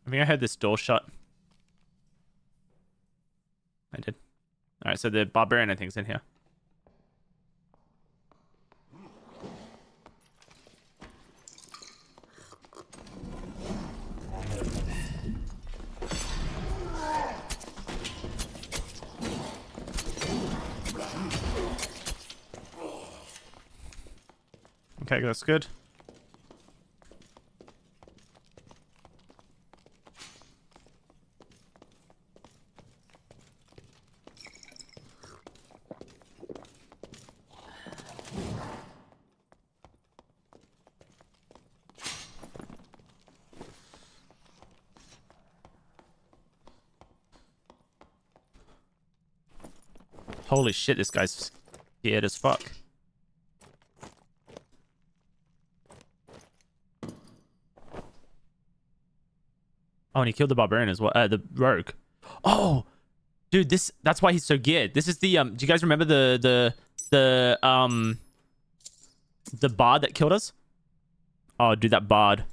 I think I heard this door shut. I did. Alright, so the barbarian I think's in here. Okay, that's good. Holy shit, this guy's scared as fuck. Oh, and he killed the barbarian as well. The rogue. Oh, dude, that's why he's so geared. This is the do you guys remember the bard that killed us? Oh, dude, that bard.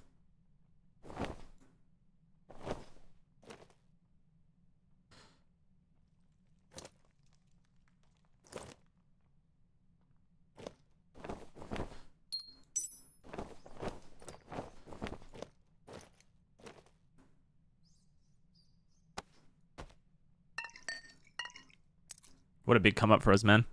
What a big come up for us, man.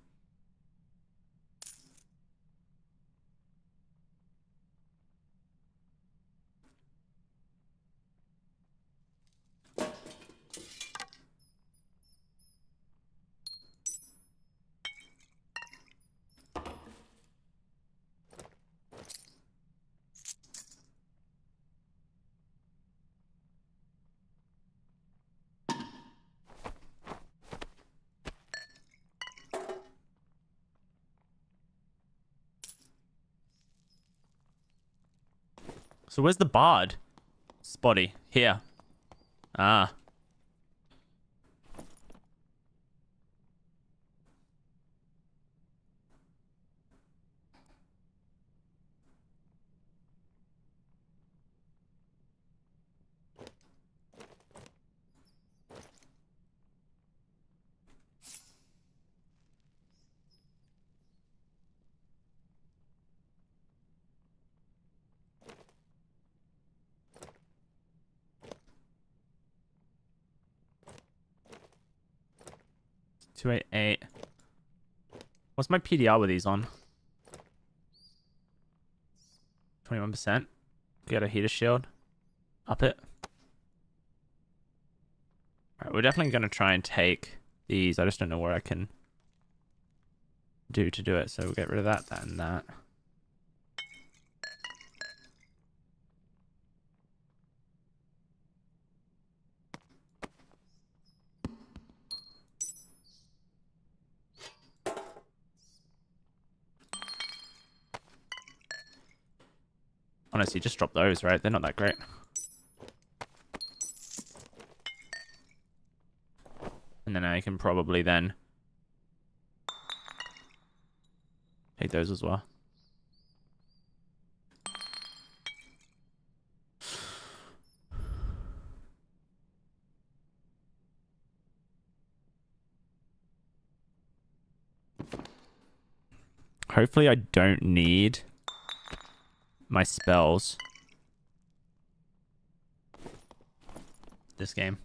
So where's the bard? Spotty. Here. Ah. $288. What's my PDR with these on? 21%. Get a heater shield. Up it. Alright, we're definitely going to try and take these. I just don't know where I can do to do it. So we'll get rid of that, that, and that. Honestly, just drop those, right? They're not that great. And then I can probably then take those as well. Hopefully I don't need my spells this game.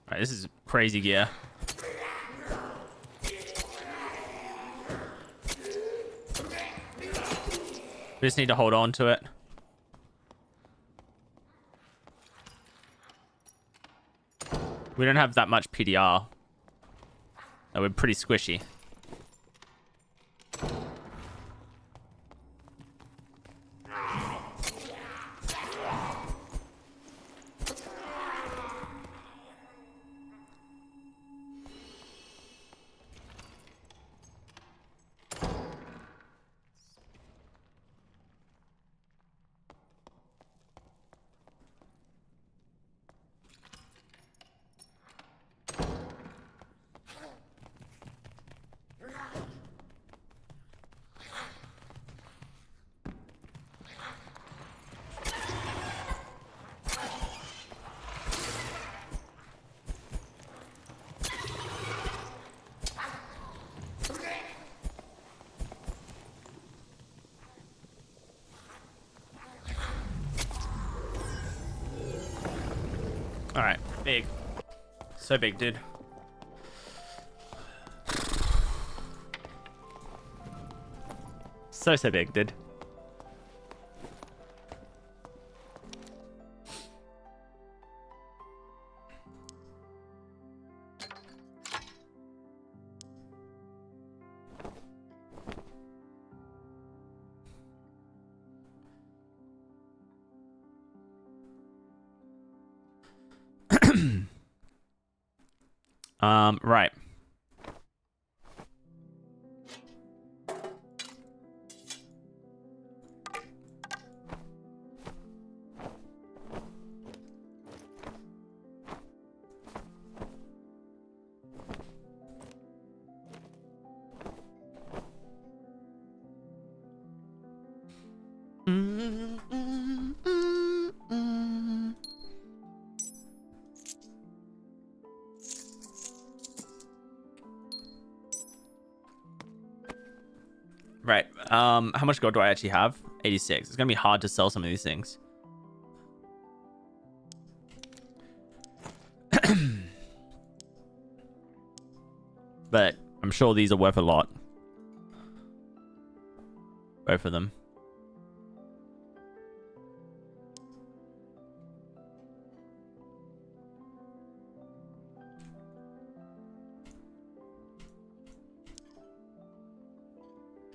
Alright, this is crazy gear. We just need to hold on to it. We don't have that much PDR. No, we're pretty squishy. All right, big. So big, dude. So big, dude. Right. Right. How much gold do I actually have? 86. It's gonna be hard to sell some of these things. But I'm sure these are worth a lot. Both of them.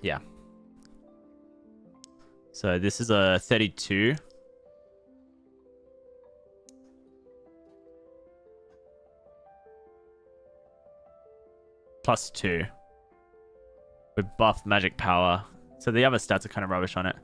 Yeah. So this is a 32. +2. With buffed magic power. So the other stats are kind of rubbish on it.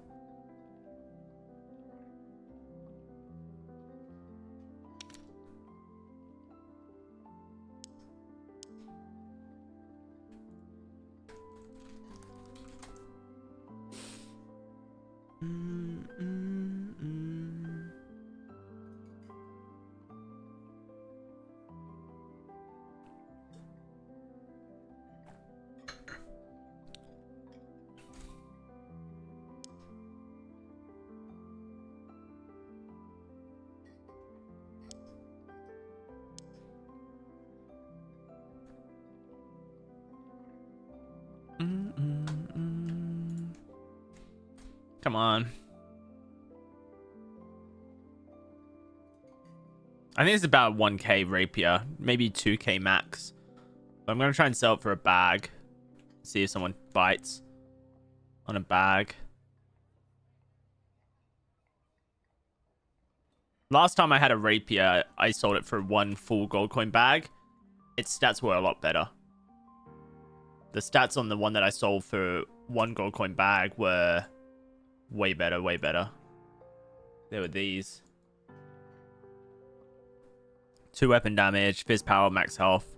Come on. I think it's about 1k rapier, maybe 2k max. But I'm going to try and sell it for a bag. See if someone bites on a bag. Last time I had a rapier, I sold it for 1 full gold coin bag. Its stats were a lot better. The stats on the one that I sold for 1 gold coin bag were way better, way better. There were these. 2 weapon damage, fizz power, max health.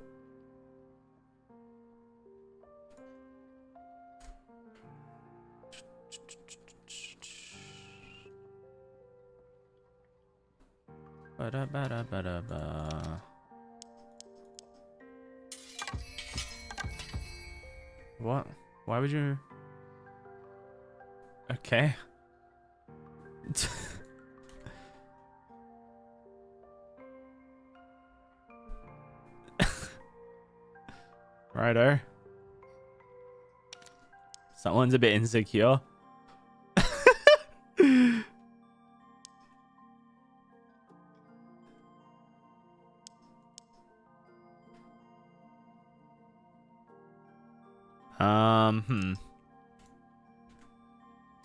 Ba-da-ba-da-ba-da-ba. What? Why would you? Okay. Righto. Someone's a bit insecure.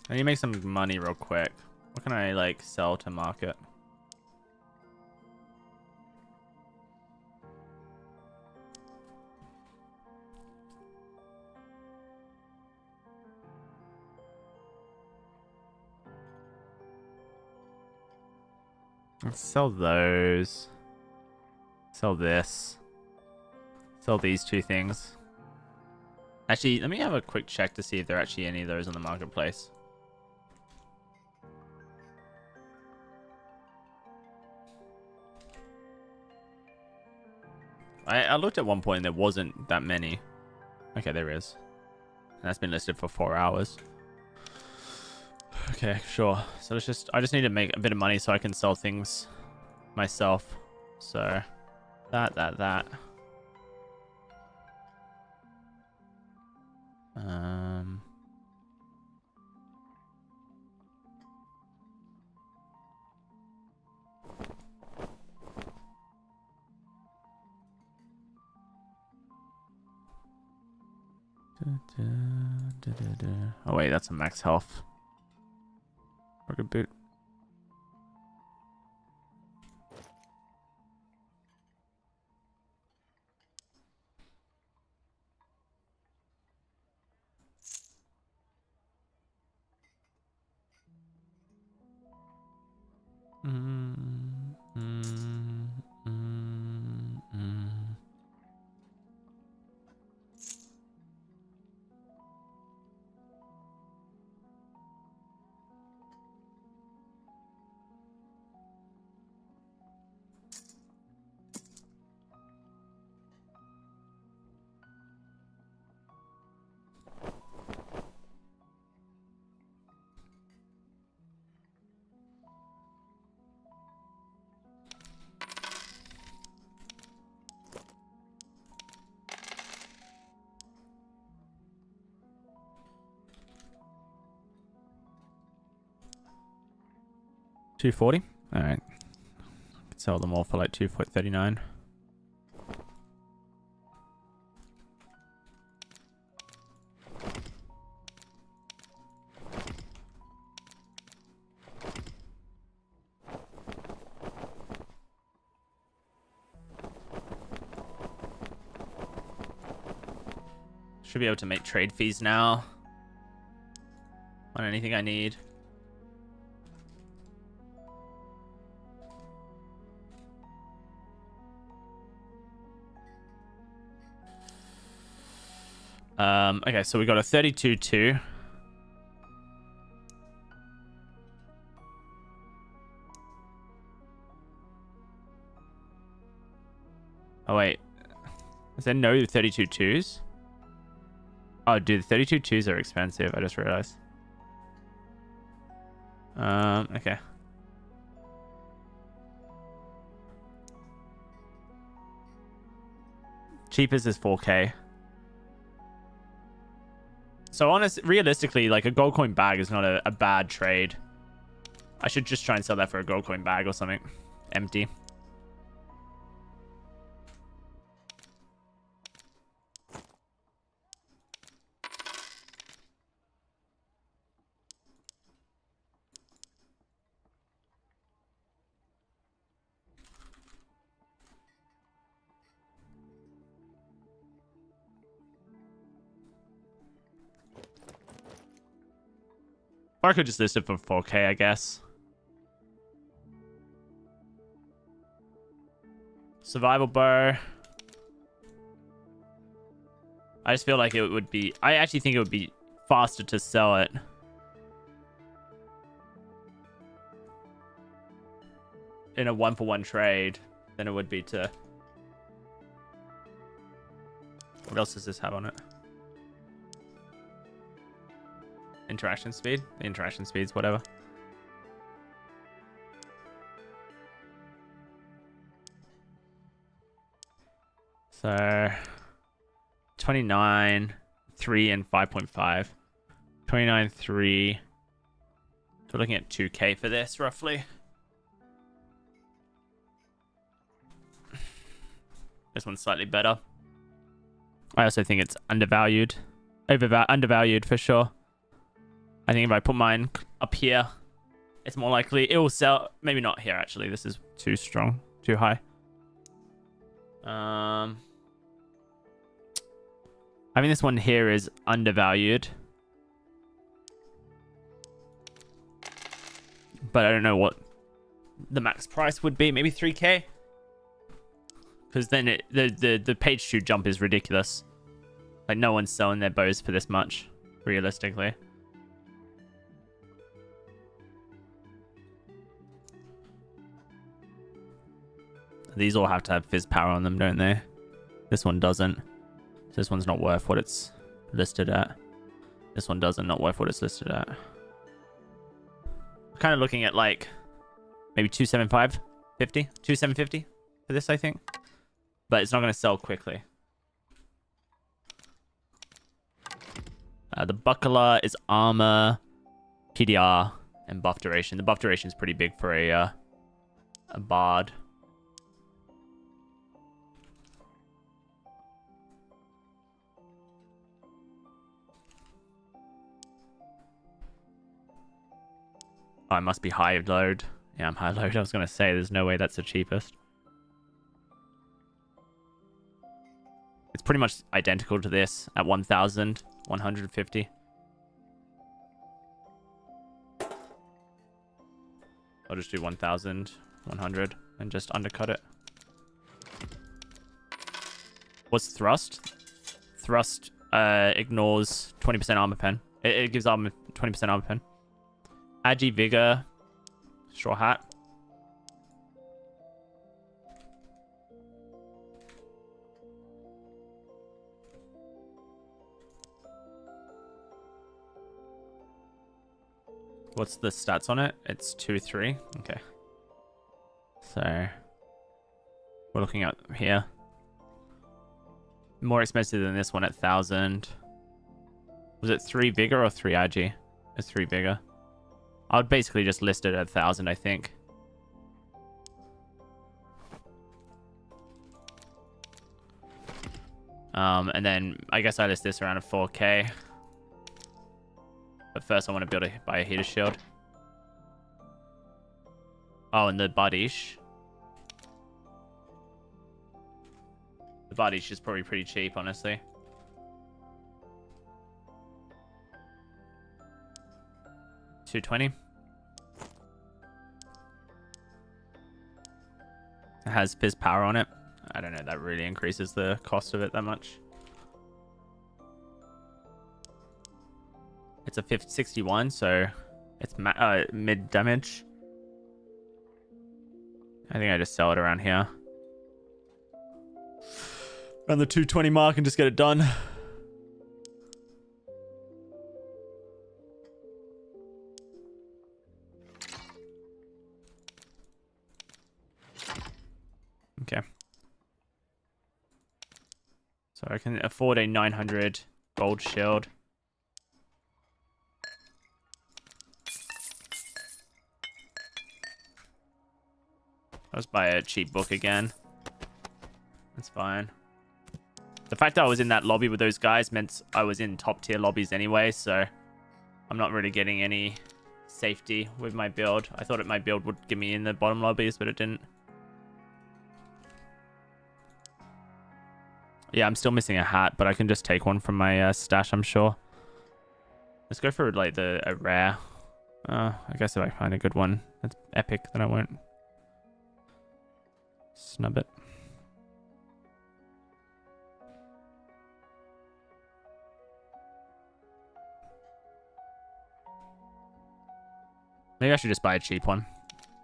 I need to make some money real quick. What can I like sell to market? Let's sell those. Sell this. Sell these two things. Actually, let me have a quick check to see if there are actually any of those on the marketplace. I looked at one point and there wasn't that many. Okay, there is. And that's been listed for 4 hours. Okay, sure. So it's just, I just need to make a bit of money so I can sell things myself. So that. Oh wait, that's a max health. Rocket boot. $240. All right. Sell them all for like $239. Should be able to make trade fees now on anything I need. Okay, so we got a 32-2. Oh wait, is there no 32-2s? Oh, dude, 32-2s are expensive. I just realized. Okay. Cheapest is 4K. So realistically, like a gold coin bag is not a bad trade. I should just try and sell that for a gold coin bag or something. Empty. Or I could just list it for 4K, I guess. Survival bow. I just feel like it would be... I actually think it would be faster to sell it. In a 1-for-1 trade than it would be to... What else does this have on it? Interaction speed? The interaction speed's whatever. So 29, 3, and 5.5. 29, 3. We're looking at 2K for this, roughly. This one's slightly better. I also think it's undervalued. Undervalued for sure. I think if I put mine up here, it's more likely it will sell. Maybe not here, actually. This is too strong, too high. I mean, this one here is undervalued. But I don't know what the max price would be. Maybe 3K? Because then the page 2 jump is ridiculous. Like, no one's selling their bows for this much, realistically. These all have to have fizz power on them, don't they? This one doesn't. So this one's not worth what it's listed at. This one doesn't, not worth what it's listed at. I'm kind of looking at like maybe 275, 50, 2750 for this, I think. But it's not going to sell quickly. The buckler is armor, PDR, and buff duration. The buff duration is pretty big for a bard. Oh, I must be high load. Yeah, I'm high load. I was going to say, there's no way that's the cheapest. It's pretty much identical to this at 1,150. I'll just do 1,100 and just undercut it. What's thrust? Thrust ignores 20% armor pen. It gives armor 20% armor pen. Agi Vigor, straw hat. What's the stats on it? It's 2-3. Okay. So we're looking at here. More expensive than this one at 1,000. Was it 3 Vigor or 3 Agi? It's 3 Vigor. I would basically just list it at 1,000, I think. And then I guess I list this around a 4K. But first I want to buy a heater shield. Oh, and the Bardiche. The Bardiche is probably pretty cheap, honestly. $220. It has fizz power on it. I don't know, that really increases the cost of it that much. It's a 61, so it's mid damage. I think I just sell it around here. Around the 220 mark and just get it done. Okay. So I can afford a 900 gold shield. I'll just buy a cheap book again. That's fine. The fact that I was in that lobby with those guys meant I was in top tier lobbies anyway, so I'm not really getting any safety with my build. I thought my build would get me in the bottom lobbies, but it didn't. Yeah, I'm still missing a hat, but I can just take one from my stash, I'm sure. Let's go for like a rare. I guess if I find a good one that's epic, then I won't snub it. Maybe I should just buy a cheap one,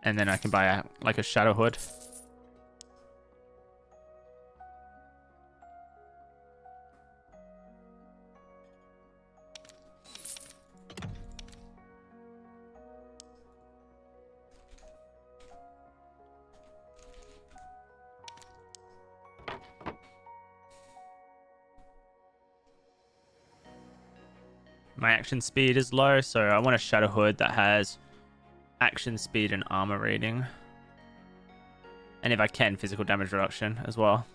and then I can buy like a shadow hood. My action speed is low, so I want a shadow hood that has action speed and armor rating. And if I can, physical damage reduction as well.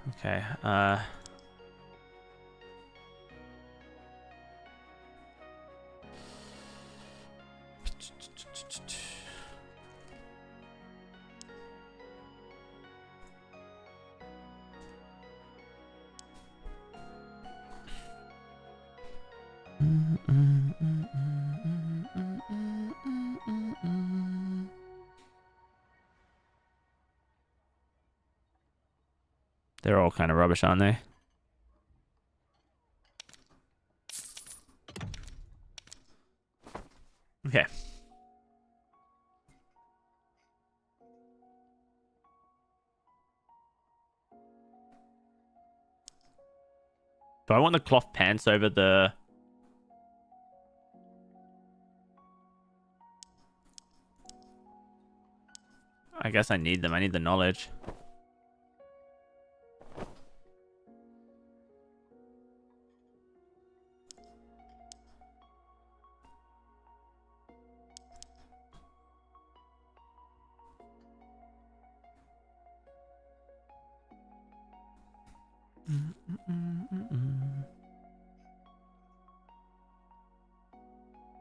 Okay. They're all kind of rubbish, aren't they? Okay. Do I want the cloth pants over the... I guess I need them. I need the knowledge.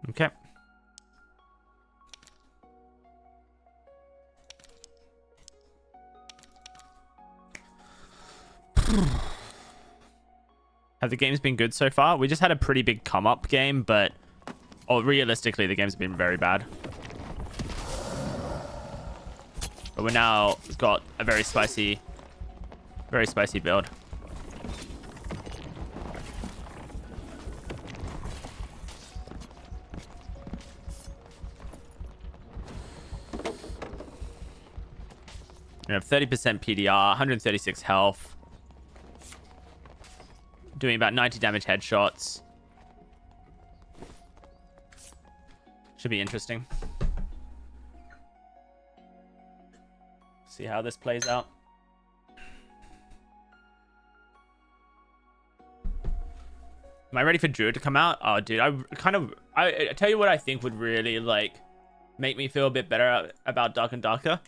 Okay. Have the games been good so far? We just had a pretty big come-up game, but realistically, the game's been very bad. But we're now got a very spicy build. We have 30% PDR, 136 health. Doing about 90 damage headshots. Should be interesting. See how this plays out. Am I ready for Druid to come out? Oh, dude, I tell you what I think would really, like, make me feel a bit better about Dark and Darker.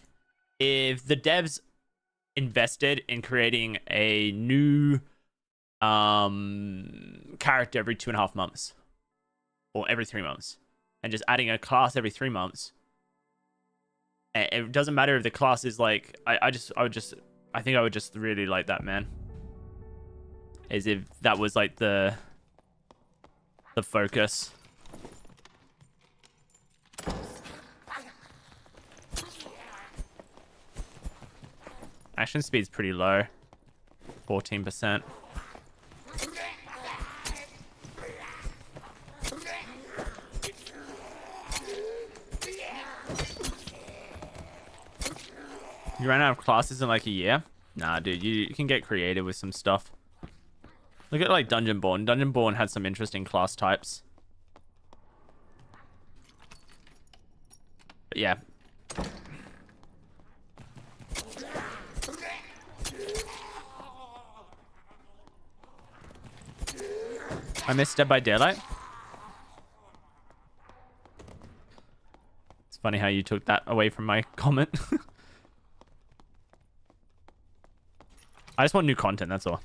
If the devs invested in creating a new character every 2.5 months or every 3 months, and just adding a class every 3 months. It doesn't matter if the class is like, I think I would just really like that, man. As if that was like the focus. Action speed's pretty low, 14%. You ran out of classes in like a year? Nah, dude, you can get creative with some stuff. Look at like Dungeonborn. Dungeonborn had some interesting class types. But yeah. I missed Dead by Daylight. It's funny how you took that away from my comment. I just want new content, that's all.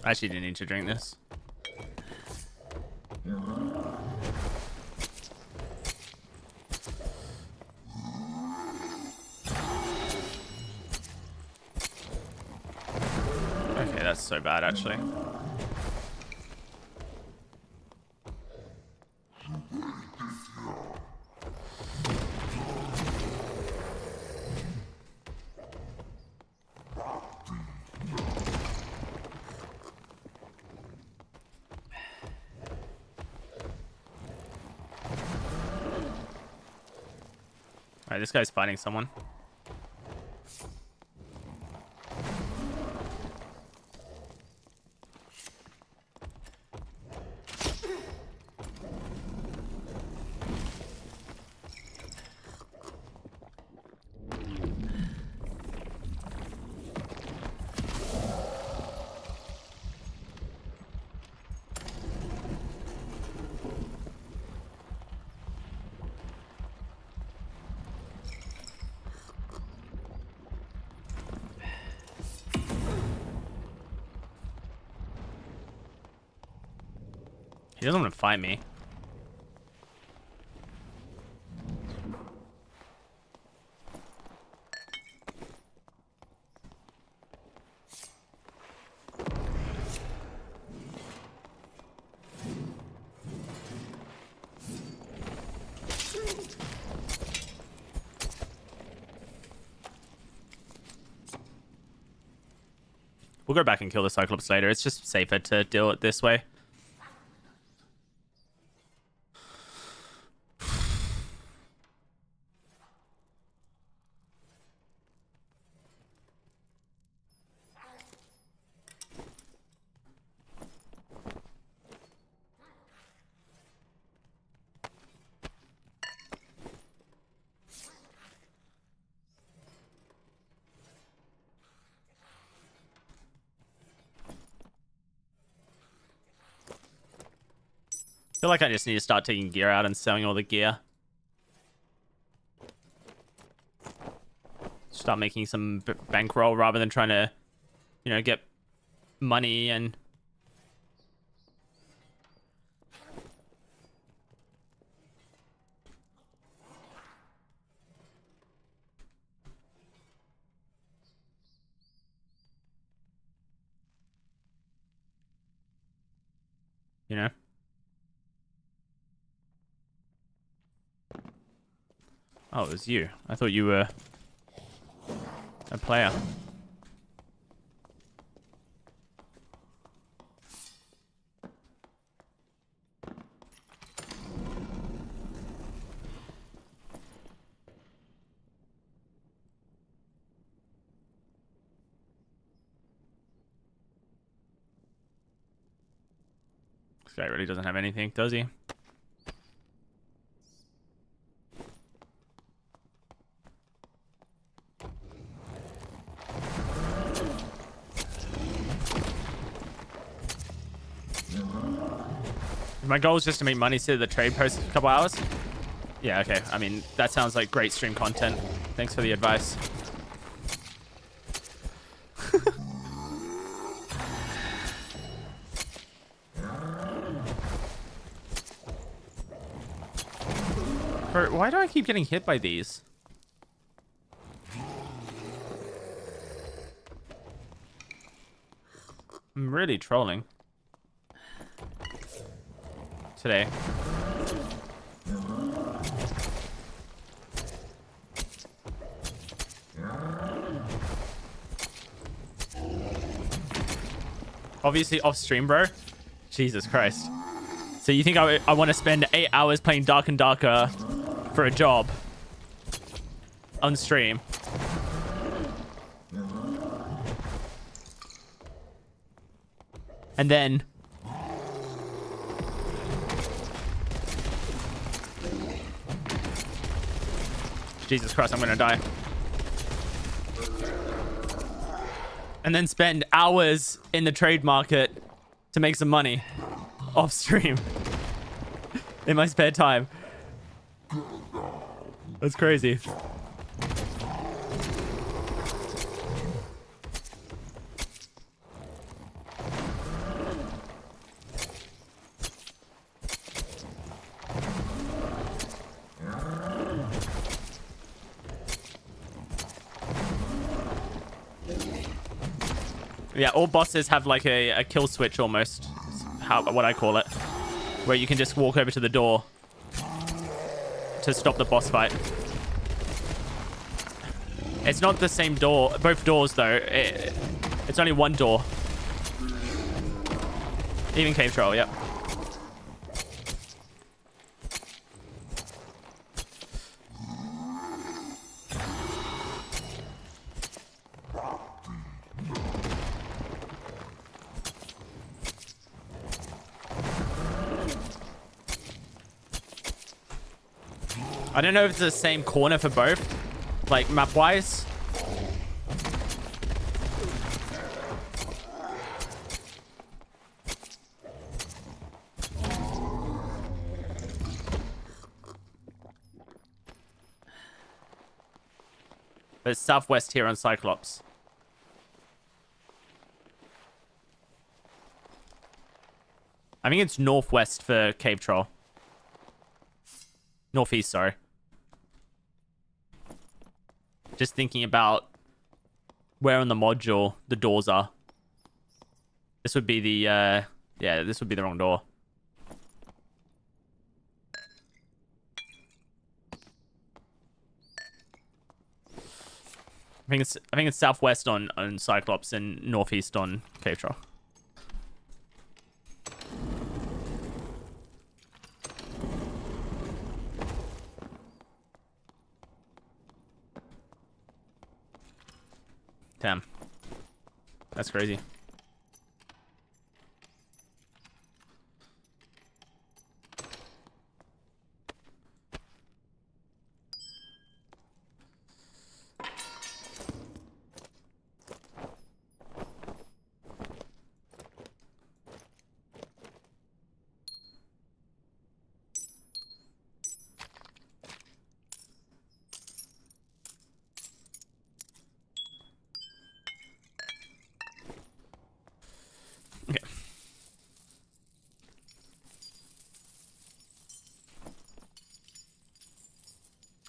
I actually didn't need to drink this. Okay, that's so bad, actually. Alright, this guy's fighting someone. He doesn't want to fight me. We'll go back and kill the Cyclops later. It's just safer to deal it this way. I feel like I just need to start taking gear out and selling all the gear. Start making some bankroll rather than trying to, you know, get money and... You know? Oh, it was you. I thought you were a player. This guy really doesn't have anything, does he? My goal is just to make money to the trade post in a couple hours. Yeah, okay. I mean, that sounds like great stream content. Thanks for the advice. Bro, why do I keep getting hit by these? I'm really trolling. Today. Obviously off stream, bro. Jesus Christ. So you think I want to spend 8 hours playing Dark and Darker for a job on stream? And then Jesus Christ, I'm gonna die. And then spend hours in the trade market to make some money off stream in my spare time. That's crazy. Yeah, all bosses have like a kill switch almost. What I call it. Where you can just walk over to the door to stop the boss fight. It's not the same door. Both doors, though. It's only one door. Even Cave Troll, yep. I don't know if it's the same corner for both, like map-wise. But it's southwest here on Cyclops. I think it's northwest for Cave Troll. Northeast, sorry. Just thinking about where on the module the doors are. This would be the, yeah, this would be the wrong door. I think it's southwest on Cyclops and northeast on Cave Troll. Damn. That's crazy.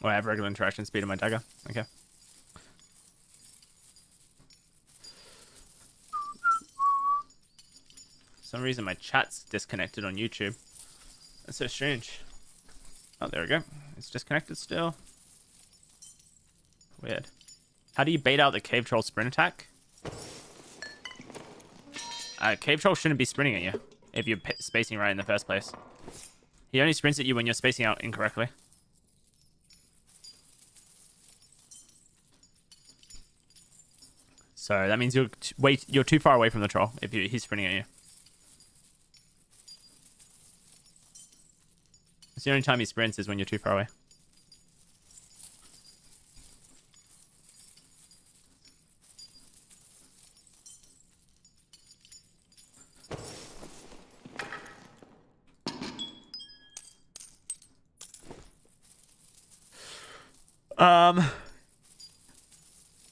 Oh, I have regular interaction speed on my dagger. Okay. For some reason my chat's disconnected on YouTube. That's so strange. Oh, there we go. It's disconnected still. Weird. How do you bait out the Cave Troll sprint attack? Cave Troll shouldn't be sprinting at you if you're spacing right in the first place. He only sprints at you when you're spacing out incorrectly. So that means you're too far away from the troll if he's sprinting at you. It's the only time he sprints is when you're too far away.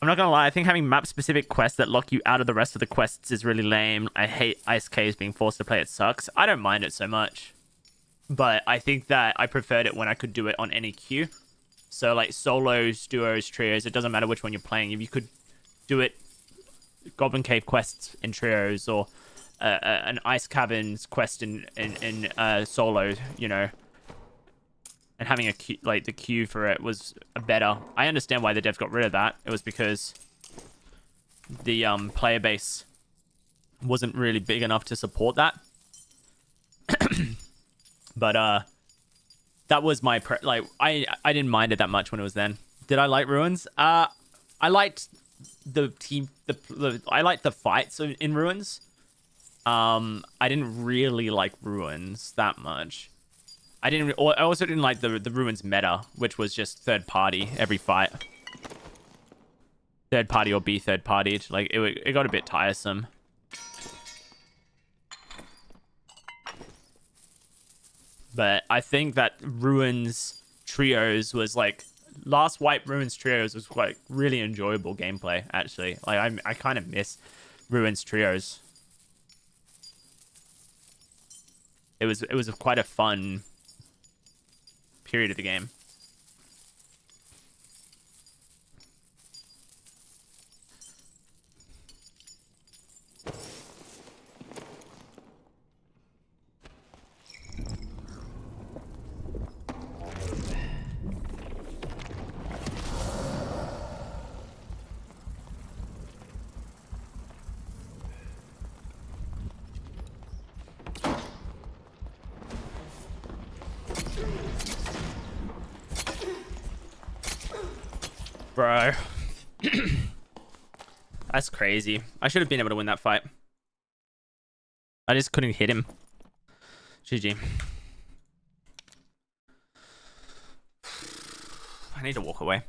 I'm not gonna lie, I think having map-specific quests that lock you out of the rest of the quests is really lame. I hate Ice Caves being forced to play, it sucks. I don't mind it so much. But I think that I preferred it when I could do it on any queue. So like solos, duos, trios, it doesn't matter which one you're playing. If you could do it Goblin Cave quests in trios or an Ice Caverns quest in solo, you know. And having a queue, like the queue for it was better. I understand why the devs got rid of that. It was because the player base wasn't really big enough to support that. But that was my I didn't mind it that much when it was then. Did I like Ruins? I liked the team. I liked the fights in Ruins. I didn't really like Ruins that much. I also didn't like the Ruins meta, which was just third party every fight. Third party or be third partied. Like it got a bit tiresome. But I think that Ruins Trios was like Last Wipe Ruins Trios was like really enjoyable gameplay actually. Like I kind of miss Ruins Trios. It was quite a fun period of the game. Bro. That's crazy. I should have been able to win that fight. I just couldn't hit him. GG. I need to walk away.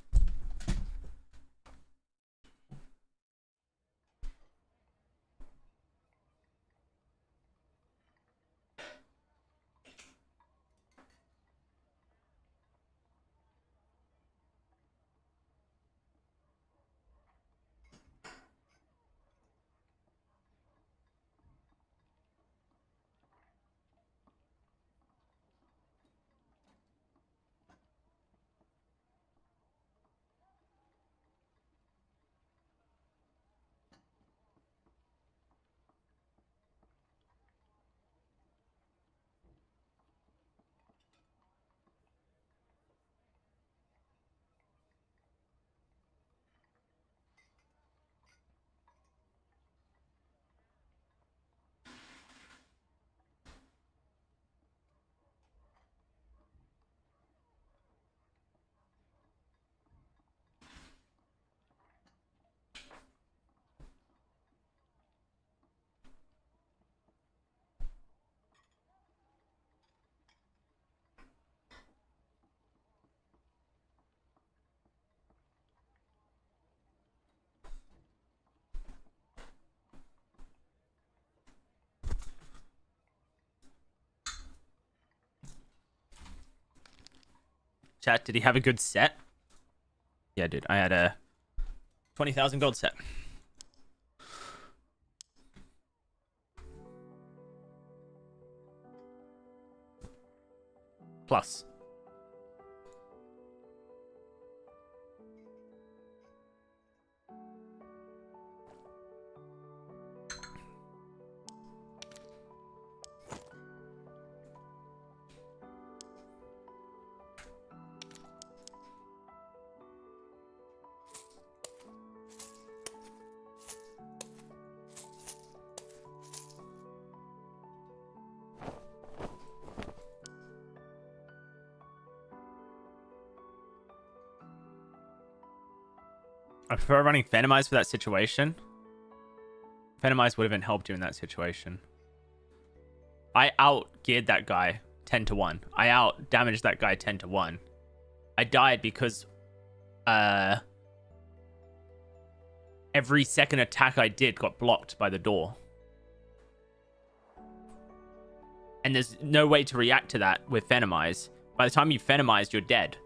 Chat, did he have a good set? Yeah, dude. I had a 20,000 gold set. Plus. I prefer running Phantomize for that situation. Phantomize would have been helped you in that situation. I out-geared that guy 10 to 1. I out-damaged that guy 10 to 1. I died because every second attack I did got blocked by the door. And there's no way to react to that with Phantomize. By the time you Phantomize, you're dead.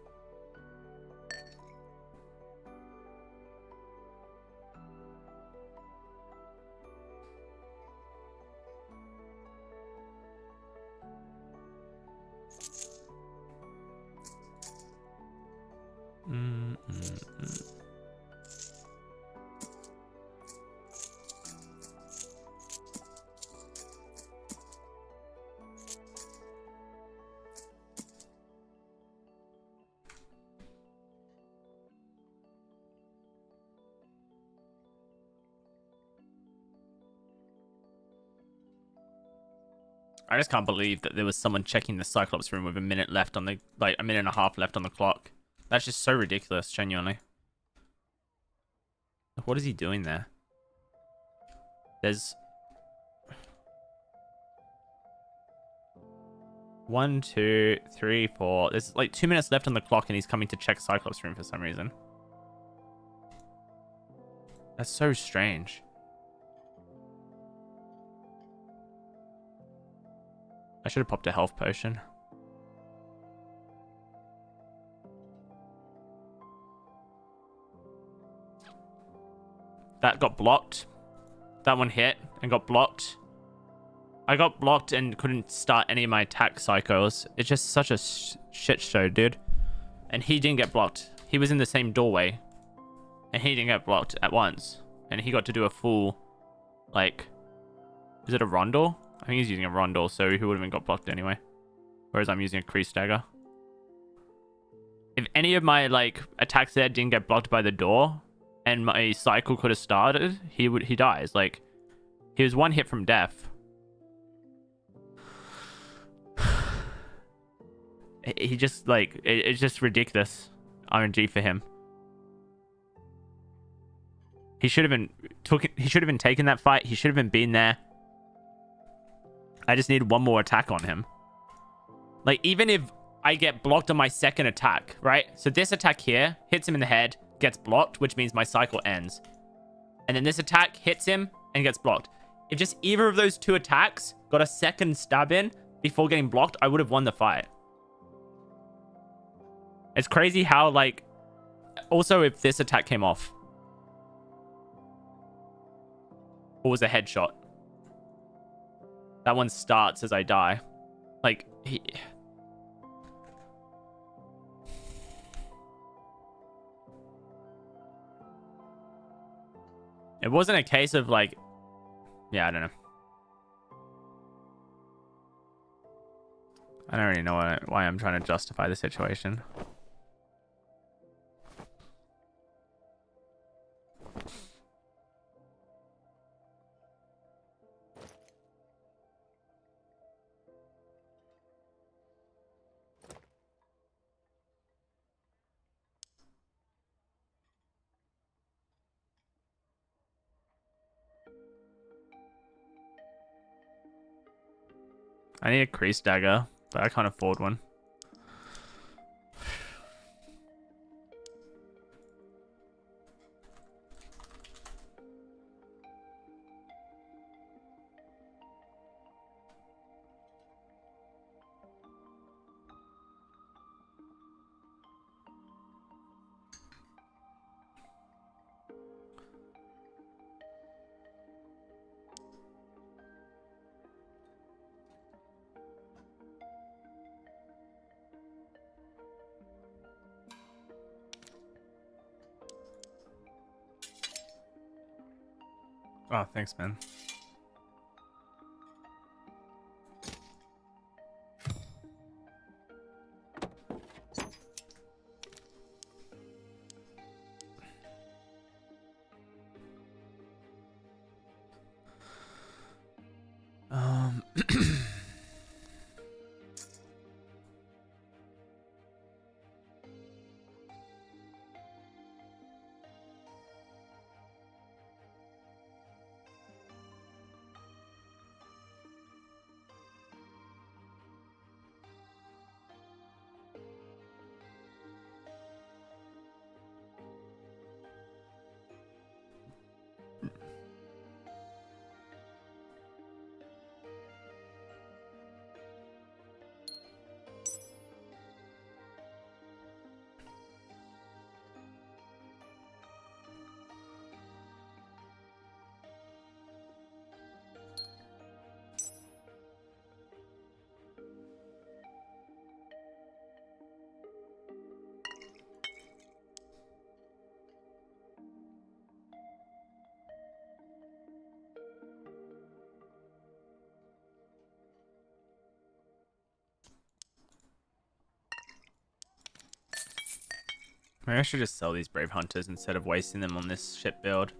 I just can't believe that there was someone checking the Cyclops room with a minute left on the, like, a minute and a half left on the clock. That's just so ridiculous, genuinely. What is he doing there? There's 1, 2, 3, 4. There's like 2 minutes left on the clock and he's coming to check Cyclops room for some reason. That's so strange. I should have popped a health potion. That got blocked. That one hit and got blocked. I got blocked and couldn't start any of my attack cycles. It's just such a shit show, dude. And he didn't get blocked. He was in the same doorway. And he didn't get blocked at once. And he got to do a full, like... Is it a Rondel? I think he's using a Rondel, so he would have been got blocked anyway. Whereas I'm using a Crease Dagger. If any of my, like, attacks there didn't get blocked by the door, and my cycle could have started, he dies. Like, he was one hit from death. He just, like, it's just ridiculous RNG for him. He should have been he should have been taking that fight. He should have been there. I just need one more attack on him. Like, even if I get blocked on my second attack, right? So this attack here hits him in the head, gets blocked, which means my cycle ends. And then this attack hits him and gets blocked. If just either of those two attacks got a second stab in before getting blocked, I would have won the fight. It's crazy how, like... Also, if this attack came off. Or was a headshot. That one starts as I die. Like, it wasn't a case of, like... Yeah, I don't know. I don't really know why I'm trying to justify the situation. I need a crease dagger, but I can't afford one. Oh, thanks, man. Maybe I should just sell these Brave Hunters instead of wasting them on this shit build.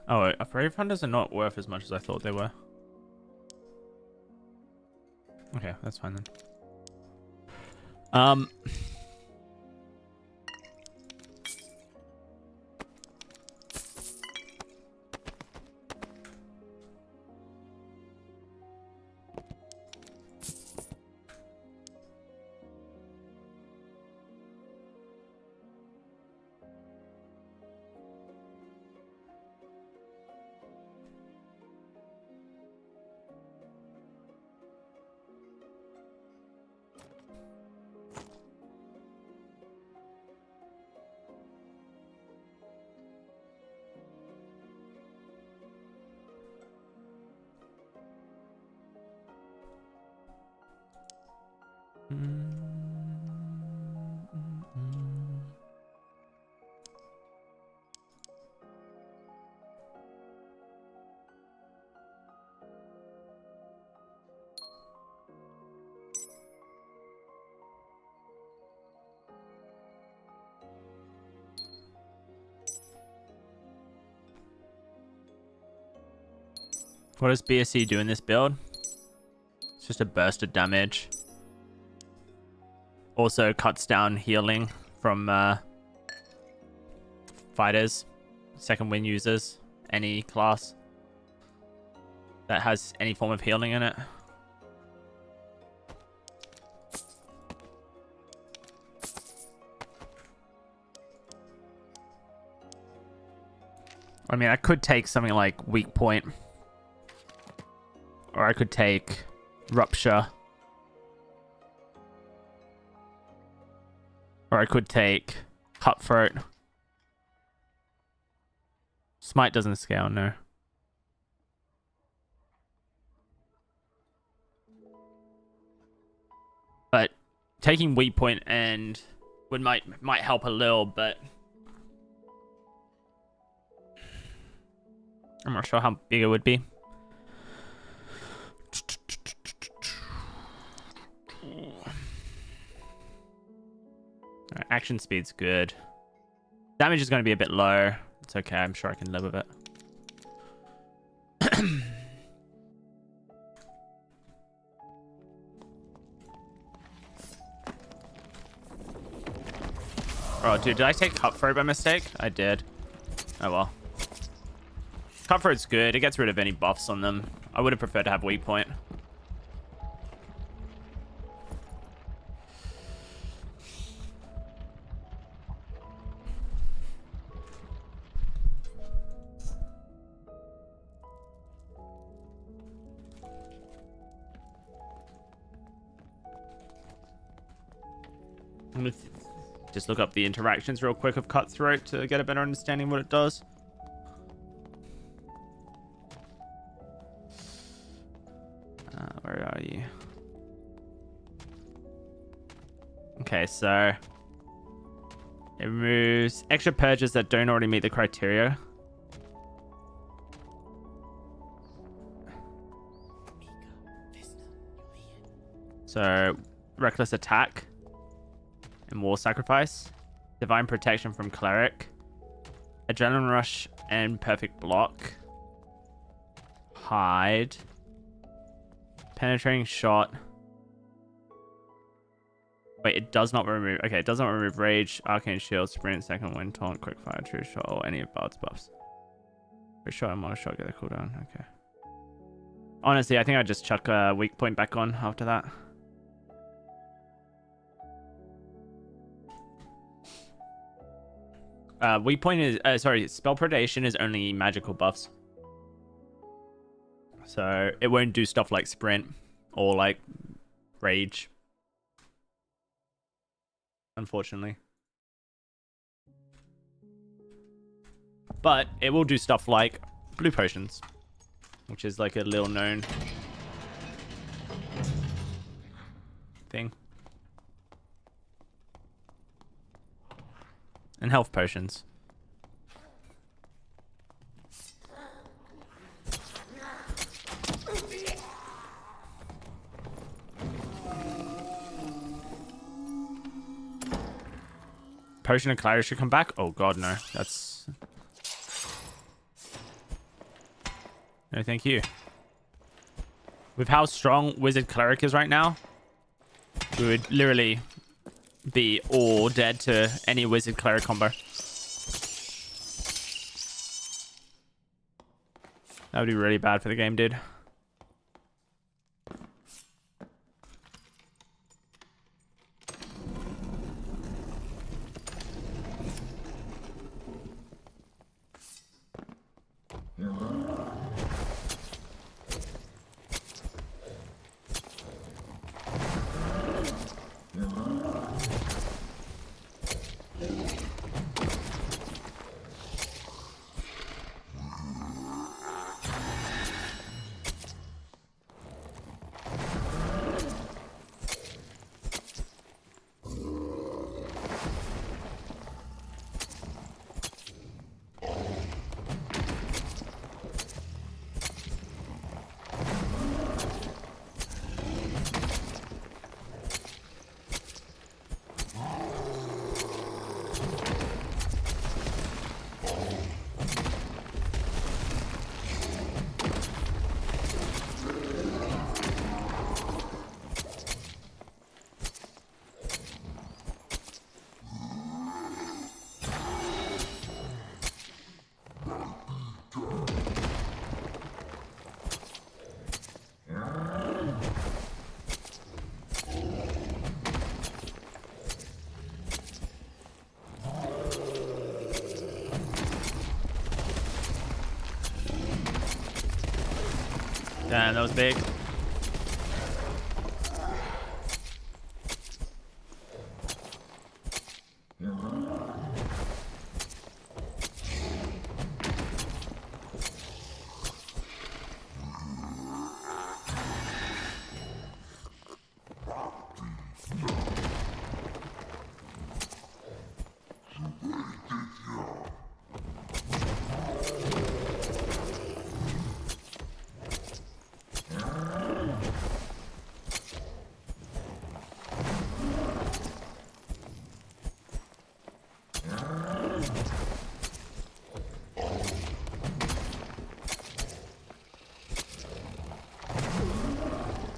Oh, Brave Hunters are not worth as much as I thought they were. Okay, that's fine then. What does BSC do in this build? It's just a burst of damage. Also cuts down healing from fighters, second win users, any class that has any form of healing in it. I mean, I could take something like Weak Point. Or I could take Rupture. Or I could take Cutthroat. Smite doesn't scale, no. But taking Weak Point and might help a little, but I'm not sure how big it would be. Right, action speed's good. Damage is going to be a bit low. It's okay. I'm sure I can live with it. Oh, dude, did I take Cutthroat by mistake? I did. Oh, well. Cutthroat's good. It gets rid of any buffs on them. I would have preferred to have Weak Point. I'm gonna just look up the interactions real quick of Cutthroat to get a better understanding of what it does. Where are you? Okay, so it removes extra purges that don't already meet the criteria. So, Reckless Attack and War Sacrifice, Divine Protection from Cleric, Adrenaline Rush and Perfect Block, Hide, Penetrating Shot. Wait, it does not remove... Okay, it does not remove Rage, Arcane Shield, Sprint, Second Wind, Taunt, Quickfire, True Shot, or any of Bard's buffs. True Shot and Mono Shot get a cooldown. Okay. Honestly, I think I'd just chuck a Weak Point back on after that. Weak Point is... sorry, Spell Predation is only magical buffs. So, it won't do stuff like Sprint or like Rage. Unfortunately. But it will do stuff like Blue Potions, which is like a little known thing. And Health Potions. Potion of Clarity should come back? Oh god, no. That's... No, thank you. With how strong Wizard Cleric is right now, we would literally be all dead to any Wizard Cleric combo. That would be really bad for the game, dude. Damn, that was big.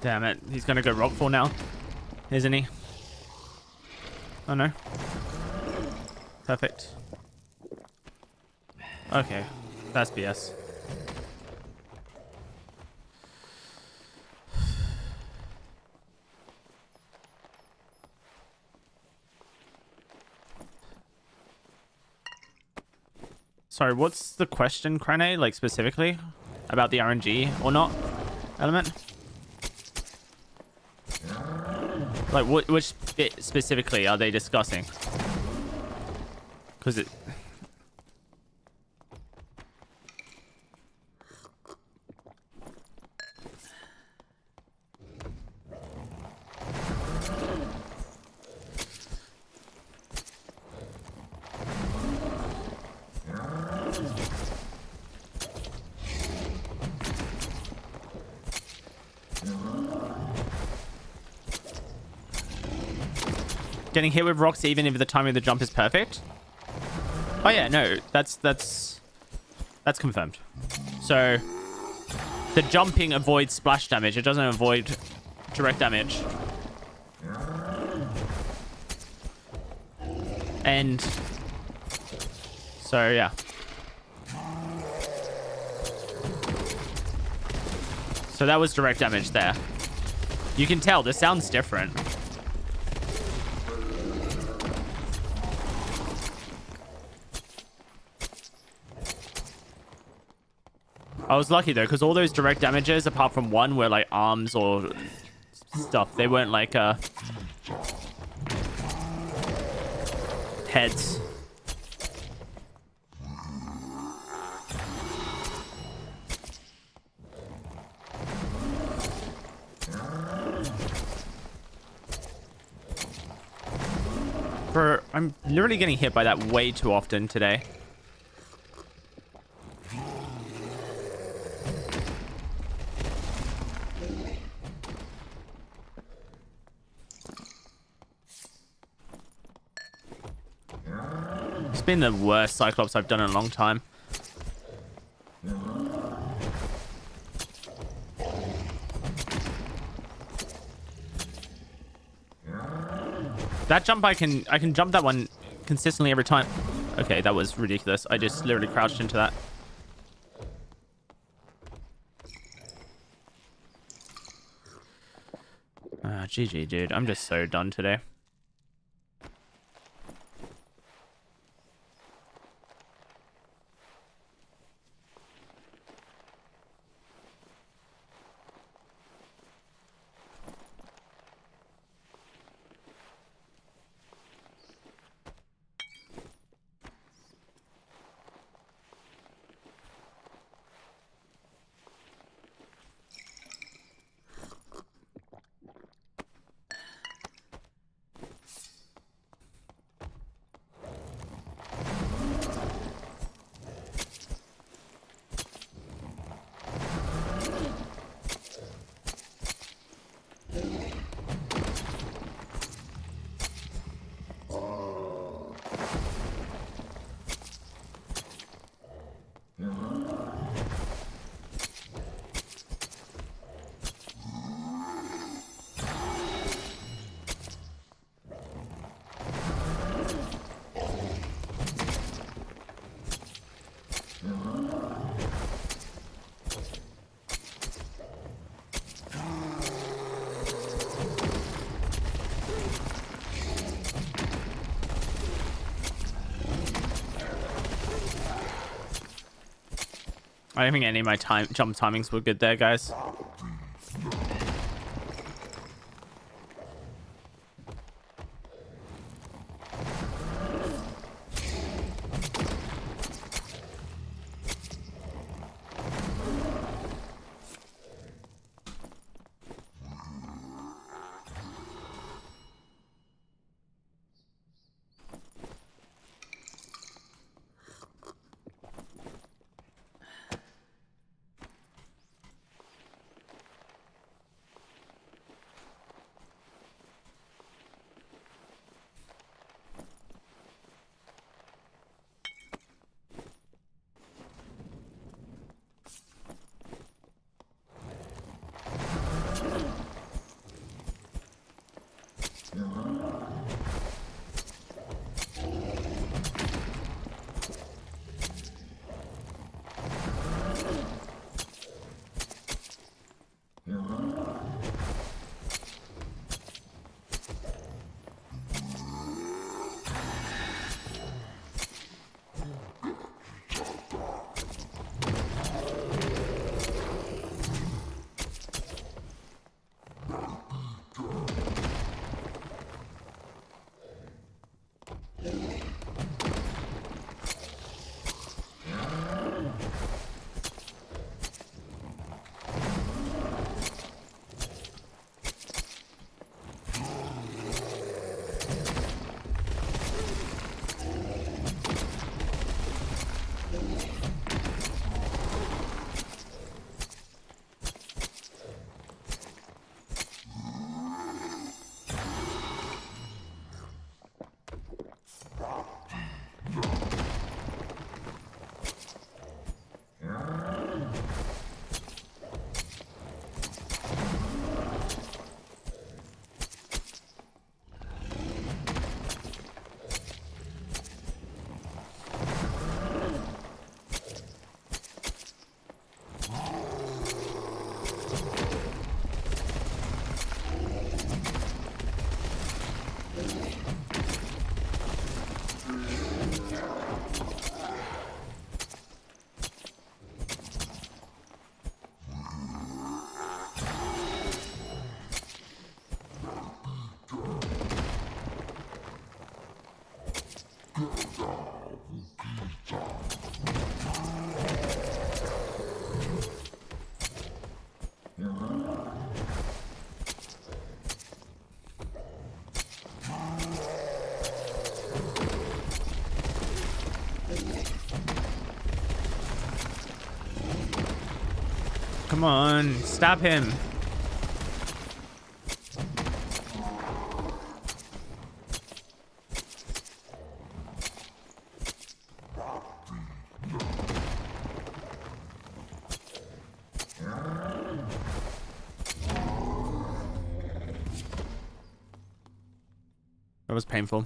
Damn it. He's going to go rockfall now, isn't he? Oh, no. Perfect. Okay. That's BS. Sorry, what's the question, Crane? Like, specifically? About the RNG or not element? Like, which bit specifically are they discussing? Because it... Getting hit with rocks even if the timing of the jump is perfect? Oh yeah, no, that's confirmed. So the jumping avoids splash damage. It doesn't avoid direct damage. And so yeah. So that was direct damage there. You can tell the sound's different. I was lucky though, because all those direct damages, apart from one, were like arms or stuff. They weren't like heads. I'm literally getting hit by that way too often today. It's been the worst Cyclops I've done in a long time. That jump I can jump that one consistently every time. Okay, that was ridiculous. I just literally crouched into that. GG, dude. I'm just so done today. I don't think any of my jump timings were good there, guys. Come on, stab him. That was painful.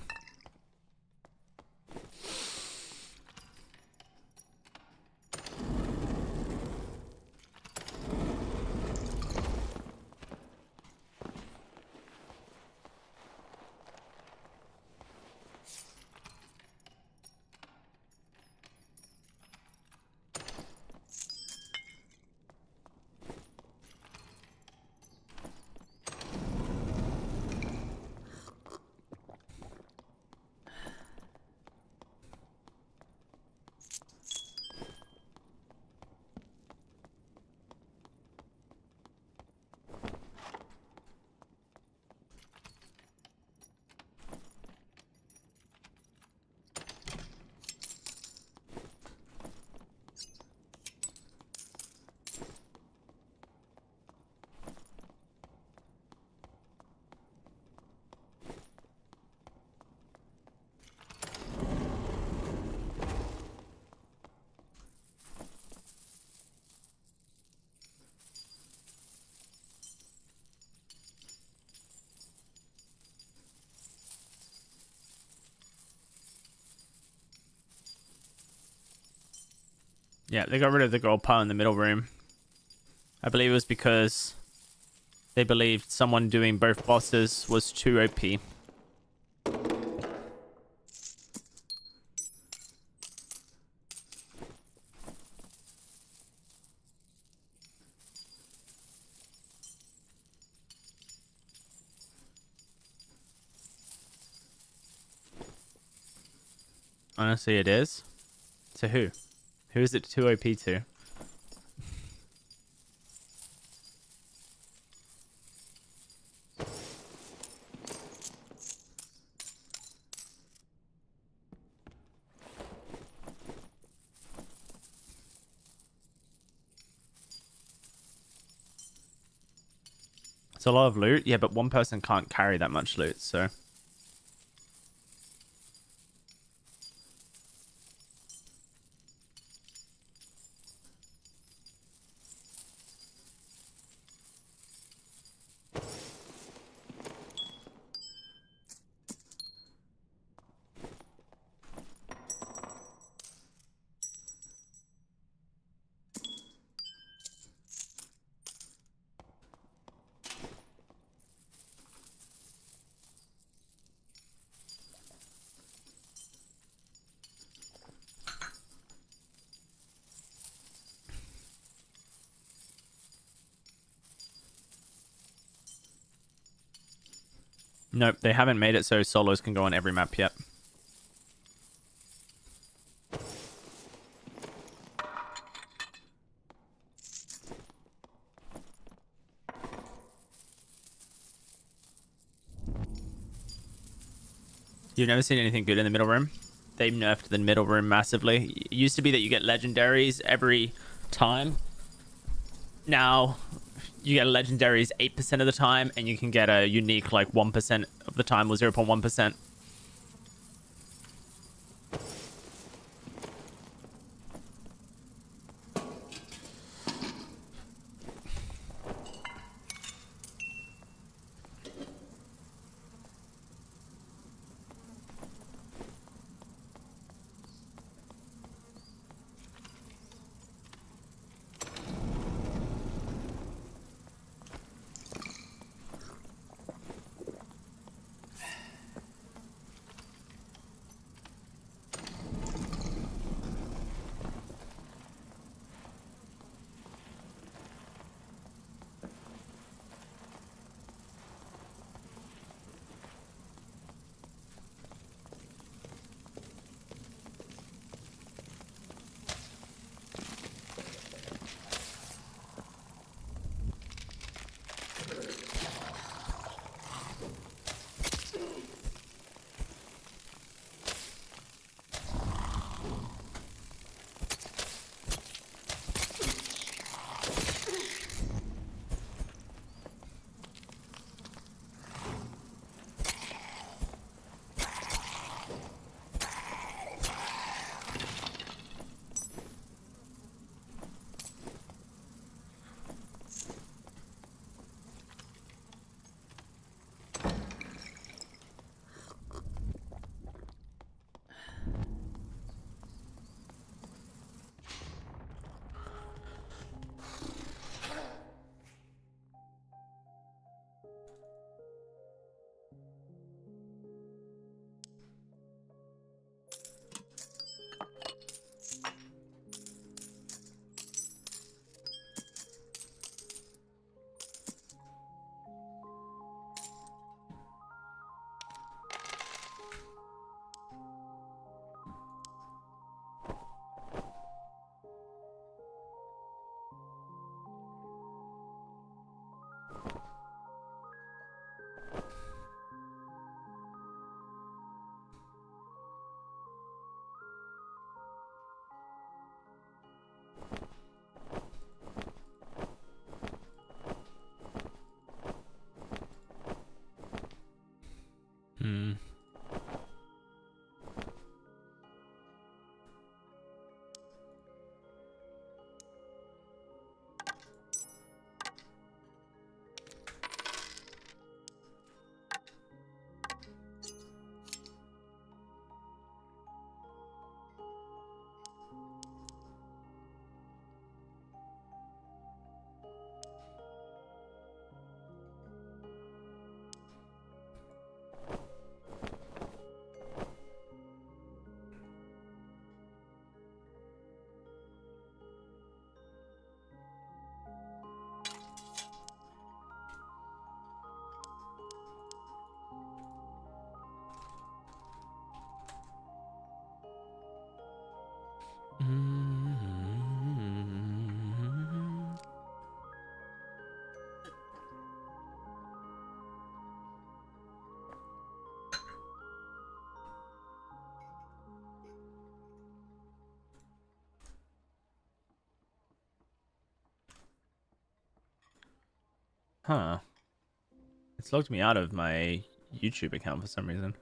Yeah, they got rid of the gold pile in the middle room. I believe it was because they believed someone doing both bosses was too OP. Honestly, it is. To who? Who is it too OP to? It's a lot of loot. Yeah, but one person can't carry that much loot, so... Nope, they haven't made it so solos can go on every map yet. You've never seen anything good in the middle room? They've nerfed the middle room massively. It used to be that you get legendaries every time. Now, you get legendaries 8% of the time, and you can get a unique like 1% of the time or 0.1%. Huh. It's logged me out of my YouTube account for some reason.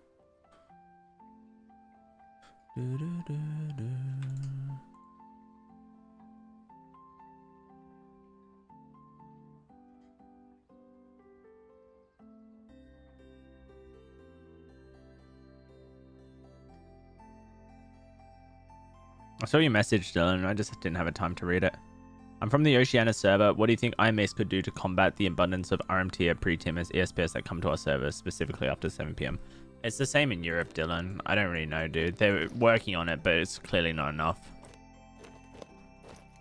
I saw your message, Dylan. I just didn't have a time to read it. I'm from the Oceania server. What do you think IMAX could do to combat the abundance of RM-tier pre-timmers ESPs that come to our server, specifically after 7 p.m? It's the same in Europe, Dylan. I don't really know, dude. They're working on it, but it's clearly not enough.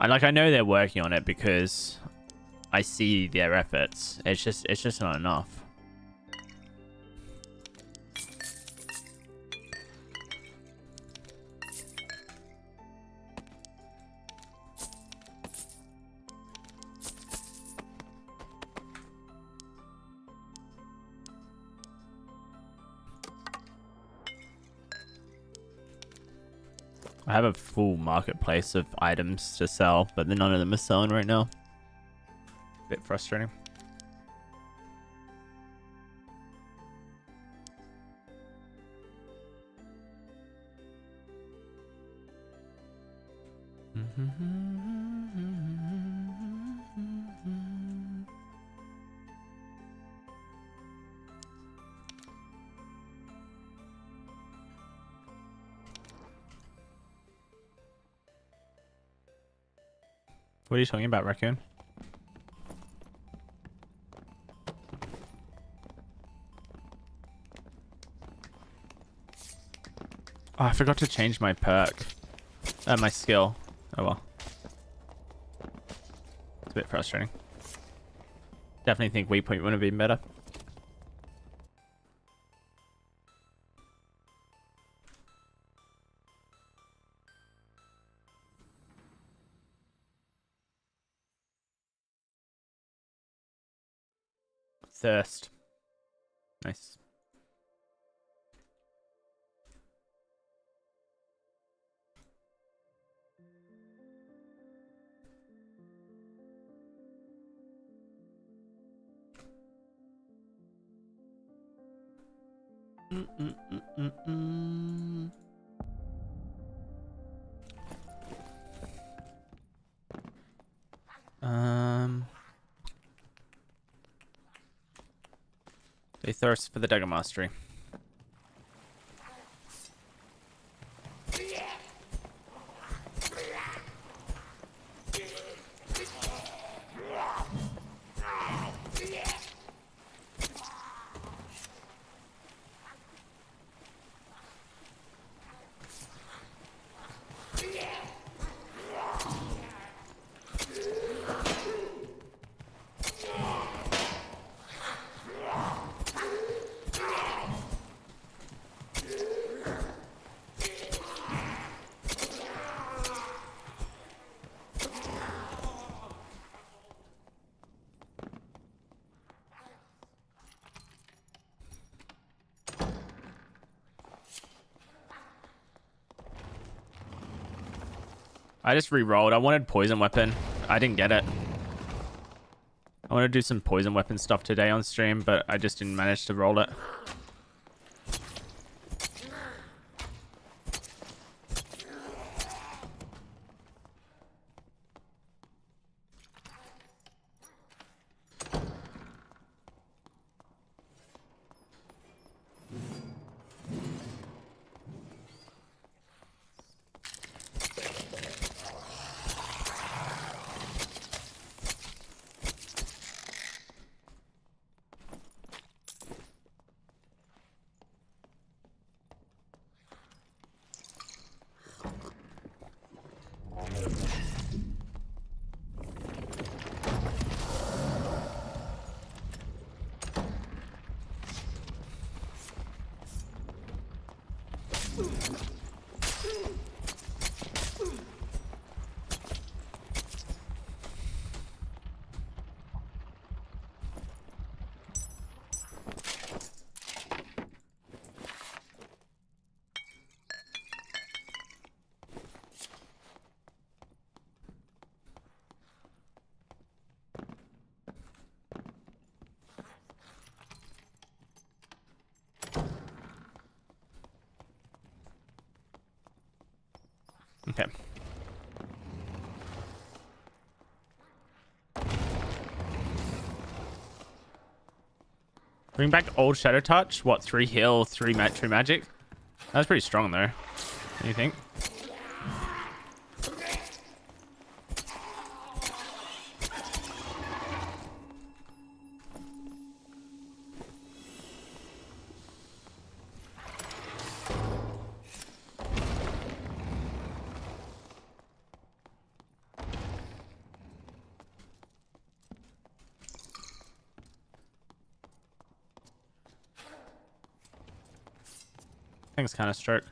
I know they're working on it because I see their efforts. It's just not enough. I have a full marketplace of items to sell, but none of them are selling right now. Bit frustrating. What are you talking about, Raccoon? Oh, I forgot to change my perk. My skill. Oh well. It's a bit frustrating. Definitely think weak point would have been better. Thirst. Nice. They thirst for the Dagger Mastery. I just re-rolled. I wanted poison weapon. I didn't get it. I want to do some poison weapon stuff today on stream, but I just didn't manage to roll it. Okay. Bring back old Shadow Touch. What, 3 heal, 3 magic? That's pretty strong though. What do you think? Thing's kind of stroke.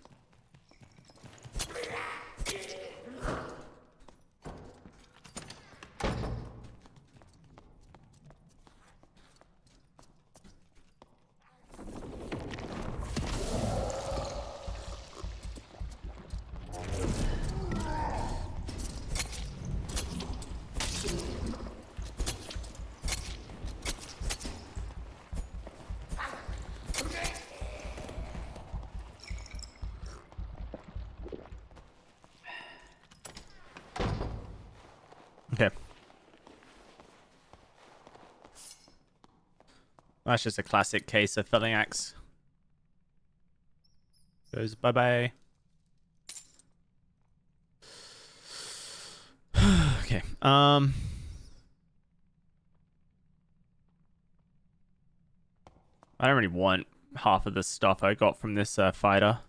Okay. That's just a classic case of felling axe. Goes bye-bye. Okay. I don't really want half of the stuff I got from this fighter.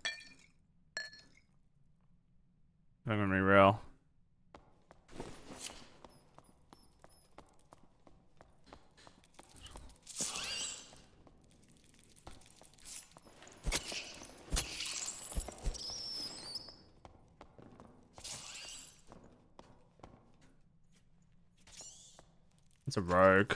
I'm gonna be real. It's a rogue.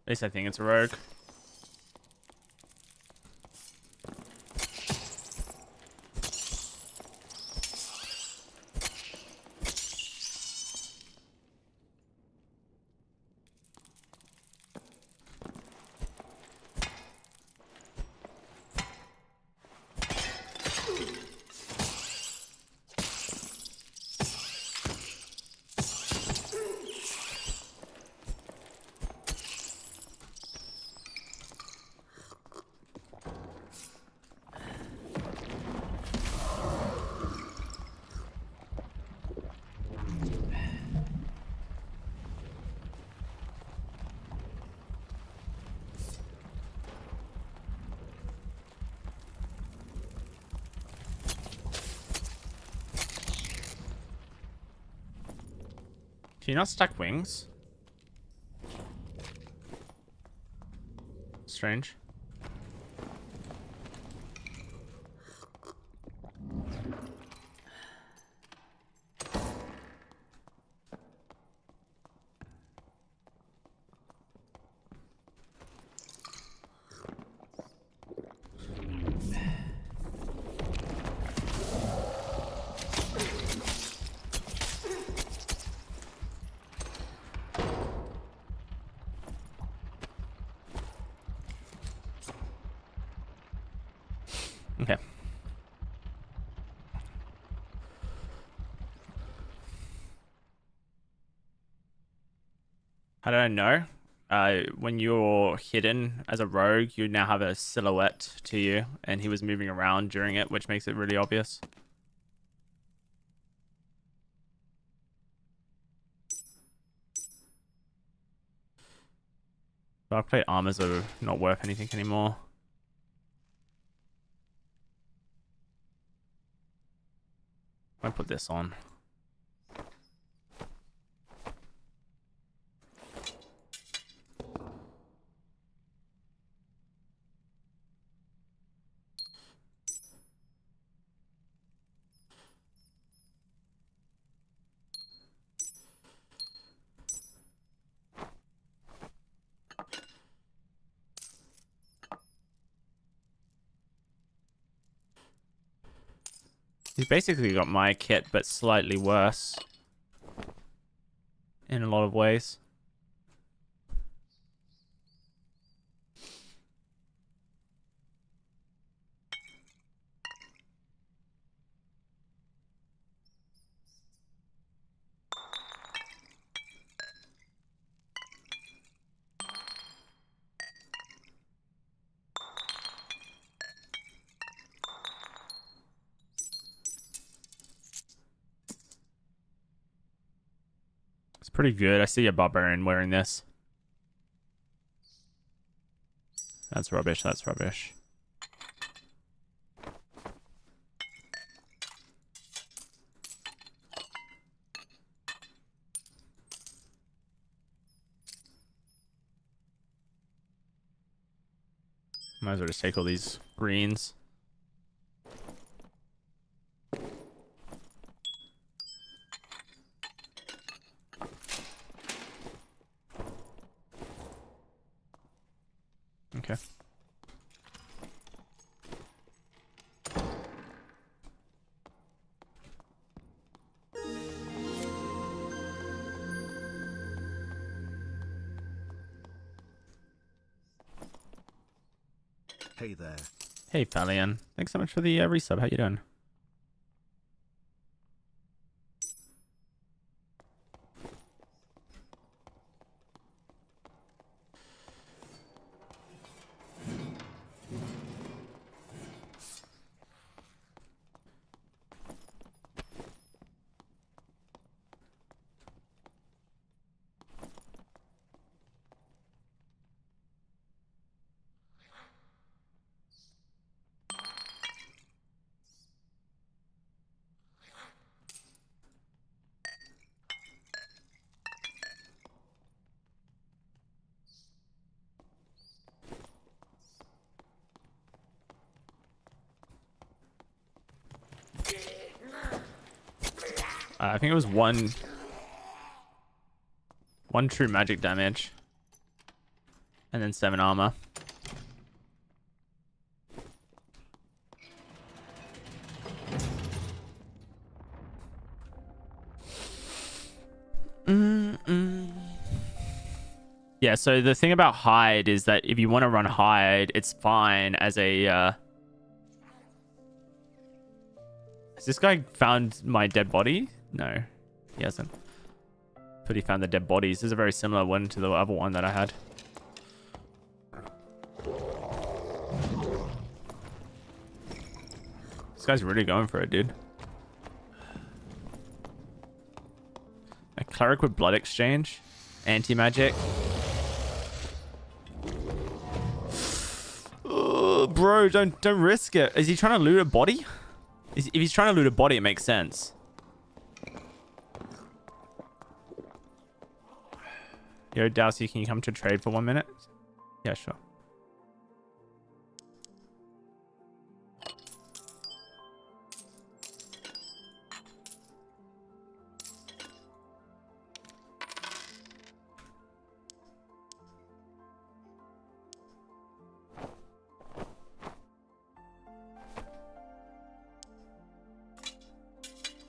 At least I think it's a rogue. Can you not stack wings? Strange. Okay. How do I know? When you're hidden as a rogue, you now have a silhouette to you, and he was moving around during it, which makes it really obvious. Dark plate armors are not worth anything anymore. I put this on. He's basically got my kit, but slightly worse. In a lot of ways. It's pretty good. I see a barbarian wearing this. That's rubbish. That's rubbish. Might as well just take all these greens. Okay. Hey there. Hey, Falian. Thanks so much for the resub. How you doing? I think it was one true magic damage. And then 7 armor. Yeah, so the thing about hide is that if you want to run hide, it's fine as a... Has this guy found my dead body? No, he hasn't. But he found the dead bodies. This is a very similar one to the other one that I had. This guy's really going for it, dude. A cleric with blood exchange. Anti-magic. Oh, bro, don't risk it. Is he trying to loot a body? If he's trying to loot a body, it makes sense. Yo, DOWSEY, can you come to trade for 1 minute? Yeah, sure.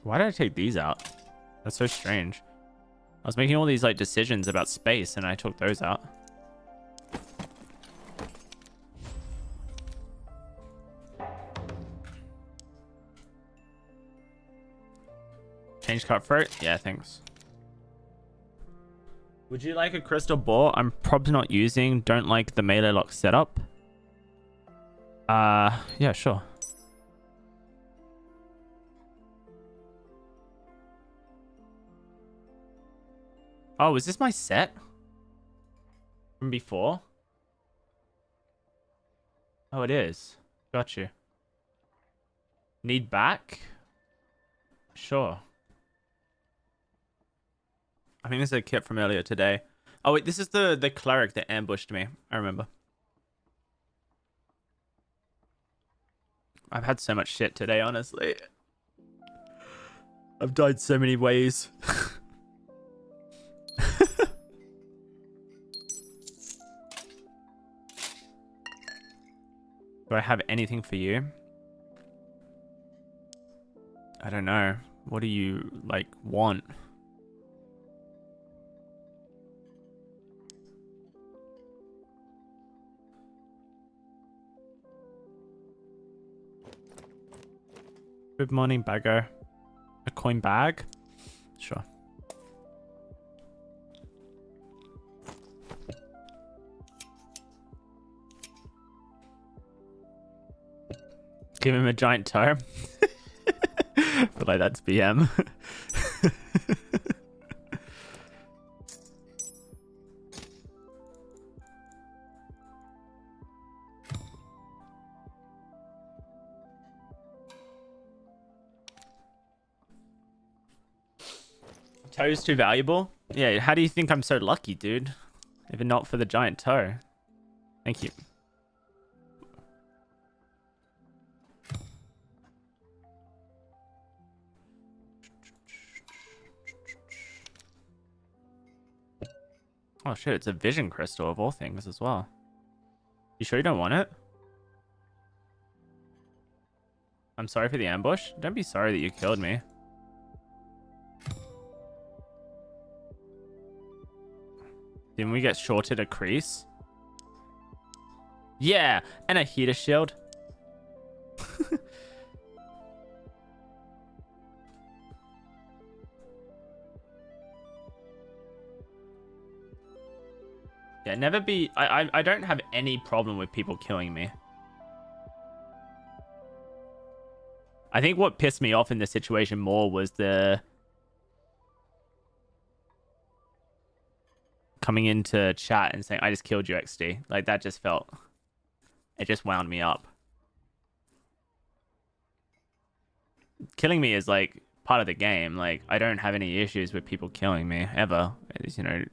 Why did I take these out? That's so strange. I was making all these like decisions about space and I took those out. Change cutthroat? Yeah, thanks. Would you like a crystal ball? I'm probably not using. Don't like the melee lock setup. Yeah, sure. Oh, is this my set? From before? Oh, it is. Got you. Need back? Sure. I think this is a kit from earlier today. Oh, wait, this is the cleric that ambushed me. I remember. I've had so much shit today, honestly. I've died so many ways. Do I have anything for you? I don't know. What do you, like, want? Good morning, bagger. A coin bag? Sure. Give him a giant toe. But like that's BM. Toe's too valuable? Yeah, how do you think I'm so lucky, dude? If not for the giant toe. Thank you. Oh shit, it's a vision crystal of all things as well. You sure you don't want it? I'm sorry for the ambush. Don't be sorry that you killed me. Didn't we get shorted a crease? Yeah, and a heater shield. Yeah, never be... I don't have any problem with people killing me. I think what pissed me off in this situation more was the... coming into chat and saying, I just killed you, XD. Like, that just felt... It just wound me up. Killing me is, like, part of the game. Like, I don't have any issues with people killing me, ever. It's, you know...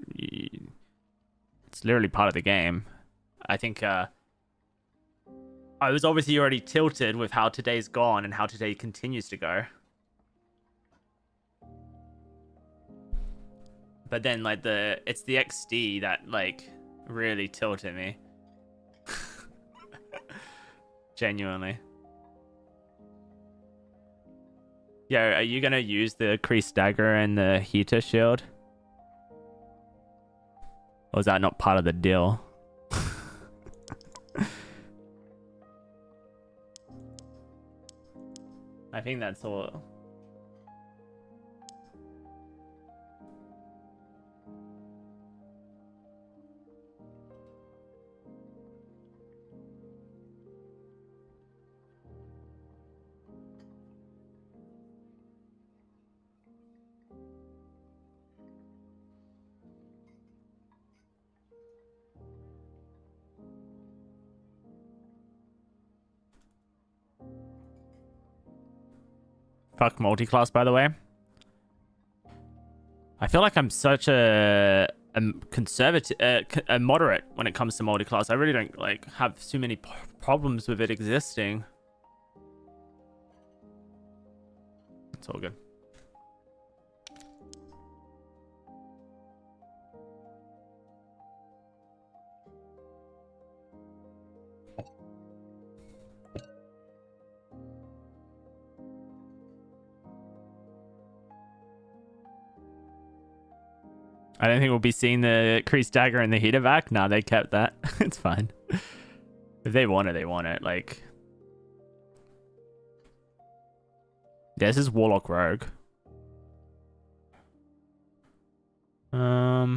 It's literally part of the game. I think I was obviously already tilted with how today's gone and how today continues to go. But then like it's the XD that like really tilted me. Genuinely. Yeah, are you gonna use the crease dagger and the heater shield? Or is that not part of the deal? I think that's all. Fuck multi-class, by the way. I feel like I'm such a conservative, a moderate when it comes to multi-class. I really don't like have too many problems with it existing. It's all good. I don't think we'll be seeing the crease dagger and the heater back. Nah, they kept that. It's fine. If they want it, they want it. Like, yeah, this is Warlock Rogue. What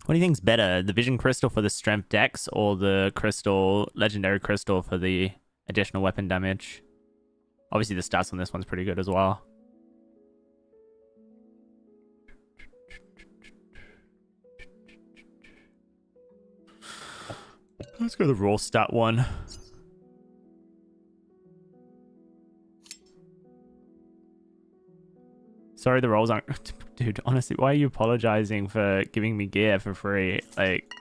do you think's better? The Vision Crystal for the Strength Dex or the Crystal, Legendary Crystal for the additional weapon damage? Obviously, the stats on this one's pretty good as well. Let's go the raw stat one. Sorry, the rolls aren't... Dude, honestly, why are you apologizing for giving me gear for free? Like...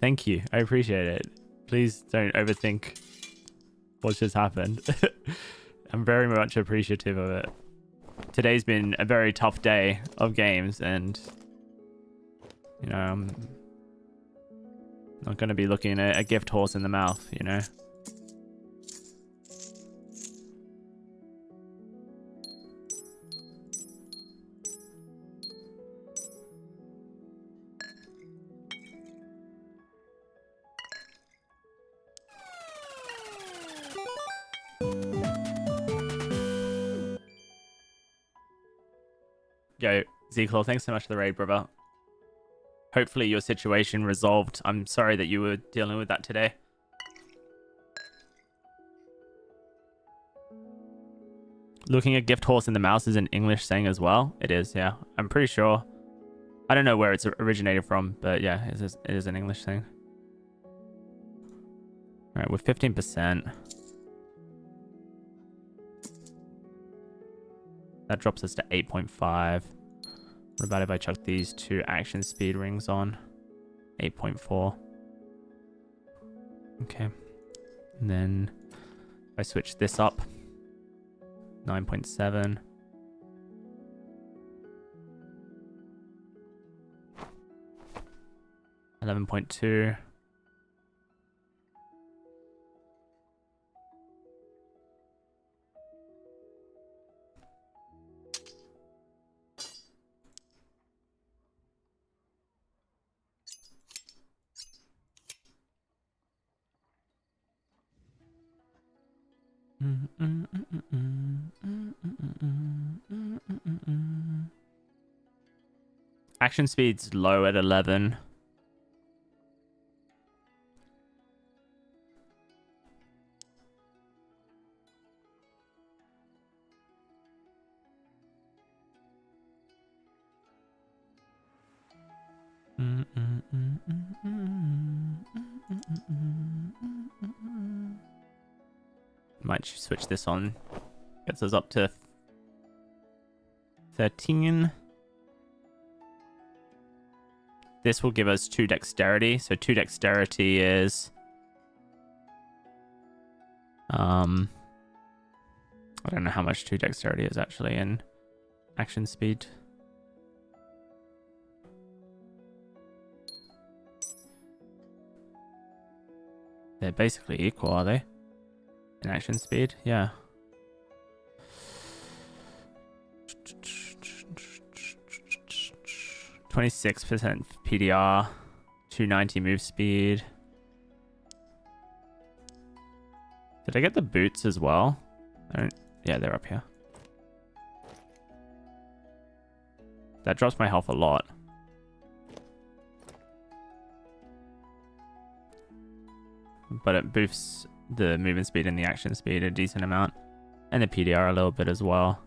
Thank you. I appreciate it. Please don't overthink what's just happened. I'm very much appreciative of it. Today's been a very tough day of games, and you know, I'm Not going to be looking at a gift horse in the mouth, you know? Yo, Z-Claw, thanks so much for the raid, brother. Hopefully your situation resolved. I'm sorry that you were dealing with that today. Looking at gift horse in the mouse is an English saying as well. It is, yeah. I'm pretty sure. I don't know where it's originated from, but yeah, it is an English thing. All right, with 15%. That drops us to 8.5. What about if I chuck these 2 action speed rings on? 8.4. Okay. And then if I switch this up, 9.7. 11.2. Action speed's low at 11. Might switch this on. Gets us up to 13. This will give us 2 dexterity. So 2 dexterity is I don't know how much 2 dexterity is actually in action speed. They're basically equal, are they? In action speed? Yeah. %, PDR, 290 move speed. Did I get the boots as well? I don't. Yeah, they're up here. That drops my health a lot. But it boosts the movement speed and the action speed a decent amount. And the PDR a little bit as well.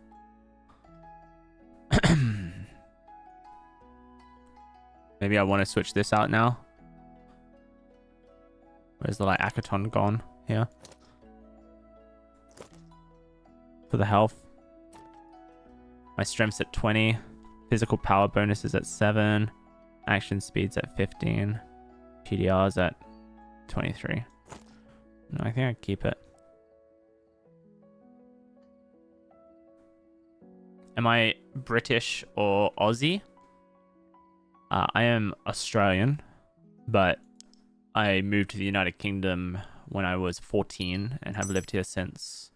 Maybe I want to switch this out now. Where's the like Akaton gone here? For the health. My strength's at 20. Physical power bonus is at 7. Action speed's at 15. PDR's at 23. No, I think I keep it. Am I British or Aussie? I am Australian, but I moved to the United Kingdom when I was 14 and have lived here since.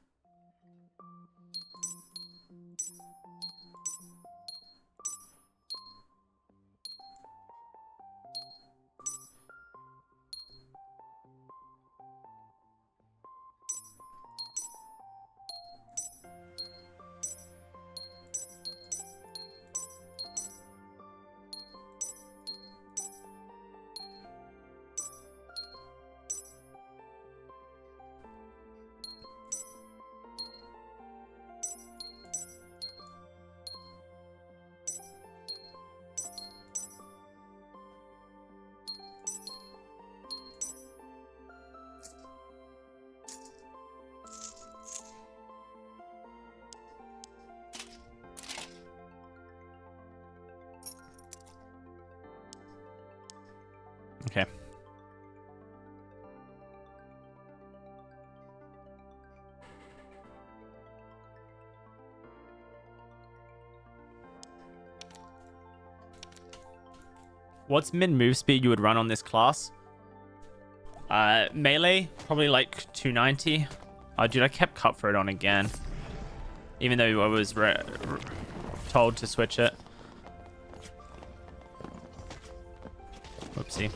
Okay. What's min move speed you would run on this class? Melee, probably like 290. Oh, dude, I kept Cutthroat on again. Even though I was told to switch it. Whoopsie.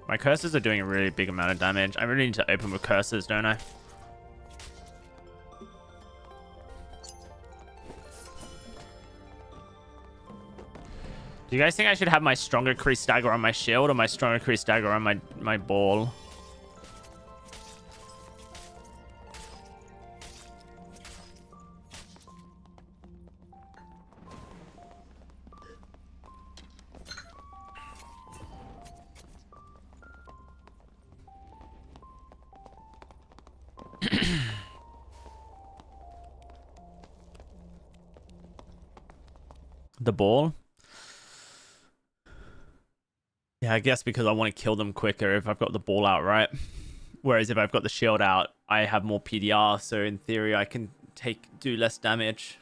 My curses are doing a really big amount of damage. I really need to open with curses, don't I? Do you guys think I should have my stronger crease dagger on my shield or my stronger crease dagger on my ball? The ball? Yeah, I guess because I want to kill them quicker if I've got the ball out, right? Whereas if I've got the shield out, I have more PDR, so in theory I can do less damage.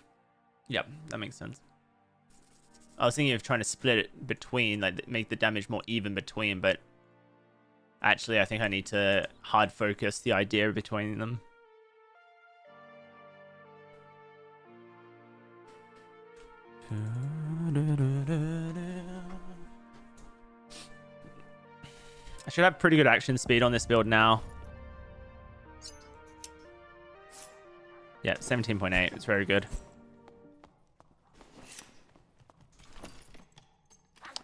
Yep, that makes sense. I was thinking of trying to split it between, like make the damage more even between, but actually I think I need to hard focus the idea between them. I should have pretty good action speed on this build now. Yeah, 17.8. It's very good.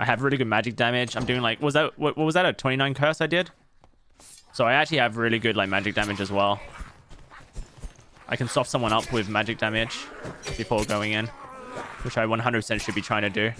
I have really good magic damage. I'm doing like, what was that, a 29 curse I did? So I actually have really good like magic damage as well. I can soft someone up with magic damage before going in, which I 100% should be trying to do.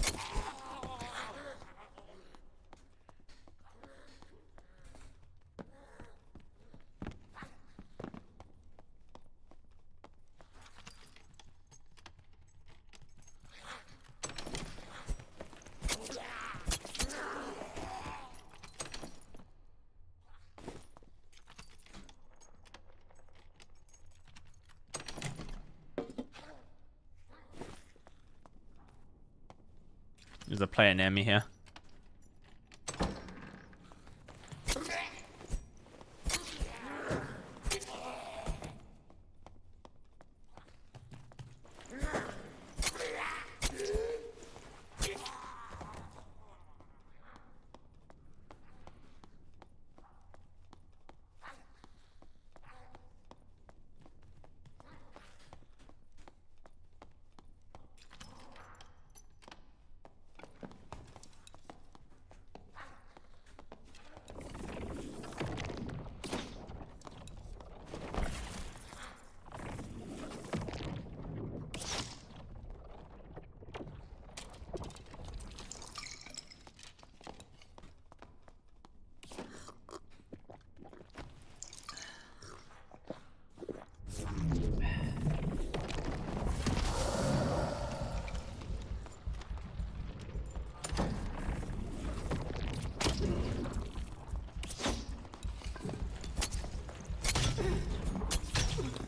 There's a player near me here.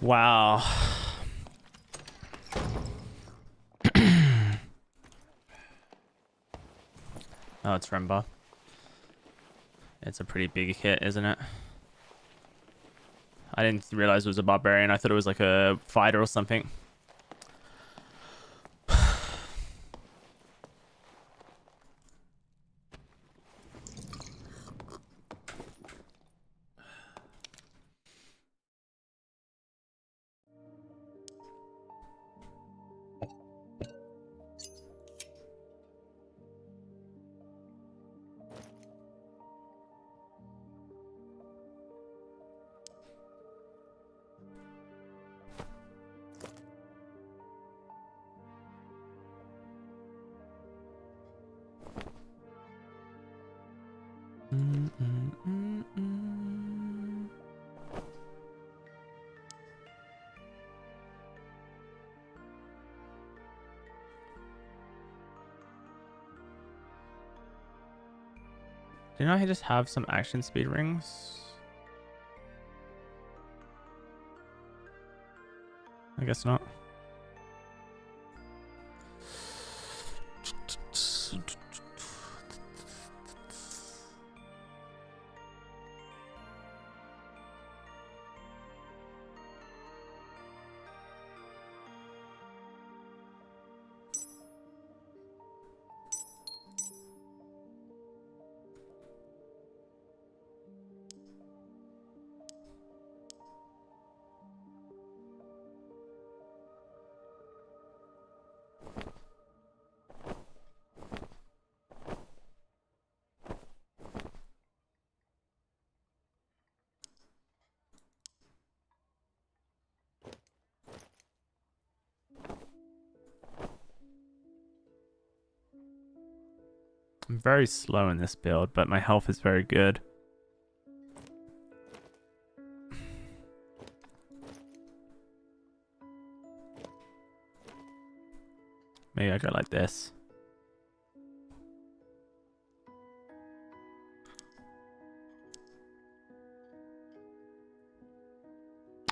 Wow. Oh, it's Remba. It's a pretty big hit, isn't it? I didn't realize it was a barbarian. I thought it was like a fighter or something. Didn't I just have some action speed rings? I guess not. I'm very slow in this build, but my health is very good. Maybe I go like this.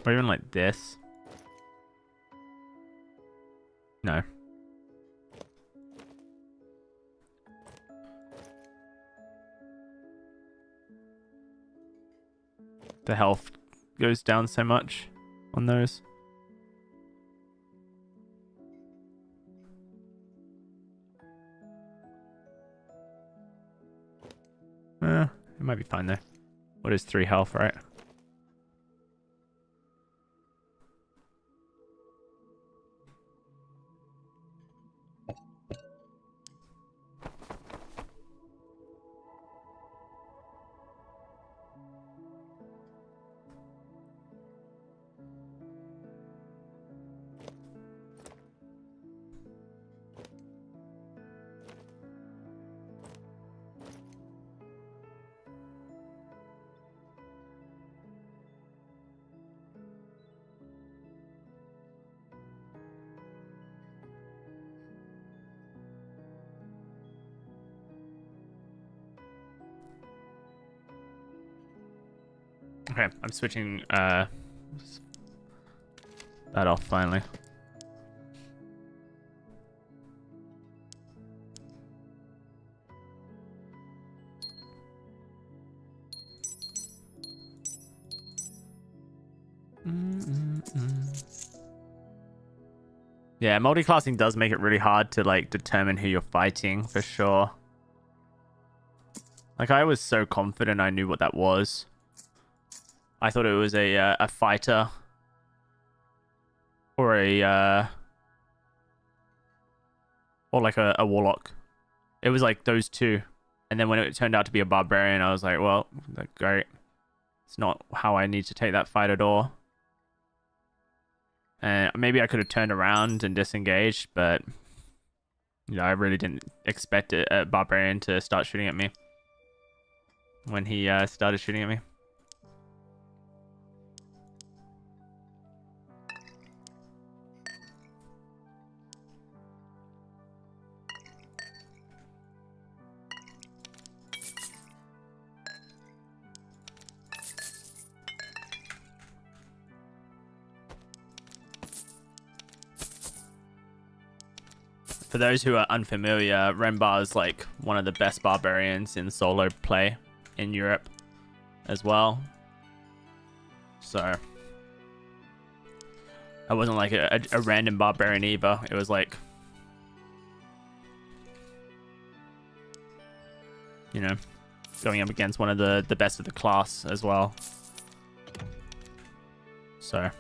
Or even like this. No. The health goes down so much on those. It might be fine though. What is 3 health, right? Okay, I'm switching that off finally. Yeah, multiclassing does make it really hard to like determine who you're fighting for sure. Like I was so confident I knew what that was. I thought it was a fighter or a or like a warlock. It was like those two, and then when it turned out to be a barbarian, I was like, well, great. It's not how I need to take that fight at all. And maybe I could have turned around and disengaged, but you know, I really didn't expect a barbarian to start shooting at me when he started shooting at me. For those who are unfamiliar, Renbar is like one of the best barbarians in solo play in Europe as well. So I wasn't like a random barbarian either. It was like, you know, going up against one of the best of the class as well. So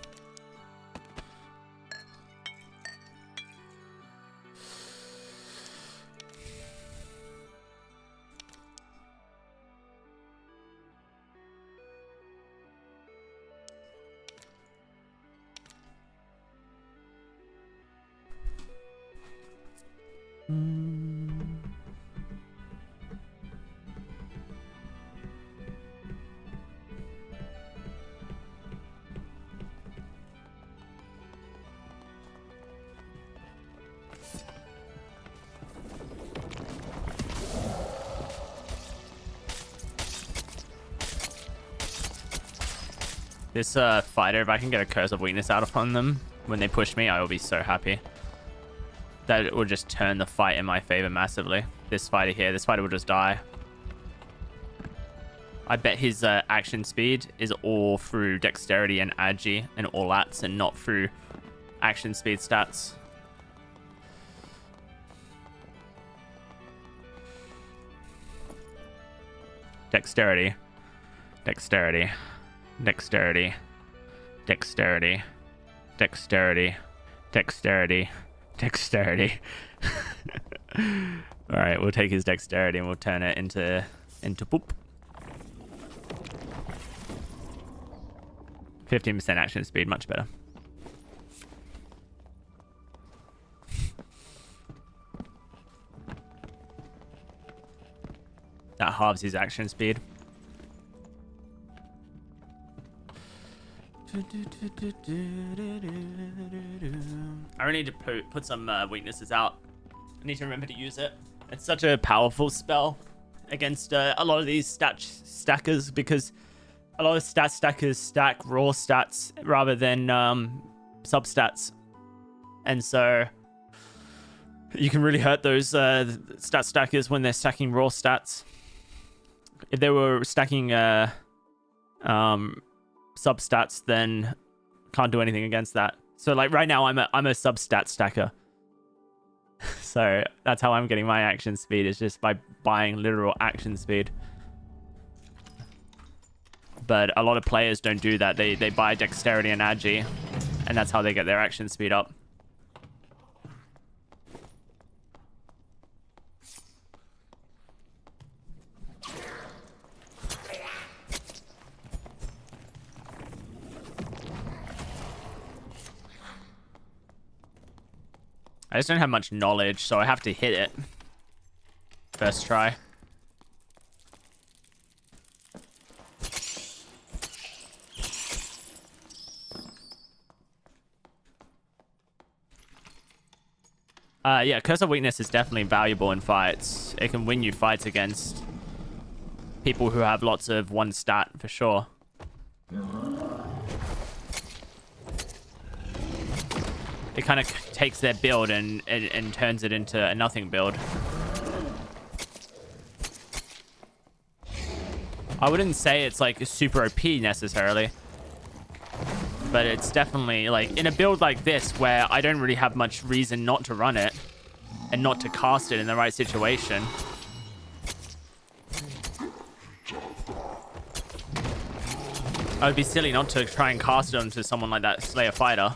this fighter, if I can get a curse of weakness out upon them when they push me, I will be so happy. That will just turn the fight in my favor massively. This fighter here, this fighter will just die. I bet his action speed is all through dexterity and agi and all lats and not through action speed stats. Dexterity. Dexterity. Dexterity. Dexterity. Dexterity. Dexterity. Dexterity. Alright, we'll take his dexterity and we'll turn it into poop. 15% action speed, much better. That halves his action speed. I really need to put some weaknesses out. I need to remember to use it. It's such a powerful spell against a lot of these stackers, because a lot of stat stackers stack raw stats rather than substats. And so you can really hurt those stat stackers when they're stacking raw stats. If they were stacking substats, then can't do anything against that. So like right now I'm a substat stacker. So that's how I'm getting my action speed, is just by buying literal action speed. But a lot of players don't do that. They buy dexterity and agi, and that's how they get their action speed up. I just don't have much knowledge, so I have to hit it. First try. Yeah, Curse of Weakness is definitely valuable in fights. It can win you fights against people who have lots of one stat, for sure. It kind of takes their build and turns it into a nothing build. I wouldn't say it's like super OP necessarily, but it's definitely like in a build like this where I don't really have much reason not to run it and not to cast it in the right situation. I would be silly not to try and cast it onto someone like that Slayer Fighter.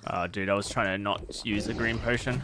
Oh, dude, I was trying to not use the green potion.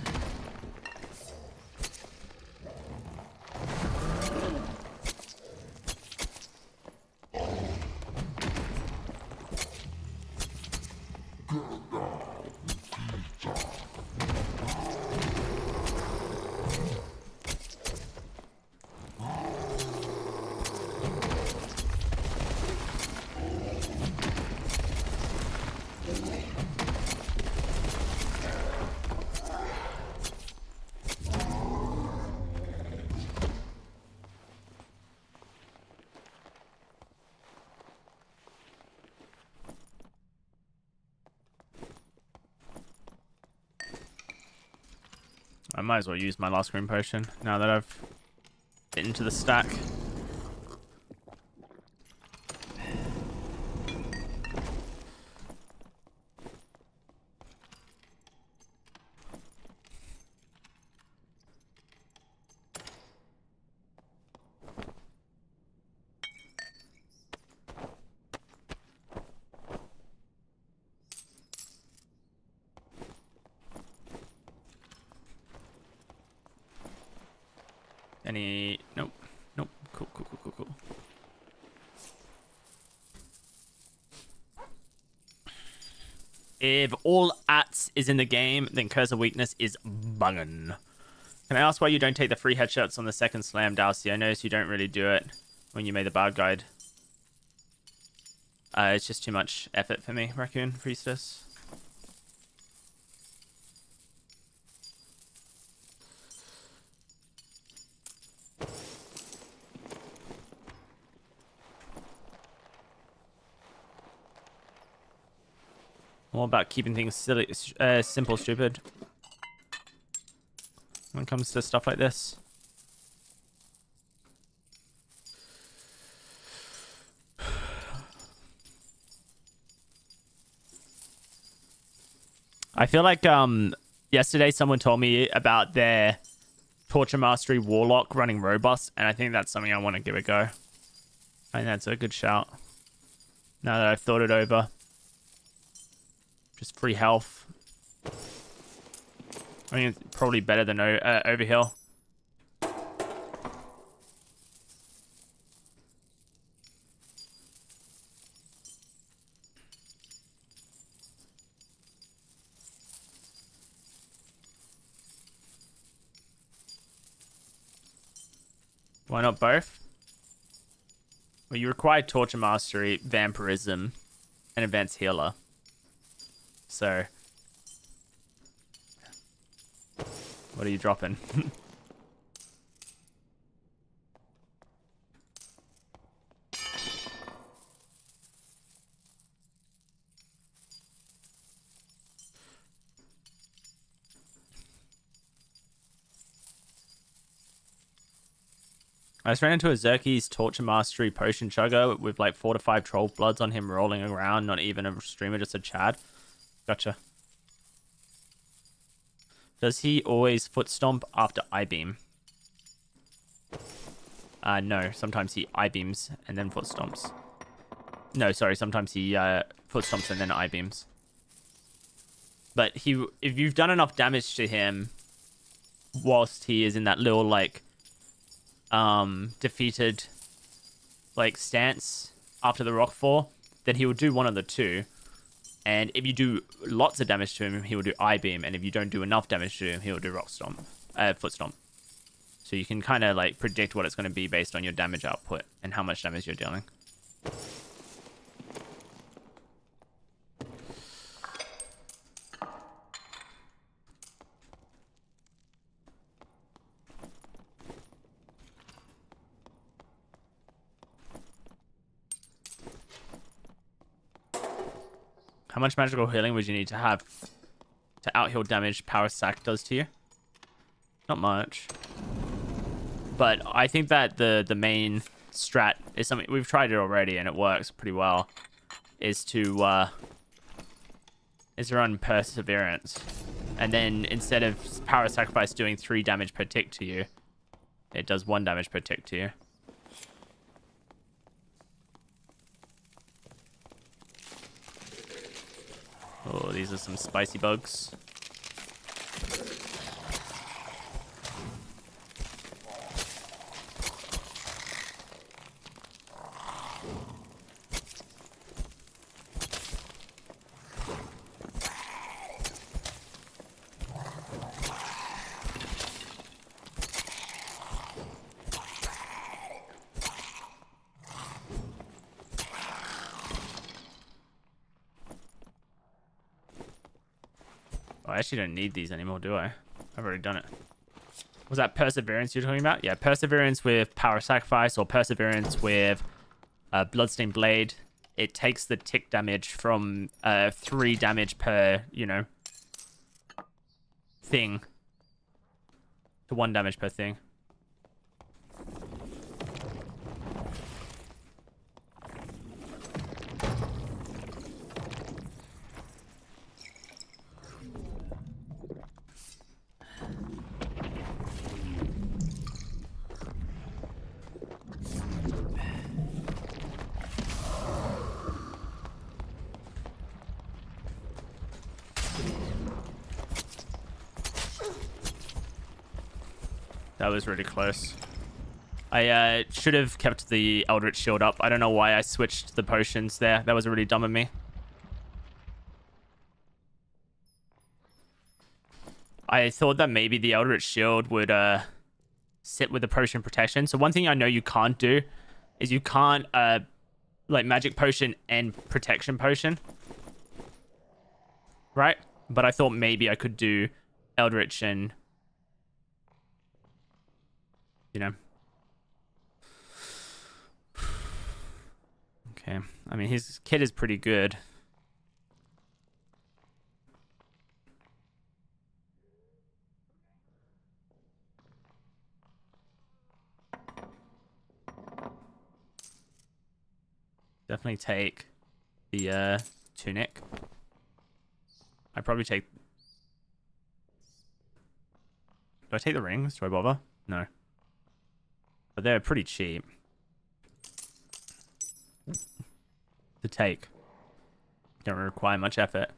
I might as well use my last green potion now that I've bitten into the stack. Any... Nope. Nope. Cool, cool, cool, cool, cool. If all ats is in the game, then Curse of Weakness is bungin'. Can I ask why you don't take the free headshots on the second slam, DOWSEY? I noticed you don't really do it when you made the bard guide. It's just too much effort for me, Raccoon Priestess. All about keeping things silly, simple, stupid. When it comes to stuff like this. I feel like yesterday someone told me about their Torture Mastery Warlock running robust, and I think that's something I want to give a go. I think that's a good shout. Now that I've thought it over. Just free health. I mean, it's probably better than Overheal. Why not both? Well, you require Torture Mastery, Vampirism, and Advanced Healer. So, what are you dropping? I just ran into a Xerxes Torture Mastery Potion Chugger with like 4 to 5 Troll Bloods on him rolling around, not even a streamer, just a Chad. Gotcha. Does he always foot stomp after I-beam? No, sometimes he I-beams and then foot stomps. No, sorry, sometimes he foot stomps and then I-beams. But if you've done enough damage to him whilst he is in that little like defeated like stance after the rock fall, then he will do one of the two. And if you do lots of damage to him, he will do I-beam, and if you don't do enough damage to him, he will do rock stomp, foot stomp. So you can kind of like predict what it's going to be based on your damage output and how much damage you're dealing. How much magical healing would you need to have to out-heal damage Power Sack does to you? Not much. But I think that the main strat is something... We've tried it already and it works pretty well. Is to run Perseverance. And then instead of Power Sacrifice doing 3 damage per tick to you, it does 1 damage per tick to you. Oh, these are some spicy bugs. I actually don't need these anymore, do I? I've already done it. Was that Perseverance you're talking about? Yeah, Perseverance with Power Sacrifice or Perseverance with Bloodstained Blade. It takes the tick damage from 3 damage per, you know, thing to 1 damage per thing. That was really close. I should have kept the Eldritch Shield up. I don't know why I switched the potions there. That was really dumb of me. I thought that maybe the Eldritch Shield would sit with the potion protection. So one thing I know you can't do is you can't like magic potion and protection potion. Right? But I thought maybe I could do Eldritch and... you know. Okay. I mean, his kit is pretty good. Definitely take the tunic. I'd probably take... Do I take the rings? Do I bother? No. But they're pretty cheap to take. Don't require much effort.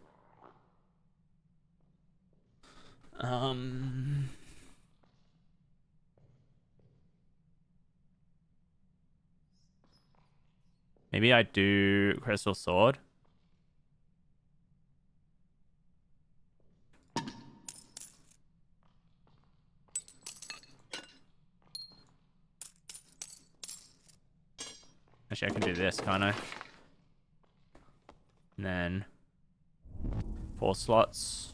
Maybe I do Crystal Sword. Actually, I can do this, can't I? And then 4 slots.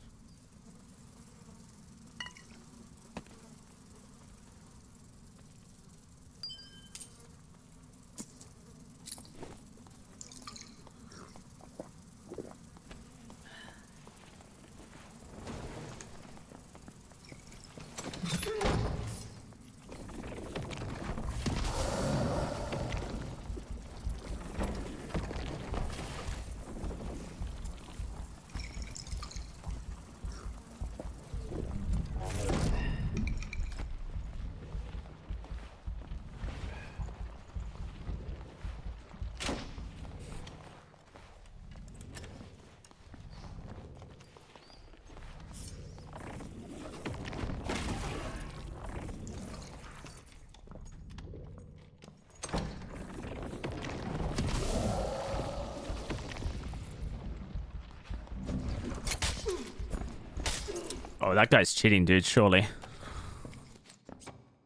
Oh, that guy's cheating, dude, surely.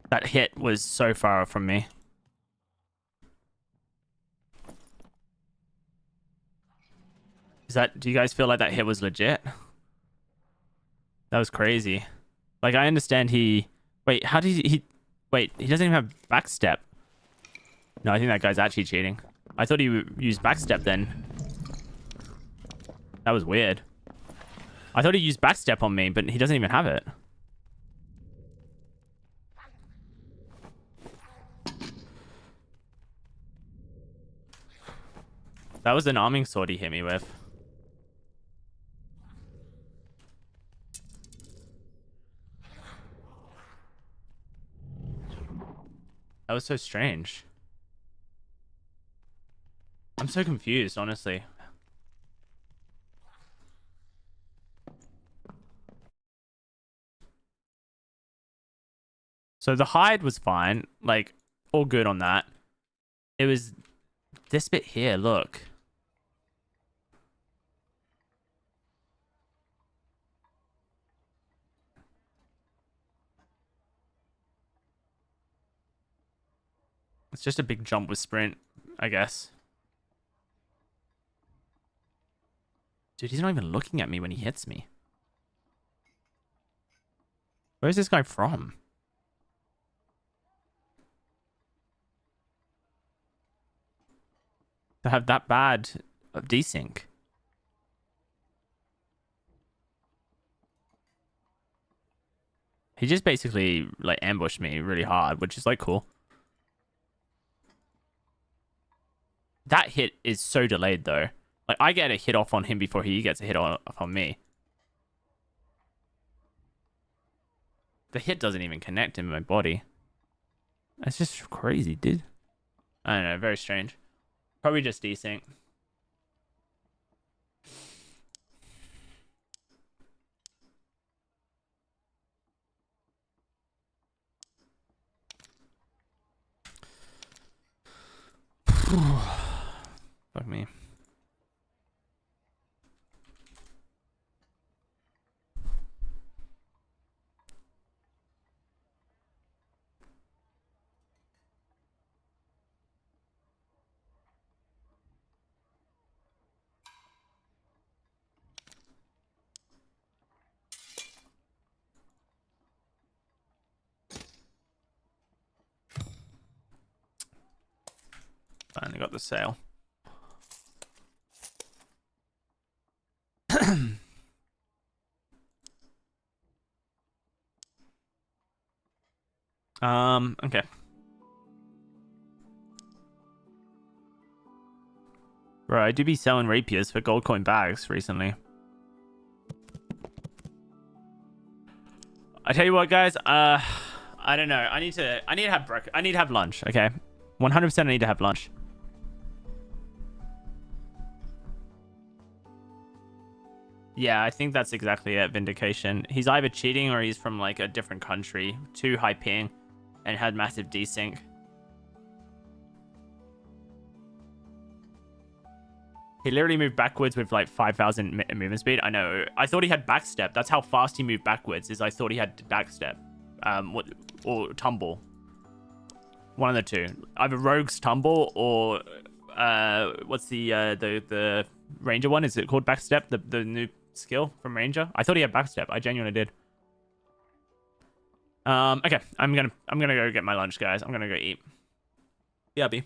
That hit was so far from me. Do you guys feel like that hit was legit? That was crazy. Like, I understand wait, how did wait, he doesn't even have backstep. No, I think that guy's actually cheating. I thought he used backstep then. That was weird. I thought he used backstep on me, but he doesn't even have it. That was an arming sword he hit me with. That was so strange. I'm so confused, honestly. So the hide was fine. Like, all good on that. It was this bit here, look. It's just a big jump with sprint, I guess. Dude, he's not even looking at me when he hits me. Where's this guy from? To have that bad of desync. He just basically like ambushed me really hard, which is like cool. That hit is so delayed though. Like I get a hit off on him before he gets a hit off on me. The hit doesn't even connect in my body. That's just crazy, dude. I don't know, very strange. Probably just desync. Fuck me. Finally got the sale. Okay. Bro, I do be selling rapiers for gold coin bags recently. I tell you what, guys. I don't know. I need to have I need to have lunch. Okay, 100%. I need to have lunch. Yeah, I think that's exactly it. Vindication. He's either cheating or he's from like a different country, too high ping, and had massive desync. He literally moved backwards with like 5,000 movement speed. I know. I thought he had backstep. That's how fast he moved backwards. Is I thought he had backstep, or tumble. One of the two. Either Rogue's tumble or what's the Ranger one? Is it called backstep? The new skill from Ranger. I thought he had backstep. I genuinely did. Okay. I'm gonna go get my lunch, guys. I'm gonna go eat. Yeah, B.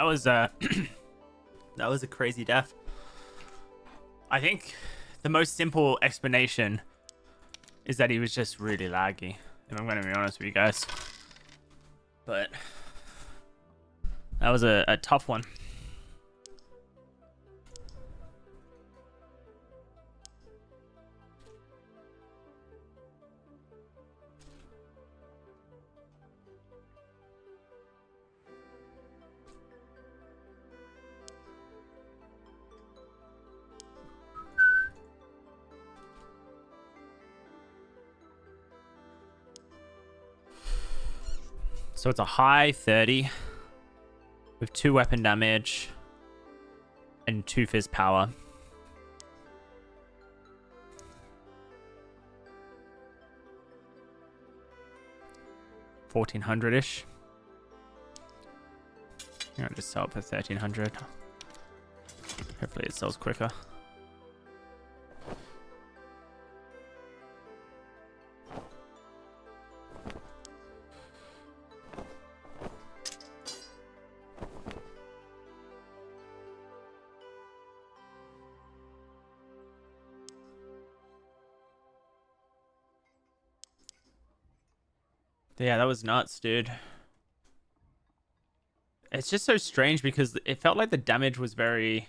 that was that was a crazy death. I think the most simple explanation is that he was just really laggy, if I'm going to be honest with you guys. But that was a tough one. So it's a high 30 with 2 weapon damage and 2 fizz power. $1,400-ish. I'll just sell it for 1,300. Hopefully it sells quicker. Yeah, that was nuts, dude. It's just so strange because it felt like the damage was very...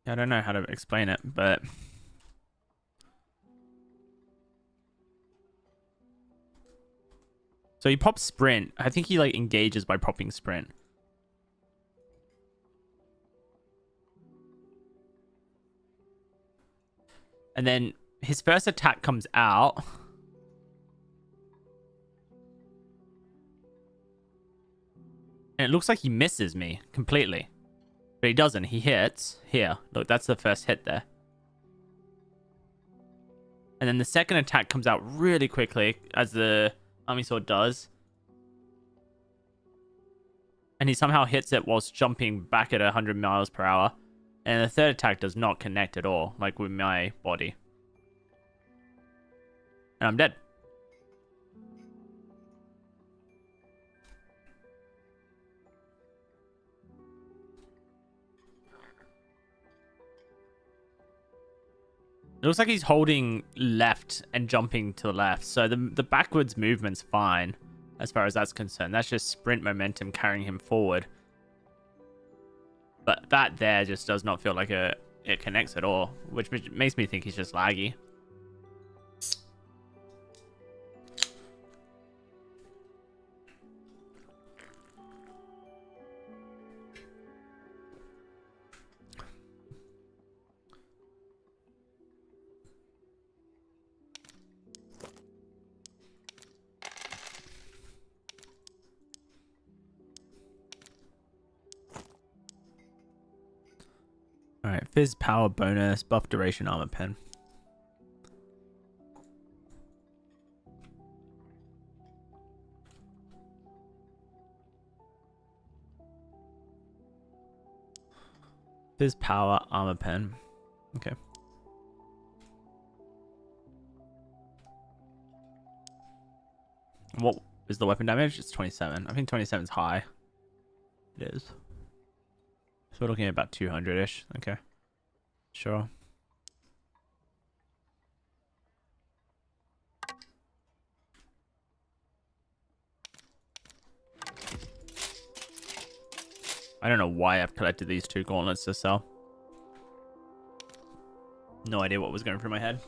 I don't know how to explain it, but... So he pops sprint. I think he like engages by popping sprint. And then his first attack comes out... And it looks like he misses me completely. But he doesn't. He hits. Here. Look, that's the first hit there. And then the second attack comes out really quickly, as the Army Sword does. And he somehow hits it whilst jumping back at 100 miles per hour. And the third attack does not connect at all, like with my body. And I'm dead. It looks like he's holding left and jumping to the left. So the backwards movement's fine as far as that's concerned. That's just sprint momentum carrying him forward. But that there just does not feel like it connects at all, which makes me think he's just laggy. Alright, fizz power bonus, buff duration armor pen. Fizz power armor pen. Okay. What is the weapon damage? It's 27. I think 27 is high. It is. So we're looking at about 200-ish. Okay. Sure. I don't know why I've collected these 2 gauntlets to sell. No idea what was going through my head.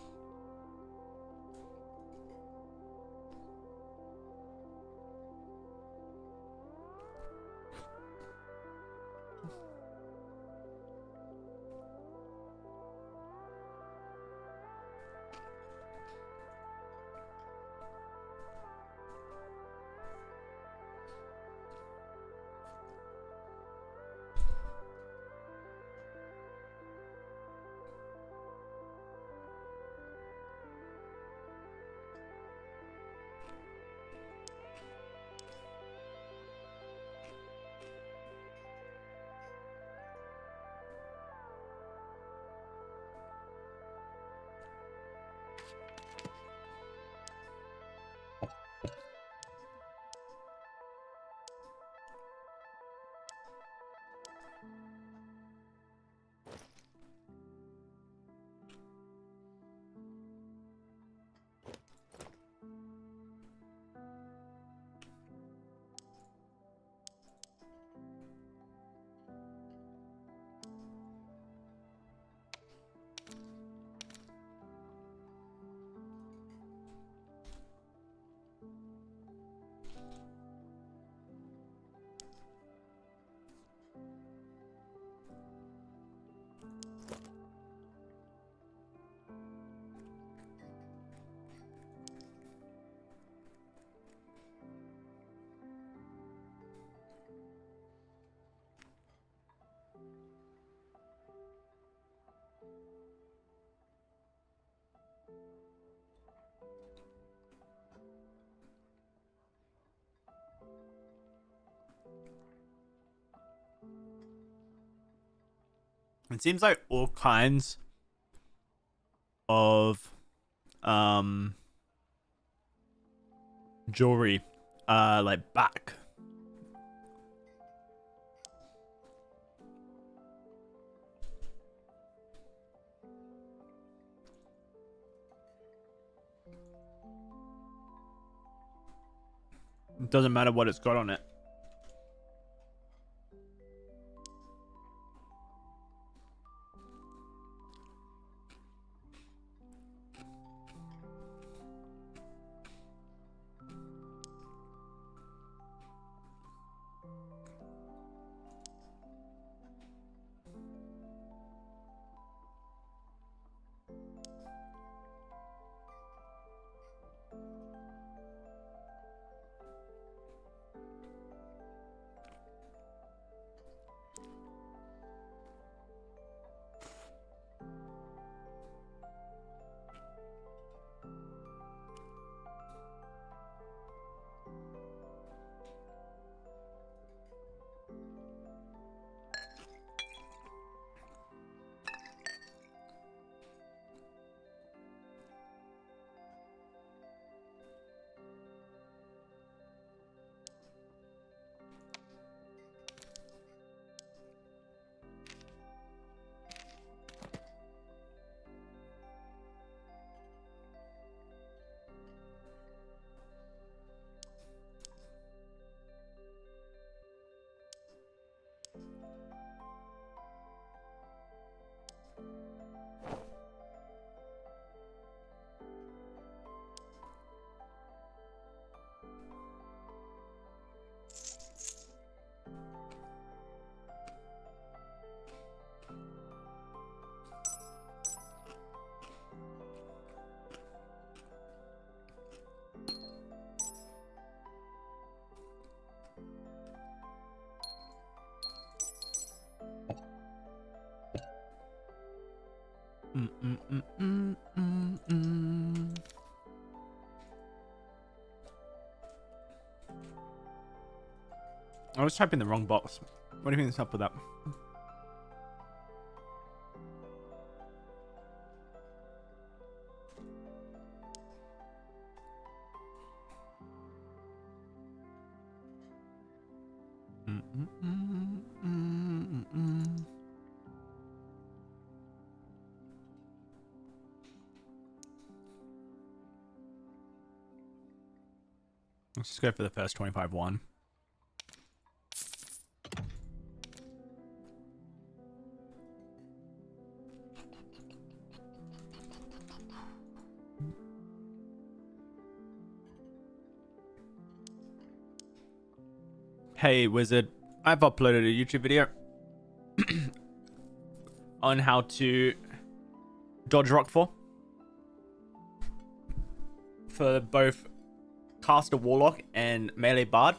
It seems like all kinds of jewelry like back. It doesn't matter what it's got on it. I was typing the wrong box. What do you think is up with that? Let's just go for the first 25-1. Hey, Wizard. I've uploaded a YouTube video on how to dodge Rockfall for both caster Warlock and melee Bard.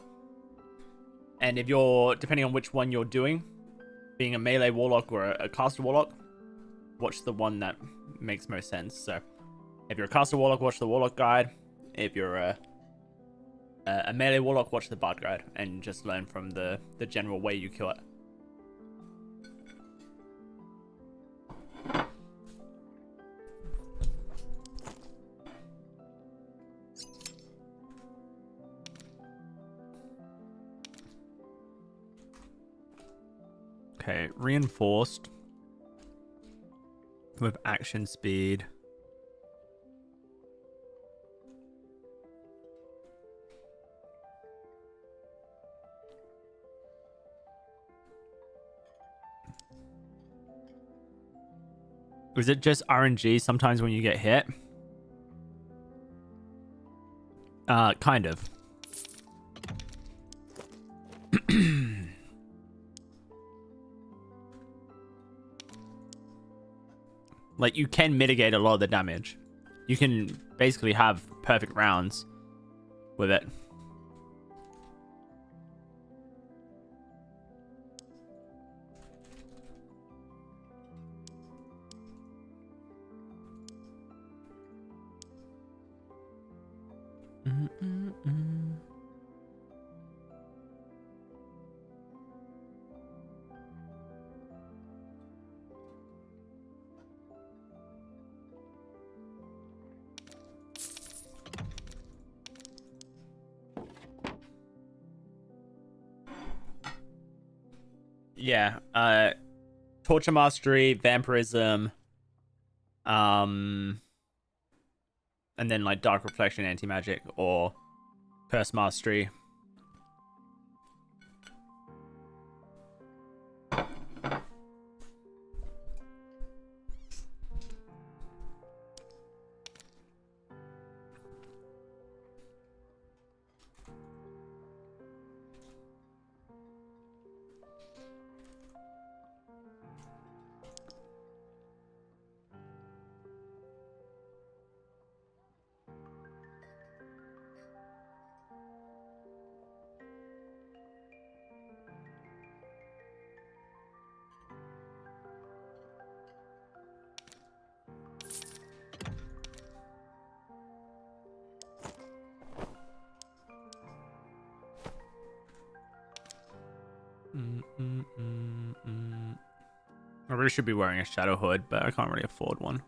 And if you're, depending on which one you're doing, being a melee Warlock or a caster Warlock, watch the one that makes most sense. So if you're a caster Warlock, watch the Warlock guide. If you're a melee Warlock, watch the Bard guide and just learn from the general way you kill it. Okay, reinforced with action speed. Is it just RNG sometimes when you get hit? Kind of. Like, you can mitigate a lot of the damage. You can basically have perfect rounds with it. Yeah. Torture Mastery, Vampirism, and then like Dark Reflection, Anti-Magic, or Curse Mastery. I really should be wearing a shadow hood, but I can't really afford one.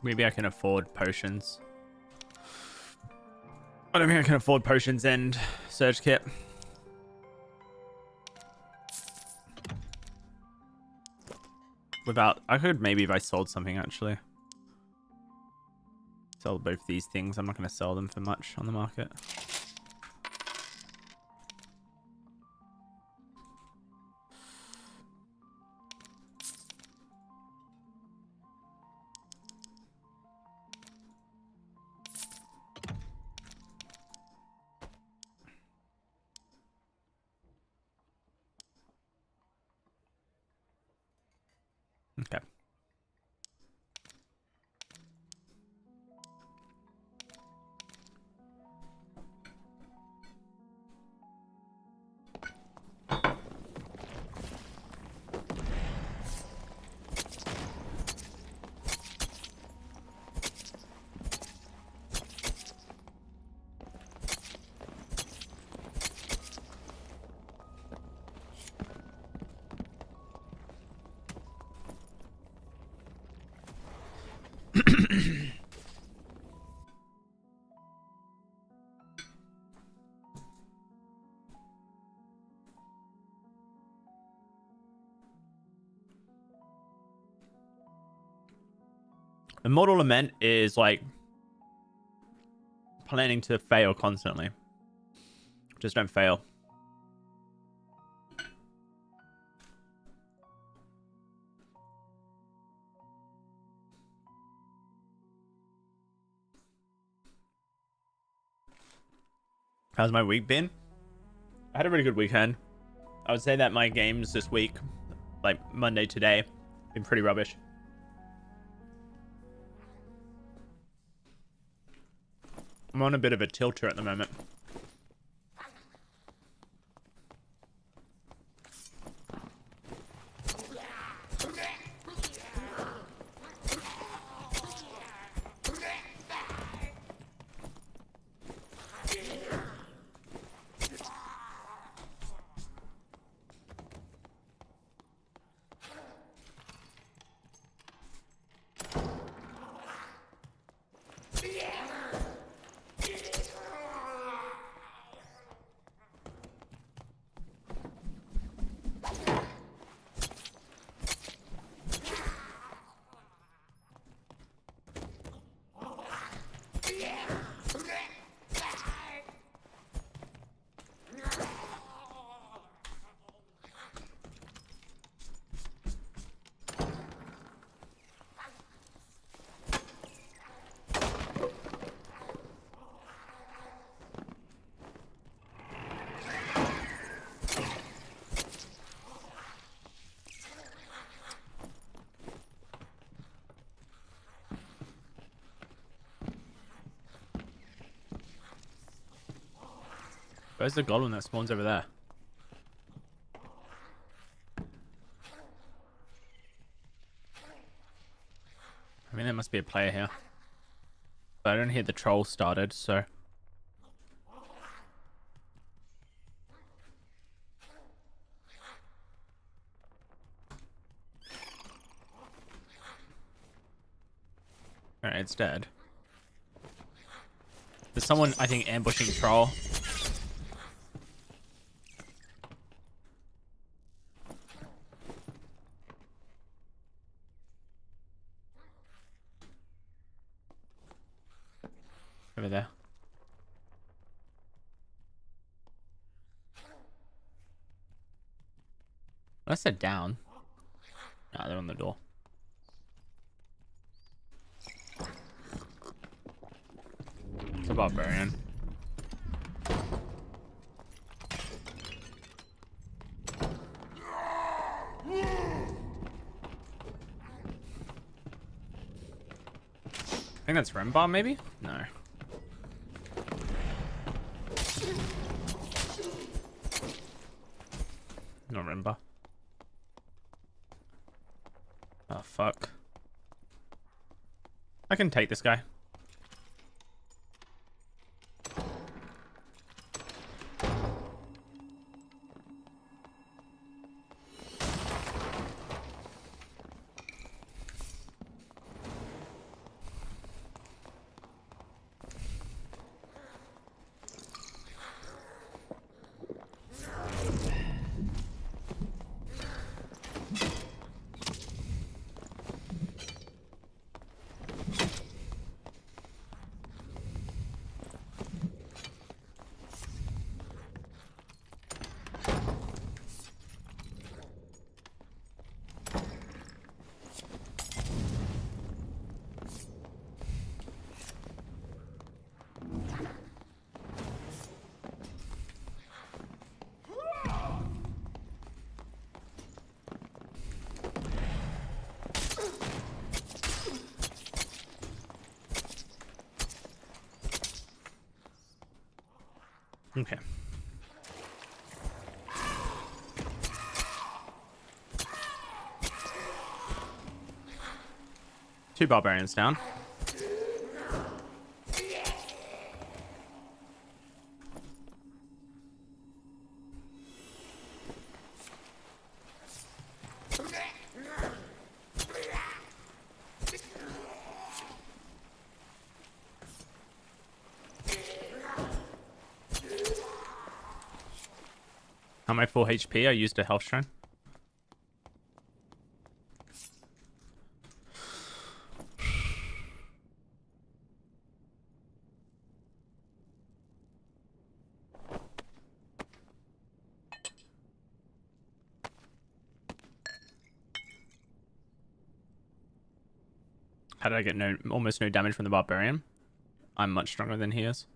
Maybe I can afford potions. I don't think I can afford potions and Surge Kit. Without, I could maybe if I sold something actually. Sell both these things. I'm not going to sell them for much on the market. Okay. Immortal Lament is like planning to fail constantly. Just don't fail. How's my week been? I had a really good weekend. I would say that my games this week, like Monday today, been pretty rubbish. I'm on a bit of a tilter at the moment. Where's the goblin that spawns over there? I mean, there must be a player here. But I don't hear the troll started, so... Alright, it's dead. There's someone, I think, ambushing troll. Over there. Unless they're down. Nah, they're on the door. It's a barbarian. I think that's Rembar, maybe? No. Not Rembar. Oh, fuck. I can take this guy. Okay. Two barbarians down. How am I full HP? I used a health shrine. How did I get almost no damage from the barbarian? I'm much stronger than he is.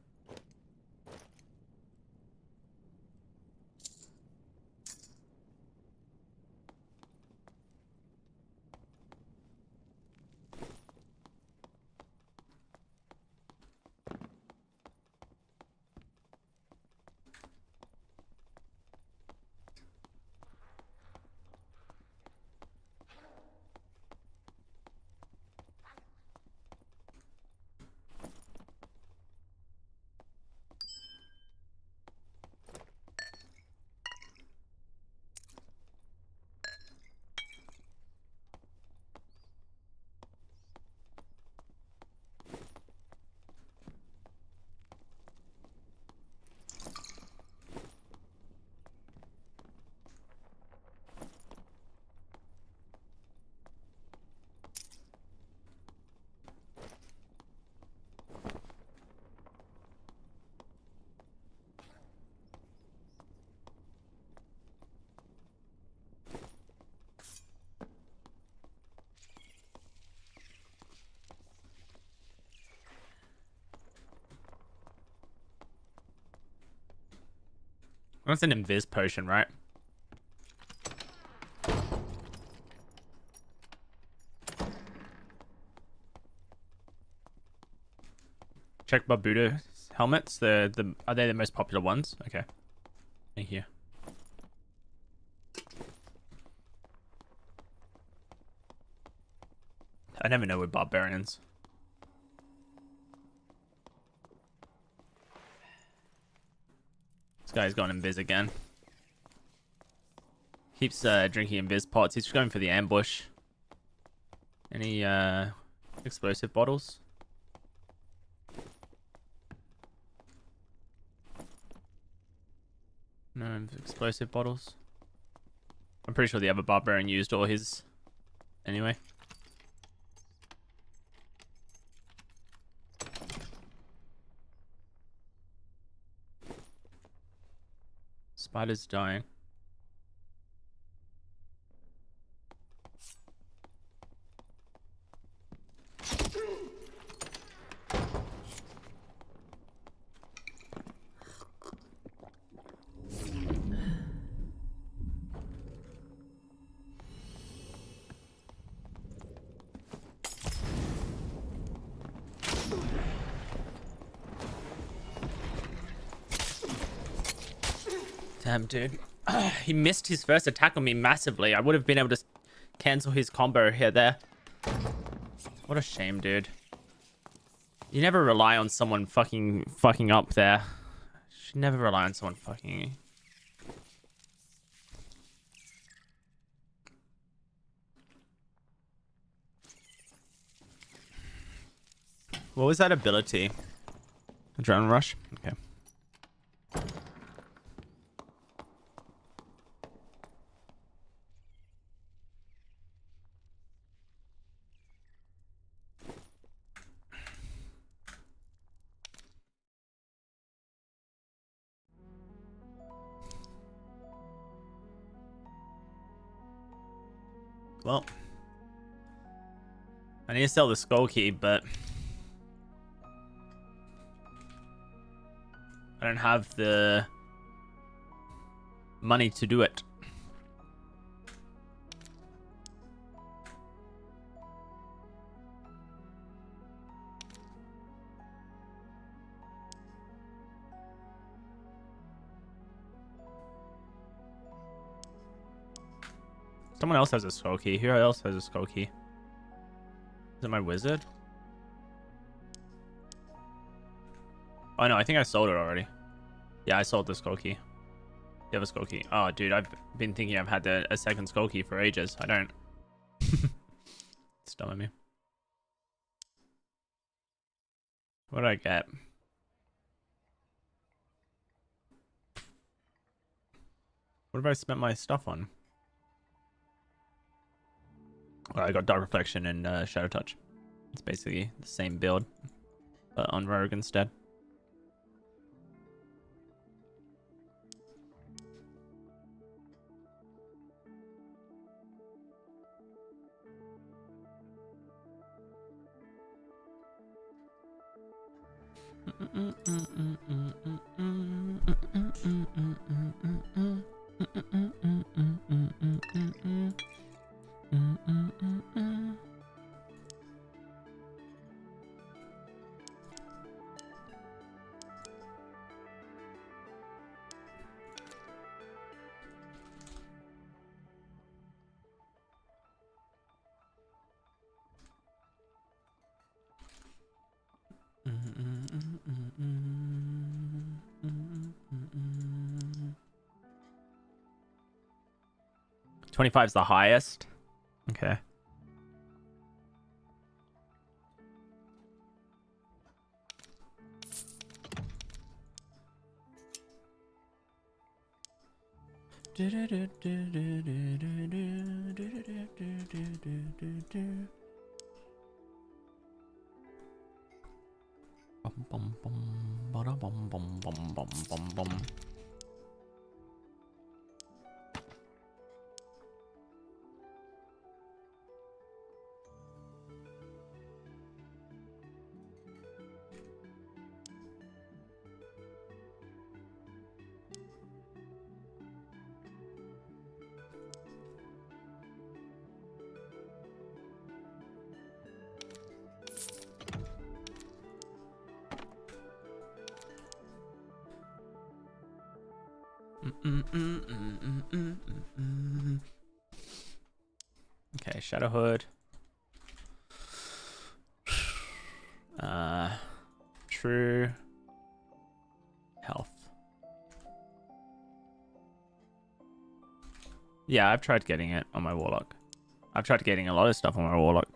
That's an invis potion, right? Check Barbudo helmets. Are they the most popular ones? Okay. Thank you. I never know with barbarians. This guy's gone invis again. Keeps drinking invis pots. He's going for the ambush. Any explosive bottles? No explosive bottles. I'm pretty sure the other barbarian used all his anyway. Spider's dying. Damn, dude. He missed his first attack on me massively. I would have been able to cancel his combo here there. What a shame, dude. You never rely on someone fucking up there. You should never rely on someone fucking... What was that ability? Adrenaline rush? Okay. Well, I need to sell the skull key, but I don't have the money to do it. Someone else has a skull key. Who else has a skull key? Is it my wizard? Oh no, I think I sold it already. Yeah, I sold the skull key. You have a skull key. Oh, dude, I've been thinking I've had a second skull key for ages. I don't. It's dumb of me. What did I get? What have I spent my stuff on? Oh, I got Dark Reflection and Shadow Touch. It's basically the same build, but on Rogue instead. $25 is the highest. Okay. Bum, bum, bada, bum, bum, bum, bum, bum, bum. Okay, Shadow Hood. True health. Yeah, I've tried getting it on my Warlock. I've tried getting a lot of stuff on my Warlock.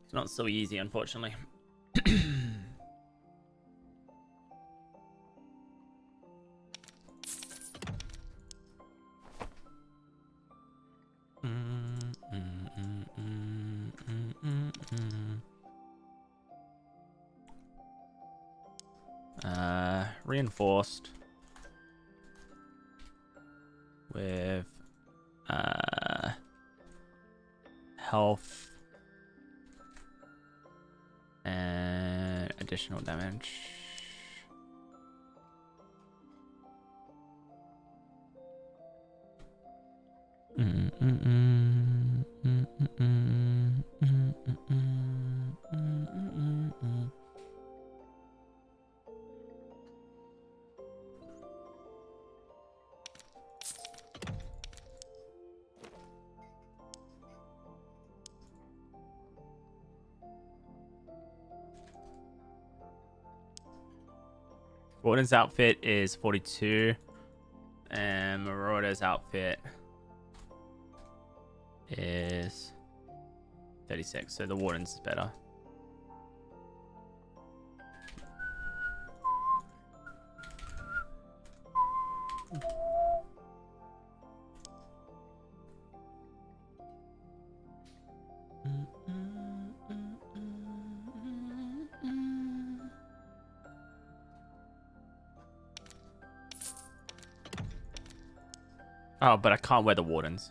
It's not so easy, unfortunately. Reinforced with health and additional damage. Warden's outfit is 42, and Marauder's outfit is 36. So the Warden's is better. Oh, but I can't wear the Wardens.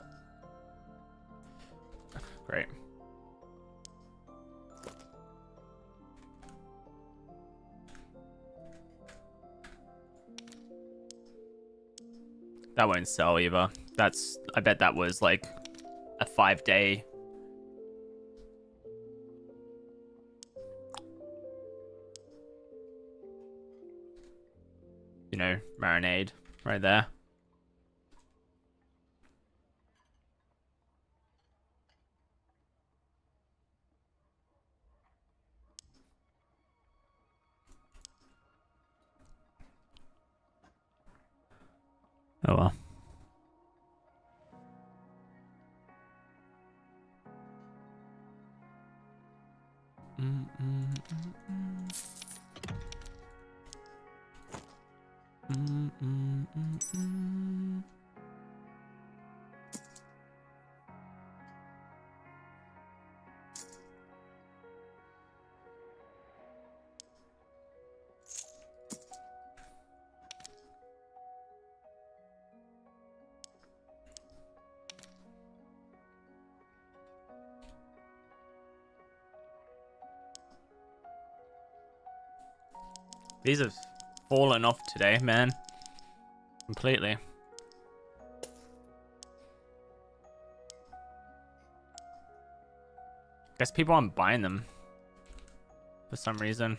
Great. That won't sell either. I bet that was like a 5-day. You know, marinade right there. Oh well. These have fallen off today, man. Completely. Guess people aren't buying them for some reason.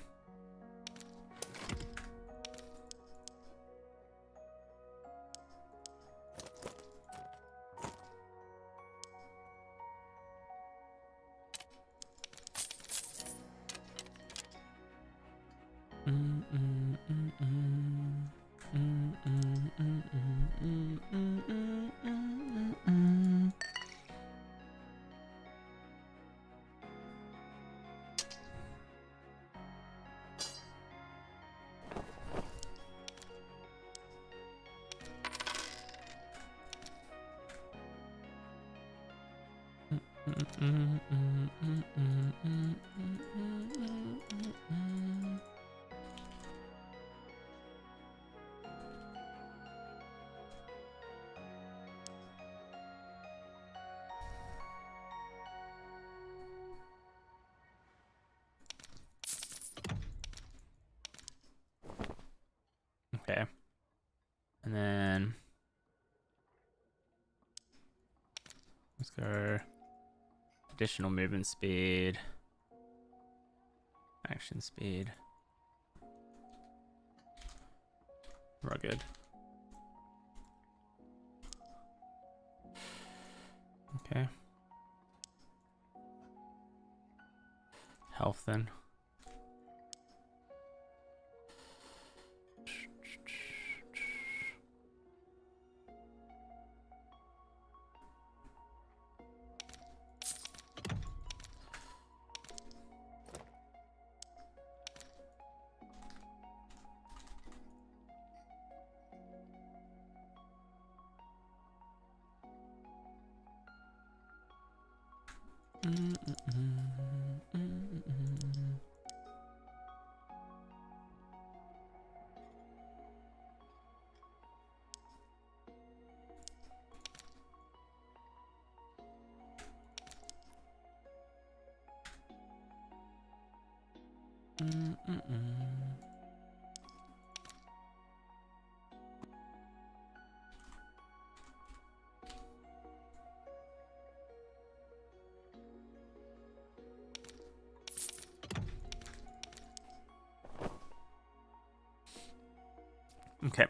Okay. And then let's go additional movement speed, action speed, rugged. Okay. Health then. Okay.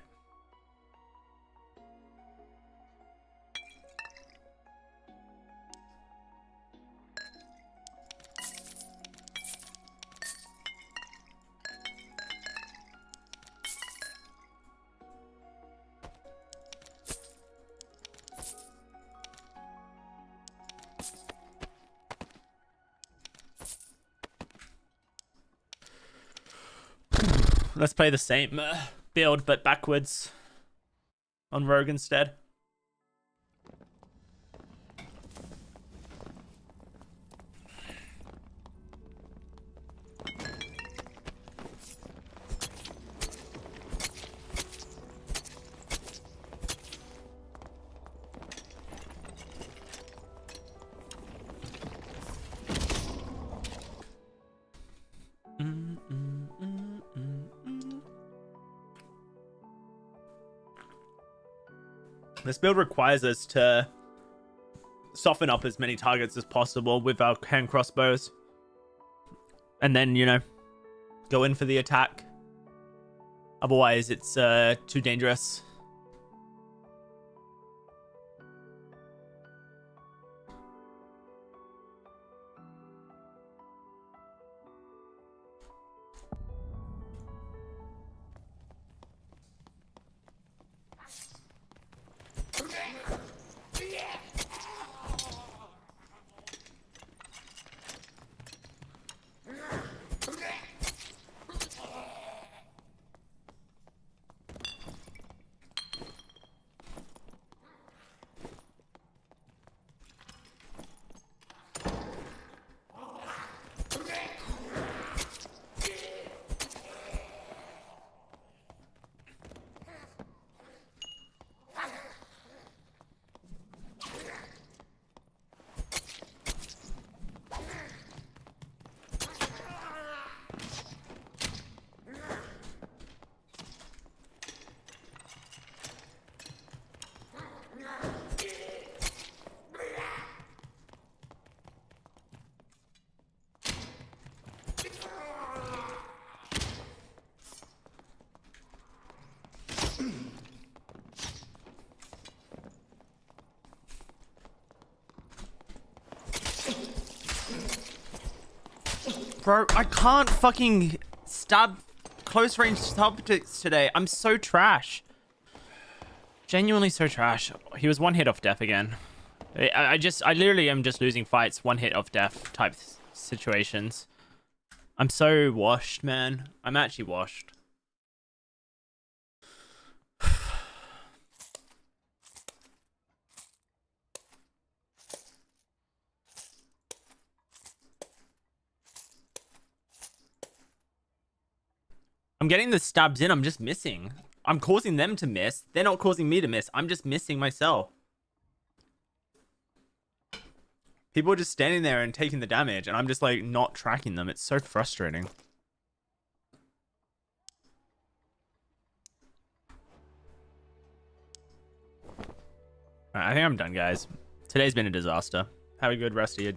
Let's play the same build, but backwards on Rogue instead. This build requires us to soften up as many targets as possible with our hand crossbows. And then, you know, go in for the attack. Otherwise, it's too dangerous. Bro, I can't fucking stab close range subjects today. I'm so trash. Genuinely so trash. He was one hit off death again. I literally am just losing fights, one hit off death type situations. I'm so washed, man. I'm actually washed. I'm getting the stabs in, I'm just missing. I'm causing them to miss. They're not causing me to miss. I'm just missing myself. People are just standing there and taking the damage, and I'm just like not tracking them. It's so frustrating. Alright, I think I'm done, guys. Today's been a disaster. Have a good rest of your day.